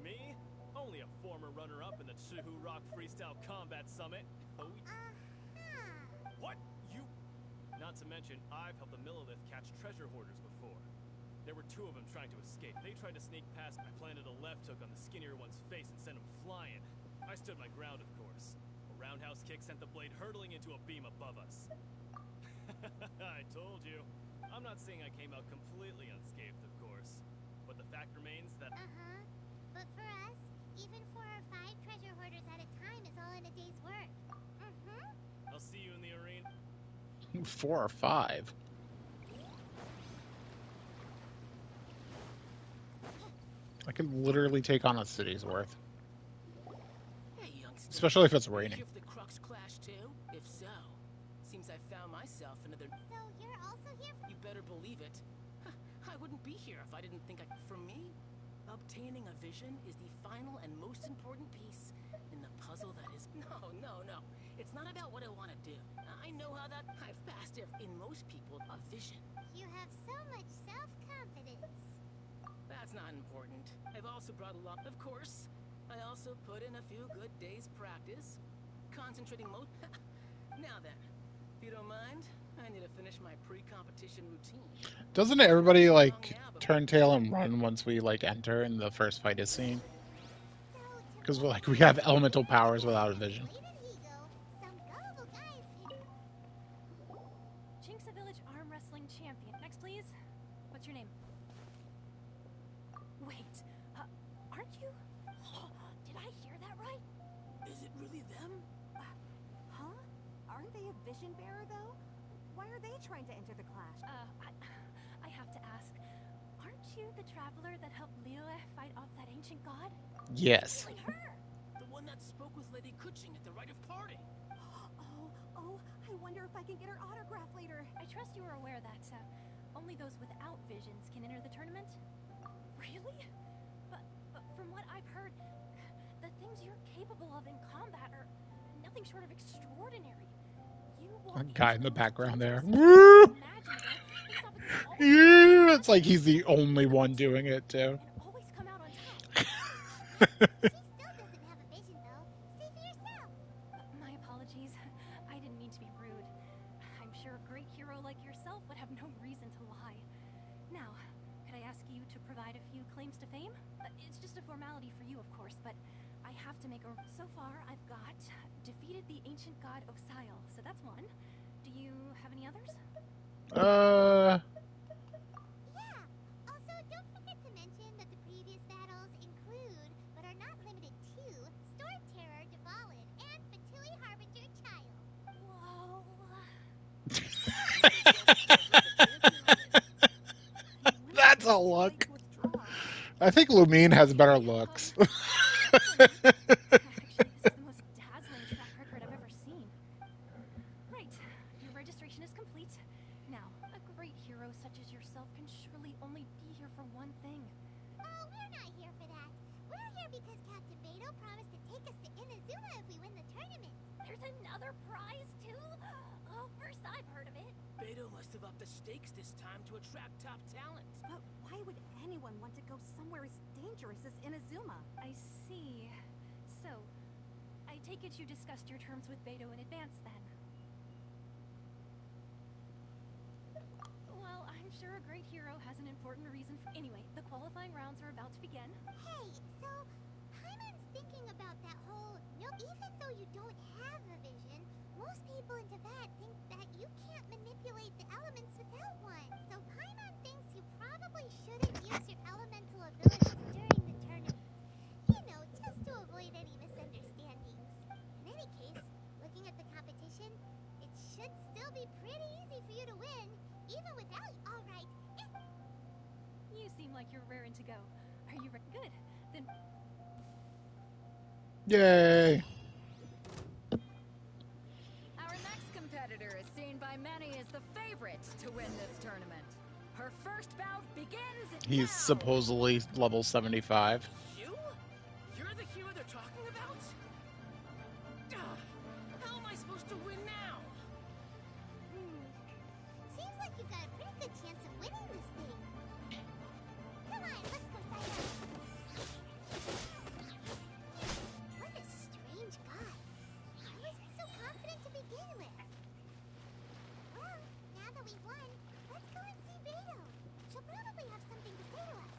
Me? Only a former runner-up in the Chihu Rock Freestyle Combat Summit. Oh, what? You? Not to mention, I've helped the Millilith catch treasure hoarders before. There were two of them trying to escape. They tried to sneak past. I planted a left hook on the skinnier one's face and sent him flying. I stood my ground, of course. A roundhouse kick sent the blade hurtling into a beam above us. I told you. I'm not saying I came out completely unscathed, of course. But the fact remains that... But for us, even 4 or 5 treasure hoarders at a time is all in a day's work. I'll see you in the arena. 4 or 5. I could literally take on a city's worth. Hey, youngster. Especially if it's raining. If the Crux clash too? If so, seems I found myself another. So you're also here for... You better believe it. I wouldn't be here if I didn't think I. For me, obtaining a vision is the final and most important piece in the puzzle that is. No. It's not about what I want to do. I know how that. I've passed it. In most people, a vision. You have so much self-confidence. That's not important. I've also brought along, of course. I also put in a few good days' practice, concentrating most. Now then, if you don't mind, I need to finish my pre-competition routine. Doesn't everybody like turn tail and run once we like enter and the first fight is seen? Because we have elemental powers without a vision. Jinxa Village Arm Wrestling Champion. Next, please. What's your name? Wait, aren't you? Did I hear that right? Is it really them? Huh? Aren't they a vision bearer, though? Why are they trying to enter the clash? I have to ask. Aren't you the traveler that helped Liyue fight off that ancient god? Yes. Really her? The one that spoke with Lady Kuching at the rite of parting. Oh, I wonder if I can get her autograph later. I trust you are aware that only those without visions can enter the tournament. Really? But from what I've heard, the things you're capable of in combat are nothing short of extraordinary. You A guy in the background there. Woo! Yeah, it's like he's the only one doing it too. Always come out on top. She still doesn't have a vision, though. See for yourself. My apologies. I didn't mean to be rude. I'm sure a great hero like yourself would have no reason to lie. Now, could I ask you to provide a few claims to fame? It's just a formality for you, of course, but I have to make a... So far, I've got defeated the ancient god Osail, so that's one. Do you have any others? Yeah. Also, don't forget to mention that the previous battles include, but are not limited to, Storm Terror, Dvalin, and Fatui Harbinger Child. Whoa. That's a look. I think Lumine has better looks. Actually, this is the most dazzling track record I've ever seen. Right, your registration is complete. Now, a great hero such as yourself can surely only be here for one thing. Oh, we're not here for that. We're here because Captain Beto promised to take us to Inazuma if we win the tournament. There's another prize, too? Oh, first I've heard of it. Beto must have upped the stakes this time to attract top talent. But why would anyone want to go somewhere as dangerous as Inazuma? I see. So, I take it you discussed your terms with Beto in advance, then? Well, I'm sure a great hero has an important reason for... Anyway, the qualifying rounds are about to begin. Hey, so Paimon's thinking about that whole... No, even though you don't have a vision, most people in Tibet think that you can't manipulate the elements without one. So Paimon thinks you probably probably shouldn't use your elemental abilities during the tournament. You know, just to avoid any misunderstandings. In any case, looking at the competition, it should still be pretty easy for you to win, even without. All right. You seem like you're raring to go. Are you ready? Good. Then Yay! Our next competitor is seen by many as the favorite to win this tournament. Her first bout begins He's now. supposedly level 75. You? You're the hero they're talking about? How am I supposed to win now? Seems like you've got a pretty good chance of winning this thing. Come on, let's go sign up. What a strange guy. Why was he so confident to begin with? Well, now that we've won, let's go and see Beto. She'll probably have something to say to us.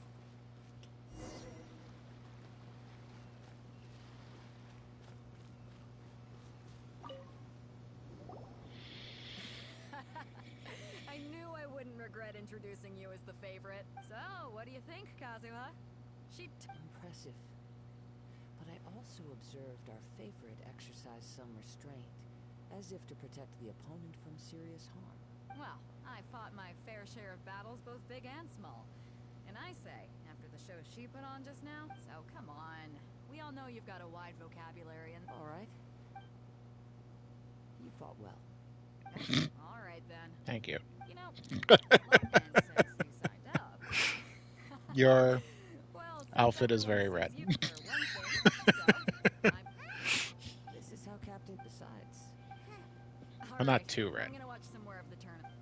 I knew I wouldn't regret introducing you as the favorite. So, what do you think, Kazuha? Impressive. But I also observed our favorite exercise some restraint, as if to protect the opponent from serious harm. Well, I fought my fair share of battles, both big and small. And I say, after the show she put on just now, so come on. We all know you've got a wide vocabulary and... All right. You fought well. All right, then. Thank you. You know, Lightman says you signed up. Your Well, since outfit is everyone very red. sees you for one thing, so This is how Captain decides. All I'm not right, too red. I'm gonna watch some more of the tournament.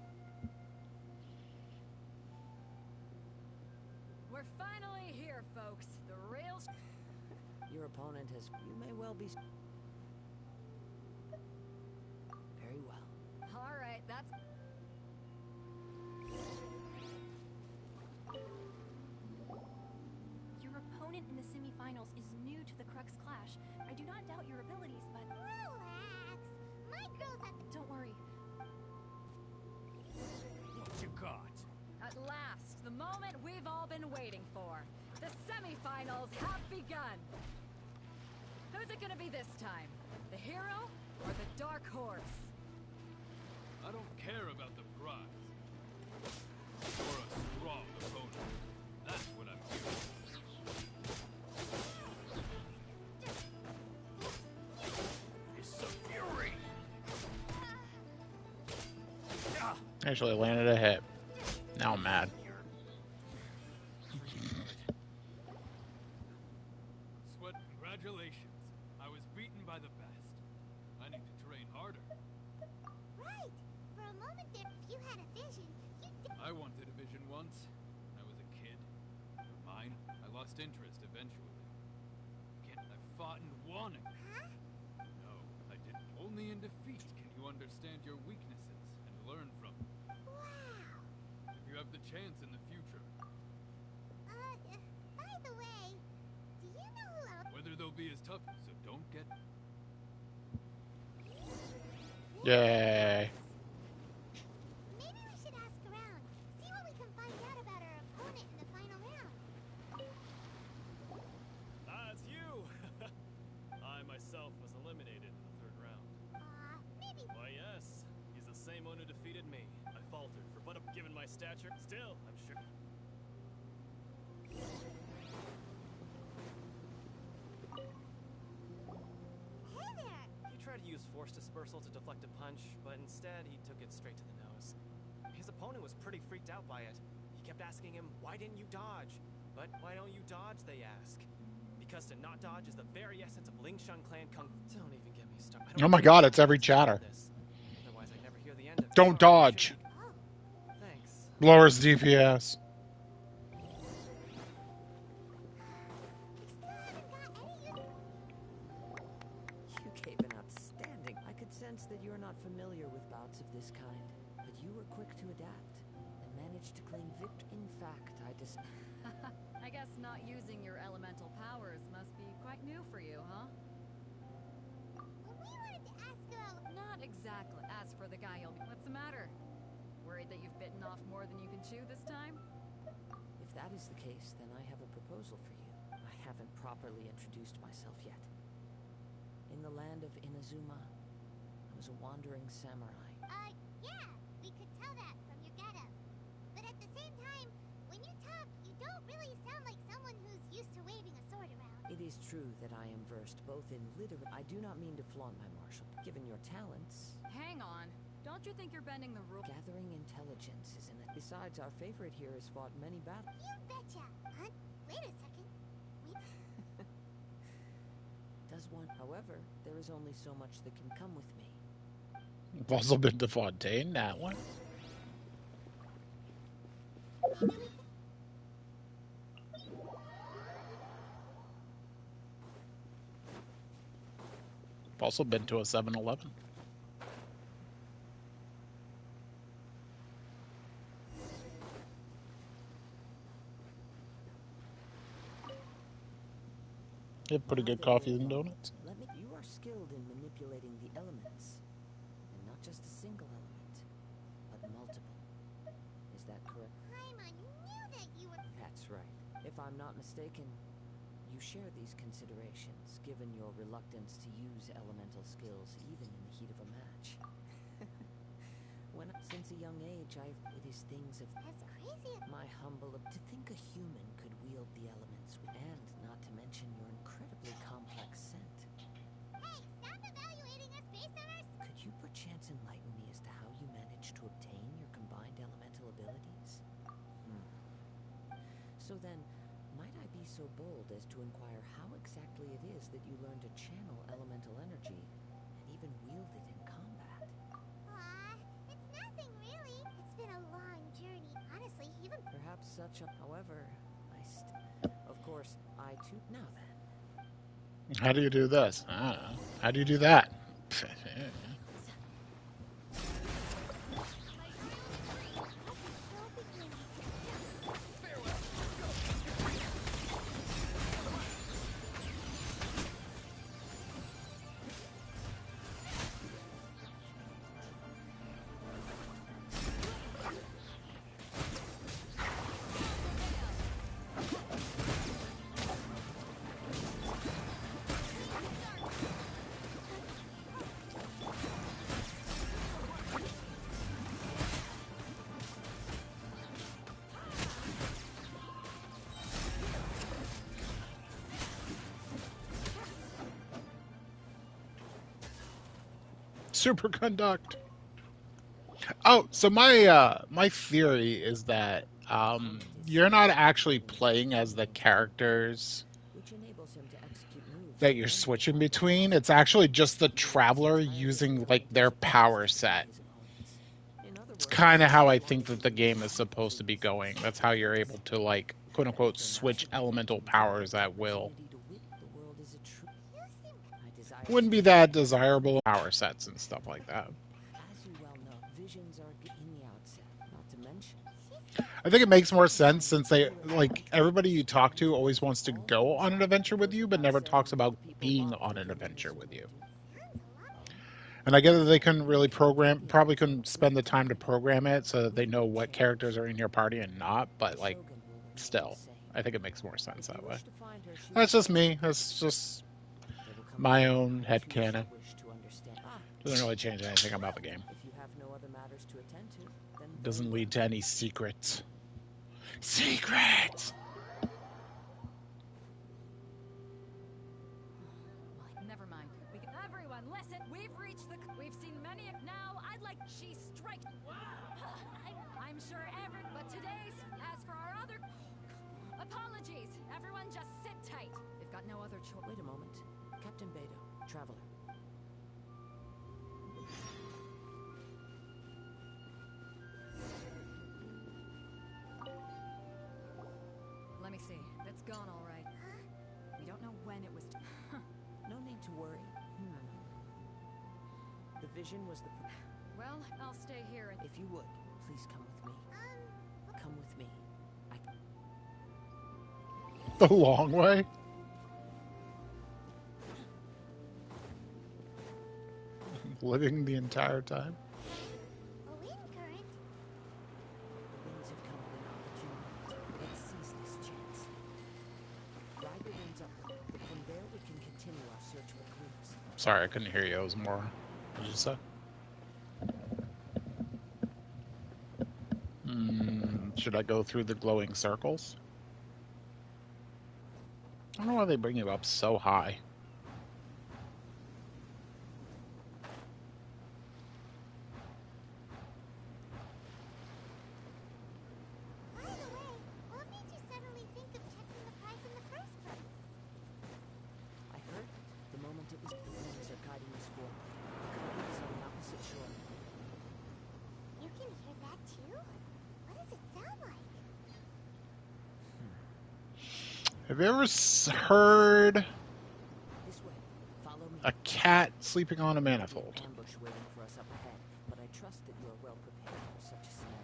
We're finally here, folks. The real... Your opponent has... You may well be... Very well. All right, that's... your opponent in the semifinals is new to the Crux Clash. I do not doubt your abilities, but Relax. My girl's at the... don't worry. What you got? At last, the moment we've all been waiting for. The semifinals have begun. Who's it gonna be this time? The hero or the dark horse? I don't care about the prize. You're a strong opponent. That's what I'm here for. It's a fury. Actually landed a hit. Now I'm mad. Sweat, congratulations. I was beaten by the best. I need to train harder. Right. For a moment there, you had a vision. You did... I wanted a vision once. When I was a kid. But mine, I lost interest eventually. I fought and won it. Huh? No, I didn't. Only in defeat can you understand your weaknesses and learn from them. Wow. If you have the chance in the future, By the way, do you know who else... whether they'll be as tough, so don't get... Yay. Maybe we should ask around. See what we can find out about our opponent in the final round. It's you! I myself was eliminated in the third round. Maybe... Why, yes. He's the same one who defeated me. I faltered, but given my stature, still, I'm sure... Hey there! He tried to use force dispersal to deflect a punch, but instead he took it straight to the nose. His opponent was pretty freaked out by it. He kept asking him, why didn't you dodge? But why don't you dodge, they ask. Because to not dodge is the very essence of Ling Shun Clan Kung Fu. Don't even get me started. Oh my god, it's every chatter. Otherwise I'd never hear the end of it. Don't dodge. Thanks. Lowers DPS. You gave an outstanding... I could sense that you're not familiar with bouts of this kind, but you were quick to adapt and managed to claim victory. In fact, I guess not using your elemental powers must be quite new for you, huh? We wanted to ask about... Not exactly. As for the guy you'll... What's the matter? Worried that you've bitten off more than you can chew this time? that is the case, then I have a proposal for you. I haven't properly introduced myself yet. In the land of Inazuma, I was a wandering samurai. Yeah, we could tell that from your getup. But at the same time, when you talk, you don't really sound like someone who's used to waving a sword around. It is true that I am versed both in literature. I do not mean to flaunt my martial. Given your talents, Hang on. Don't you think you're bending the rules? gathering intelligence is in it. Besides, our favorite here has fought many battles. You betcha. Huh? Wait a second. Does one? However, there is only so much that can come with me. I've also been to Fontaine, that one. I've also been to a 7-Eleven. They have pretty good coffees and donuts. You are skilled in manipulating the elements, and not just a single element, but multiple. Is that correct? Paimon, knew that you were... That's right. If I'm not mistaken, you share these considerations, given your reluctance to use elemental skills even in the heat of a match. Since a young age, it is things of... As crazy as... My humble... To think a human could wield the elements, and not to mention your incredibly complex scent. Hey, stop evaluating us based on our... Could you perchance enlighten me as to how you managed to obtain your combined elemental abilities? So then, might I be so bold as to inquire how exactly it is that you learned to channel elemental energy and even wield it in combat? Aw, it's nothing really. It's been a long journey. Honestly, even... Perhaps such a... However, of course, I too... Now then. How do you do this? I don't know. How do you do that? Superconduct. Oh, so my theory is that you're not actually playing as the characters that you're switching between. It's actually just the traveler using like their power set. It's kind of how I think that the game is supposed to be going. That's how you're able to like quote unquote switch elemental powers at will. Wouldn't be that desirable power sets and stuff like that. As you well know, visions are in the outset, not to mention. I think it makes more sense since they like everybody you talk to always wants to go on an adventure with you, but never talks about being on an adventure with you. And I get that they couldn't really probably couldn't spend the time to program it so that they know what characters are in your party and not, but like, still, I think it makes more sense that way. That's just me. That's just my own headcanon. Doesn't really change anything about the game. Doesn't lead to any secrets. Secrets! Never mind. Everyone, listen. We've reached the... We've seen many... Now, I'd like... She strike... I'm sure But today's... As for our other... Apologies. Everyone just sit tight. They've got no other choice. Wait a moment. Captain Beto, Traveler. Let me see. That's gone all right. We don't know when it was... No need to worry. The vision was the... Well, I'll stay here and... If you would, please come with me. Come with me. The long way? Living the entire time? A wind current? The winds have come at an opportune moment. Let's seize Sorry, I couldn't hear you. It was more. What did you say? Should I go through the glowing circles? I don't know why they bring you up so high. By the way, what made you suddenly think of checking the price in the first place? I heard the moment it was. The winds are guiding us forward. The cove is on the opposite shore. You can hear that too? What does it sound like? Have you ever heard This way. Follow me. a cat sleeping on a manifold? Ambush waiting for us up ahead, but I trust that you are well prepared for such a scenario.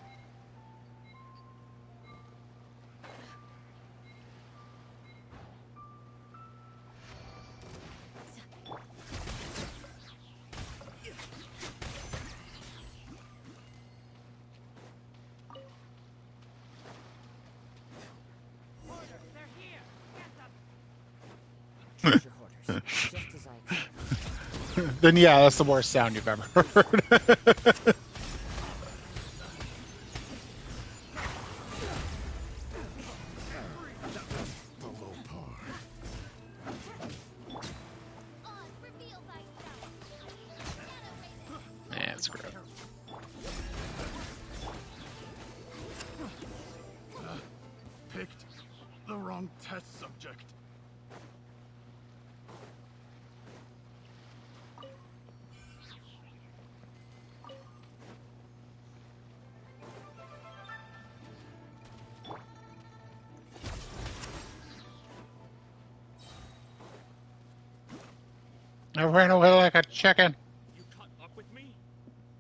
Hoarders, they're here! Get them! Treasure hoarders, just as I expected. Then yeah, that's the worst sound you've ever heard. Man, screw it. Picked the wrong test subject. I ran away like a chicken. You caught up with me?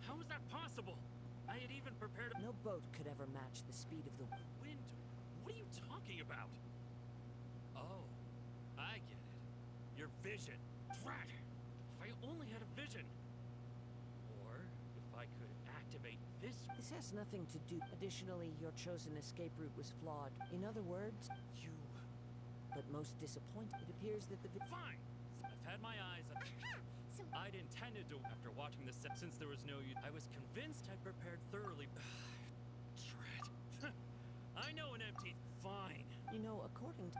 How is that possible? I had even prepared No boat could ever match the speed of the wind. What are you talking about? Oh, I get it. Your vision. Drat! If I only had a vision. Or if I could activate this. This has nothing to do. Additionally, your chosen escape route was flawed. In other words, You. but most disappointed. It appears that the Fine. I've had my eyes on. So I'd intended to after watching the set since there was no use. I was convinced I'd prepared thoroughly. Drat. I know an empty. Fine. You know, according to...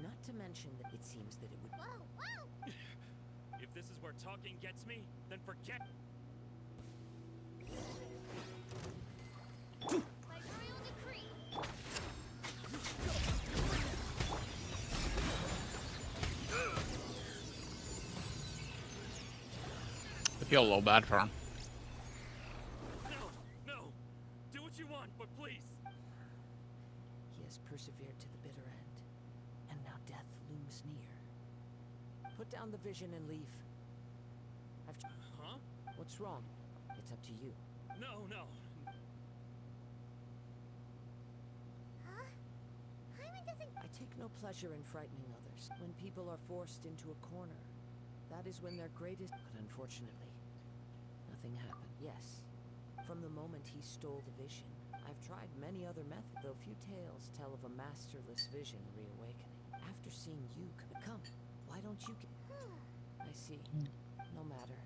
Not to mention that it seems that it would... whoa, whoa! If this is where talking gets me, then forget. By royal decree. I feel a little bad for him. No. Do what you want, but please. He has persevered to the bitter end, and now death looms near. Put down the vision and leave. Huh? What's wrong? It's up to you. No. Huh? Hyman doesn't... I take no pleasure in frightening others. When people are forced into a corner, that is when their greatest... But unfortunately, nothing happened. Yes, from the moment he stole the vision, I've tried many other methods, though few tales tell of a masterless vision reawakening. After seeing you come, why don't you... I see. No matter.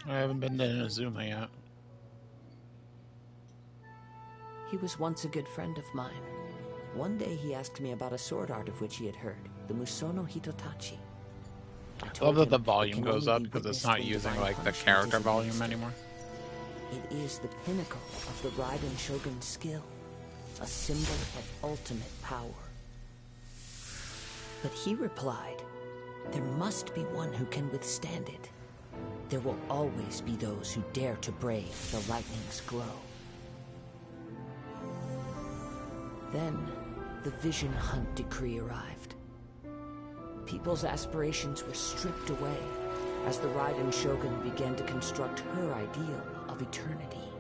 I haven't been to Inazuma yet. He was once a good friend of mine. One day he asked me about a sword art of which he had heard, the Musono Hitotachi. I love that the volume goes up because it's not using like the character volume anymore. It is the pinnacle of the Raiden Shogun's skill, a symbol of ultimate power. But he replied, there must be one who can withstand it. There will always be those who dare to brave the lightning's glow. Then, the Vision Hunt decree arrived. People's aspirations were stripped away as the Raiden Shogun began to construct her ideal of eternity.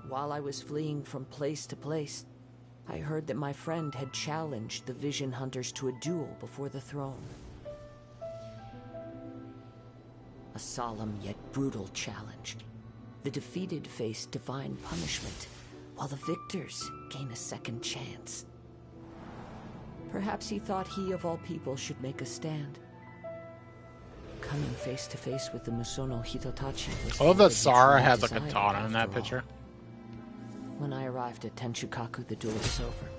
While I was fleeing from place to place, I heard that my friend had challenged the Vision Hunters to a duel before the throne. A solemn yet brutal challenge. The defeated face divine punishment, while the victors gain a second chance. Perhaps he thought he of all people should make a stand. Coming face to face with the Musono Hitotachi was I love all that he Sara truly has a desired, katana in that after all. picture. When I arrived at Tenchukaku, the duel was over.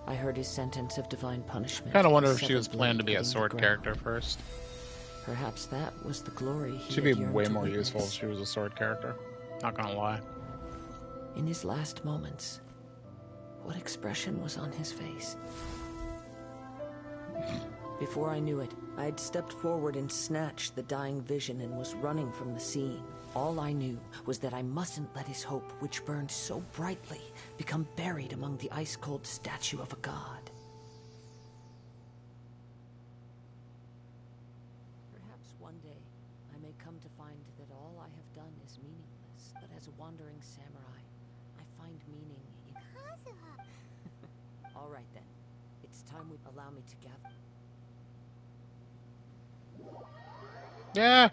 I heard his sentence of divine punishment. Kind of wonder if the she was severed planned to blade be a hitting the sword ground. character first. Perhaps that was the glory he She'd had be yearned way to more witness. useful if she was a sword character. Not gonna lie. In his last moments, what expression was on his face? Before I knew it, I had stepped forward and snatched the dying vision and was running from the scene. All I knew was that I mustn't let his hope, which burned so brightly, become buried among the ice-cold statue of a god. Perhaps one day I may come to find that all I have done is meaningless, but as a wandering samurai, I find meaning in... Kazuha! All right then. It's time we allow me to gather. Yeah.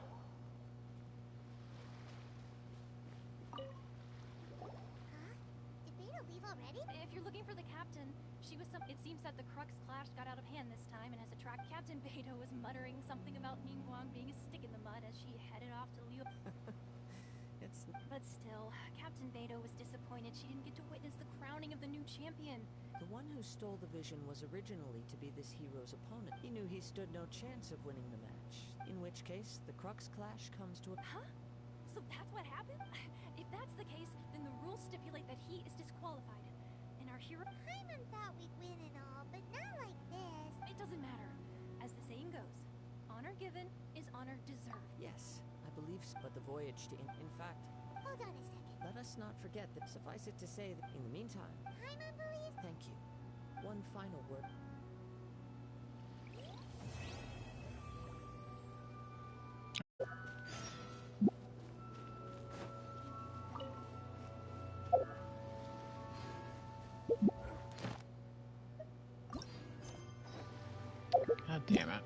Did Beto leave already? If you're looking for the captain, she was some. It seems that the Crux clash got out of hand this time, and as a track, Captain Beto was muttering something about Ningguang being a stick in the mud as she headed off to Liu. But still, Captain Beto was disappointed she didn't get to witness the crowning of the new champion. The one who stole the vision was originally to be this hero's opponent. He knew he stood no chance of winning the match. In which case, the Crux clash comes to a... Huh? So that's what happened? If that's the case, then the rules stipulate that he is disqualified. And our hero... Paimon thought we'd win and all, but not like this. It doesn't matter. As the saying goes, honor given is honor deserved. Yes, I believe so. But the voyage to... In fact... Hold on a second. Let us not forget that, suffice it to say that in the meantime... Paimon believes... Thank you. One final word. God damn it.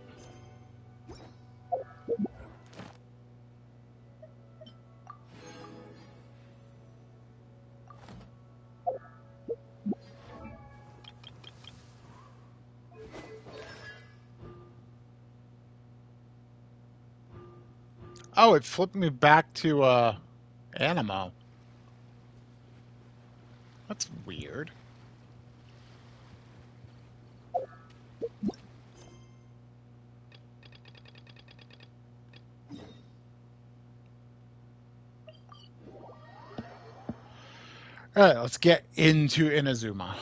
Oh, it flipped me back to, Animo. That's weird. Alright, let's get into Inazuma.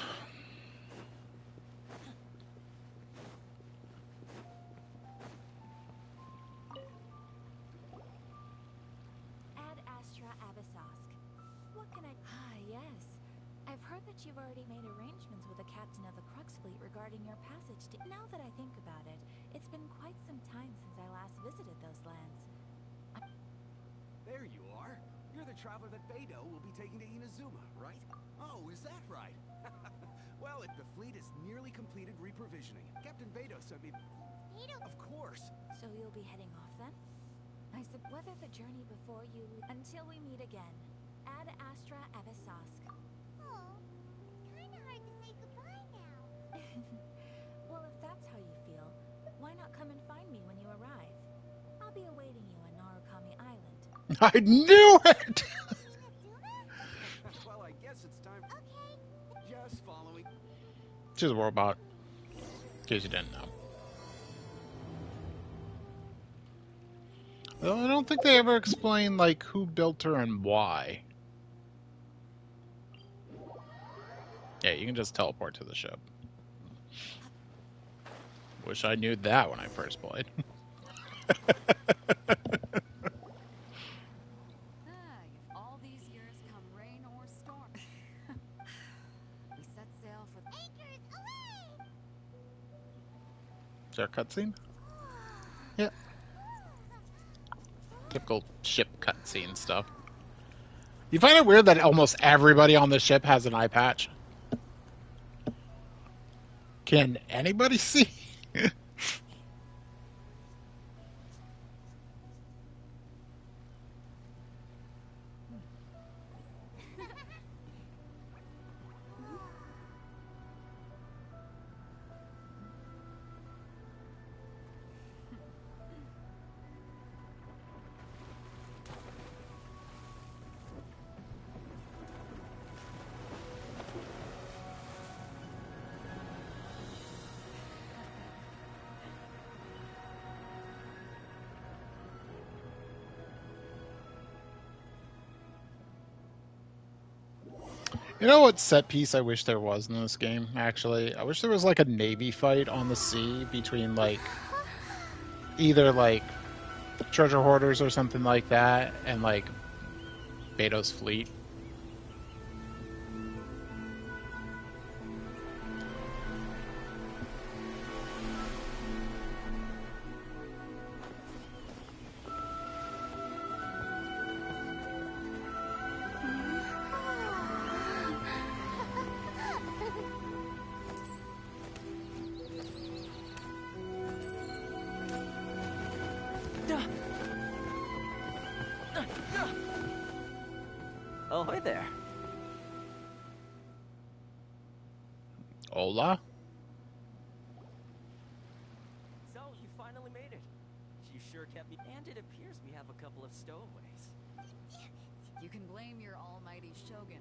Ad Astra Abyssosque. What can I... Ah, yes. I've heard that you've already made arrangements with the captain of the Crux fleet regarding your passage to... Now that I think about it, it's been quite some time since I last visited those lands. There you are. You're the traveler that Beto will be taking to Inazuma, right? Oh, is that right? Well, the fleet is nearly completed reprovisioning. Captain Beto sent me... Beto... Of course. So you'll be heading off then? I said whether the journey before you... Until we meet again. Ad Astra Abyssosque. Oh, it's kinda hard to say goodbye now. Well, if that's how you feel, why not come and find me when you arrive? I'll be awaiting you on Narukami Island. I knew it! Well, I guess it's time... Okay. Just following... She's a robot. In case you didn't know. Well, I don't think they ever explain, like, who built her and why. Yeah, you can just teleport to the ship. Wish I knew that when I first played. All these years come rain or storm. We set sail for Anchors away! Is there a cutscene? Yeah. Typical ship cutscene stuff. You find it weird that almost everybody on the ship has an eye patch? Can anybody see? You know what set piece I wish there was in this game, actually? I wish there was like a Navy fight on the sea between like either like treasure hoarders or something like that and like Beto's fleet. Oh, hi there. Hola? So, you finally made it. You sure kept me. And it appears we have a couple of stowaways. You can blame your almighty shogun.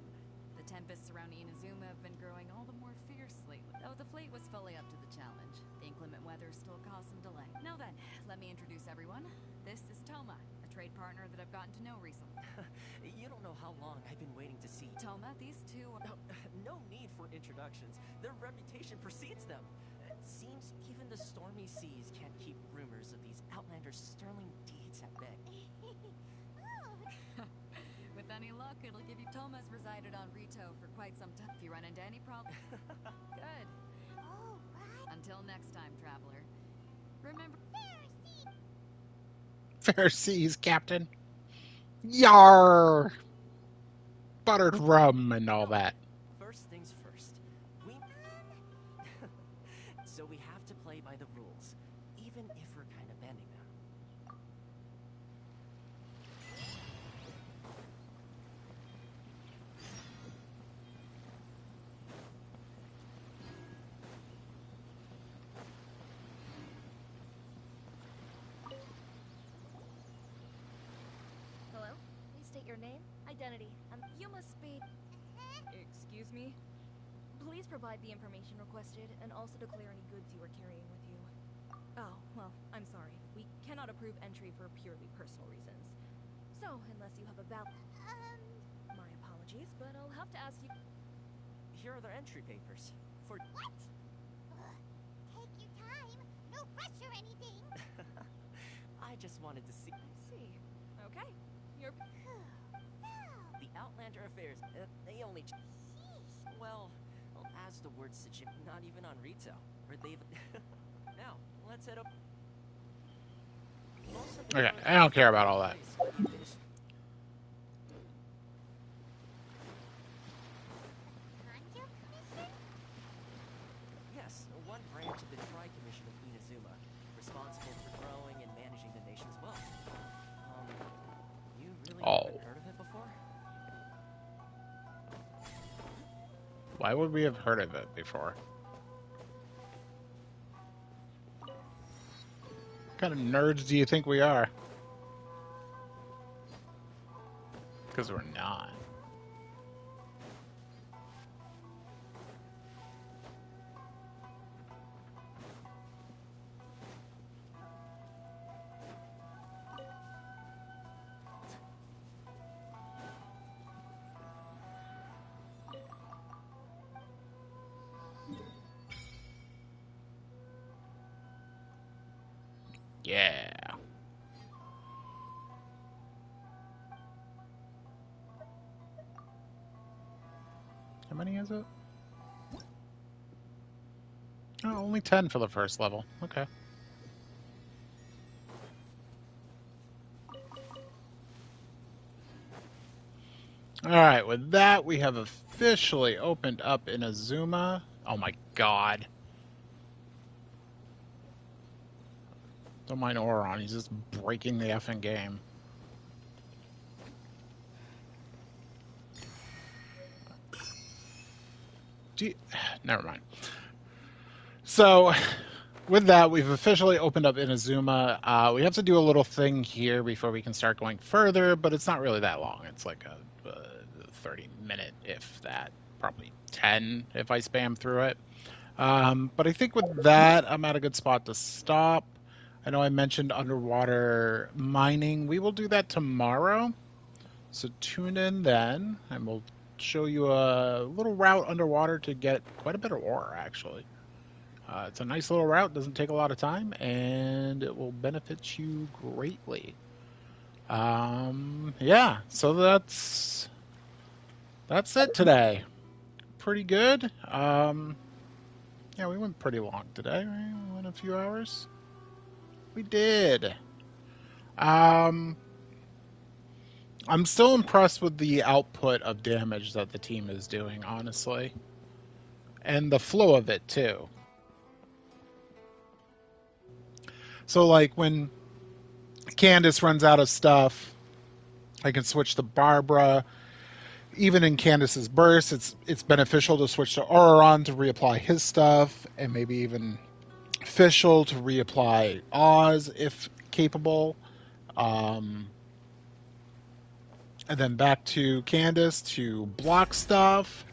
The tempests surrounding Inazuma have been growing all the more fierce lately, though the fleet was fully up to the challenge. The inclement weather still caused some delay. Now then, let me introduce everyone. This is Toma, a trade partner that I've gotten to know recently. You don't know how long I've been waiting to see. Toma, these two are... No need for introductions. Their reputation precedes them. It seems even the stormy seas can't keep rumors of these outlanders' sterling deeds at bay. With any luck, it'll give you... Toma's resided on Rito for quite some time. If you run into any problem... Good. Oh, right. Until next time, traveler. Remember... Fair seas, Captain. Yar! Buttered rum and all that. First things first. So we have to play by the rules, even if we're kind of bending them. Hello? Please state your name, identity, and you must be... Excuse me? Please provide the information requested, and also declare any goods you are carrying with you. Oh, well, I'm sorry. We cannot approve entry for purely personal reasons. So, unless you have a valid... My apologies, but I'll have to ask you... Here are their entry papers. For... What? Take your time. No rush or anything. I just wanted to see... I see. Okay. You're... The Outlander affairs, they only... Well, as the word suggests, not even on Rito, where they've... Now, let's head up... Okay, I don't care about all that. Yes, one branch of the Tri-Commission of Inazuma, responsible for growing and managing the nation's wealth. You really haven't heard of it before? Why would we have heard of it before? What kind of nerds do you think we are? Because we're not. Yeah. How many is it? Oh, only 10 for the first level. Okay. Alright, with that, we have officially opened up Inazuma. Oh my god. Don't mind Oron, he's just breaking the effing game. Never mind. So, with that, we've officially opened up Inazuma. We have to do a little thing here before we can start going further, but it's not really that long. It's like a 30-minute, if that. Probably 10 if I spam through it. But I think with that, I'm at a good spot to stop. I know I mentioned underwater mining. We will do that tomorrow. So tune in then, and we'll show you a little route underwater to get quite a bit of ore, actually. It's a nice little route, doesn't take a lot of time, and it will benefit you greatly. Yeah, so that's it today. Pretty good. Yeah, we went pretty long today, right? We went a few hours. We did. I'm still impressed with the output of damage that the team is doing, honestly. And the flow of it, too. So, like, when Candace runs out of stuff, I can switch to Barbara. Even in Candace's burst, it's beneficial to switch to Auron to reapply his stuff, and maybe even Fischl to reapply Oz if capable. And then back to Candace to block stuff.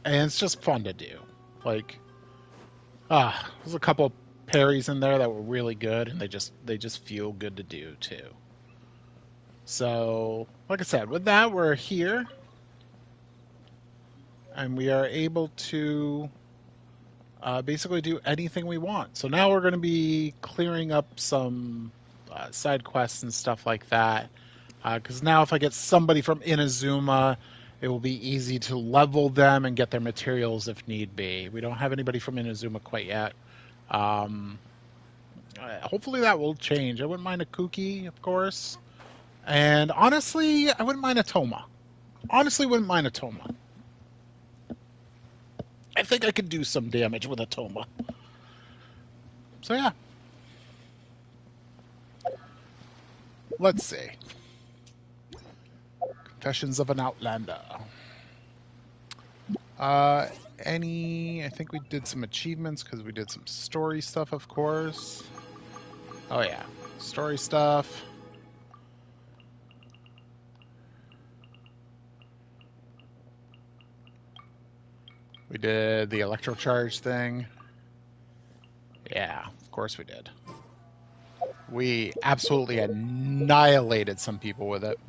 And it's just fun to do. Like, there's a couple parries in there that were really good, and they just feel good to do too. So, like I said, with that, we're here. And we are able to basically do anything we want. So now we're going to be clearing up some side quests and stuff like that. Because now if I get somebody from Inazuma, it will be easy to level them and get their materials if need be. We don't have anybody from Inazuma quite yet. Hopefully that will change. I wouldn't mind a Kuki, of course. And honestly, I wouldn't mind a Toma. Honestly, wouldn't mind a Toma. I think I could do some damage with a Toma. So yeah. Let's see. Confessions of an Outlander. I think we did some achievements because we did some story stuff, of course. Oh yeah, story stuff. We did the electrocharge thing. Yeah, of course we did. We absolutely annihilated some people with it.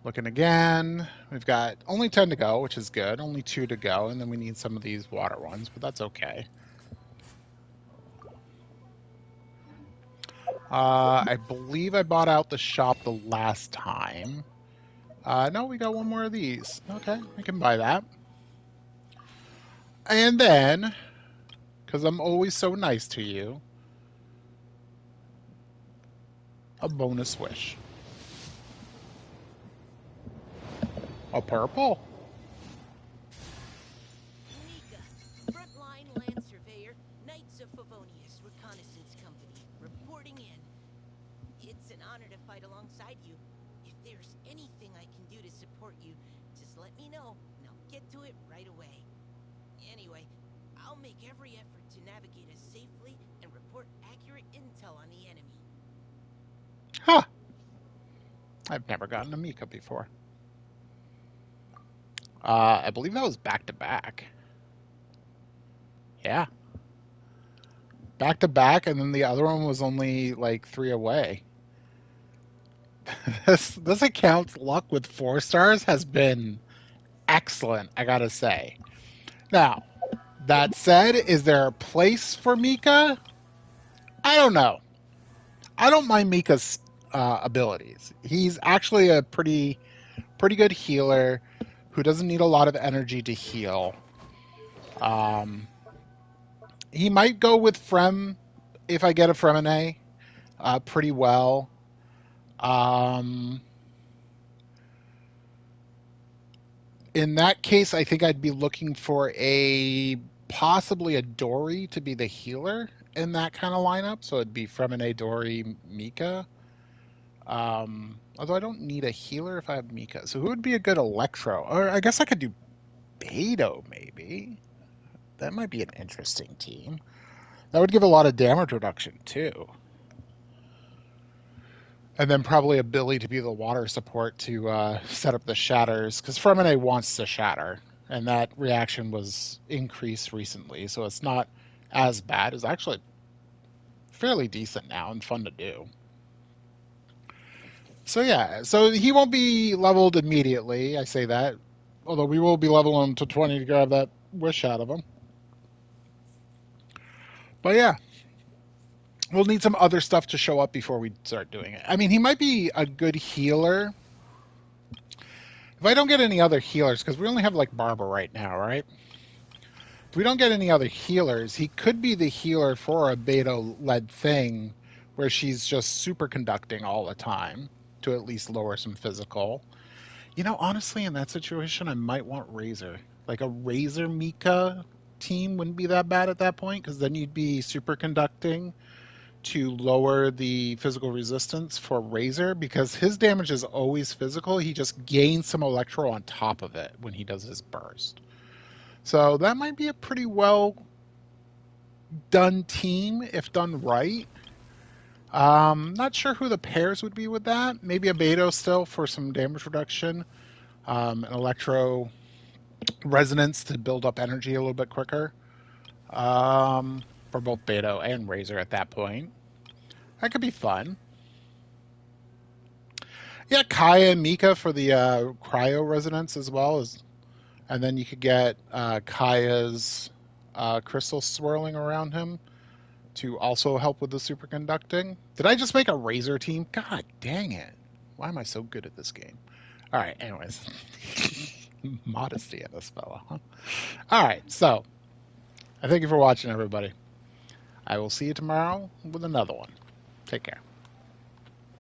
Looking again. We've got only 10 to go, which is good. Only 2 to go, and then we need some of these water ones, but that's okay. I believe I bought out the shop the last time. No, we got one more of these. Okay, I can buy that. And then, because I'm always so nice to you, a bonus wish. A purple? Mika, frontline land surveyor, Knights of Favonius Reconnaissance Company, reporting in. It's an honor to fight alongside you. If there's anything I can do to support you, just let me know, and I'll get to it right away. Anyway, I'll make every effort to navigate us safely and report accurate intel on the enemy. Huh. I've never gotten a Mika before. I believe that was back to back. Yeah. Back to back, and then the other one was only like 3 away. This account's luck with 4 stars has been excellent, I gotta say. Now, that said, is there a place for Mika? I don't know. I don't mind Mika's abilities. He's actually a pretty good healer who doesn't need a lot of energy to heal. He might go with Frem if I get a Fremine pretty well. In that case, I think I'd be looking for possibly a Dory to be the healer in that kind of lineup. So it'd be Fremine, Dory, Mika. Although I don't need a healer if I have Mika. So who would be a good Electro? Or I guess I could do Beto, maybe. That might be an interesting team. That would give a lot of damage reduction, too. And then probably a Billy to be the water support to set up the shatters. Because Fremine wants to shatter. And that reaction was increased recently. So it's not as bad. It's actually fairly decent now and fun to do. So yeah, so he won't be leveled immediately. I say that, although we will be leveling him to 20 to grab that wish out of him. But yeah, we'll need some other stuff to show up before we start doing it. I mean, he might be a good healer. If I don't get any other healers, because we only have like Barbara right now, right? If we don't get any other healers, he could be the healer for a beta-led thing where she's just superconducting all the time to at least lower some physical. You know, honestly, in that situation, I might want Razor. Like a Razor Mika team wouldn't be that bad at that point, because then you'd be superconducting to lower the physical resistance for Razor, because his damage is always physical. He just gains some electro on top of it when he does his burst. So that might be a pretty well done team if done right. Not sure who the pairs would be with that. Maybe a Beto still for some damage reduction. An Electro Resonance to build up energy a little bit quicker. For both Beto and Razor at that point. That could be fun. Yeah, Kaya and Mika for the Cryo Resonance as well. And then you could get Kaya's crystal swirling around him to also help with the superconducting. Did I just make a Razor team? God dang it. Why am I so good at this game? All right, anyways. Modesty in this fella, huh? All right, so I thank you for watching, everybody. I will see you tomorrow with another one. Take care.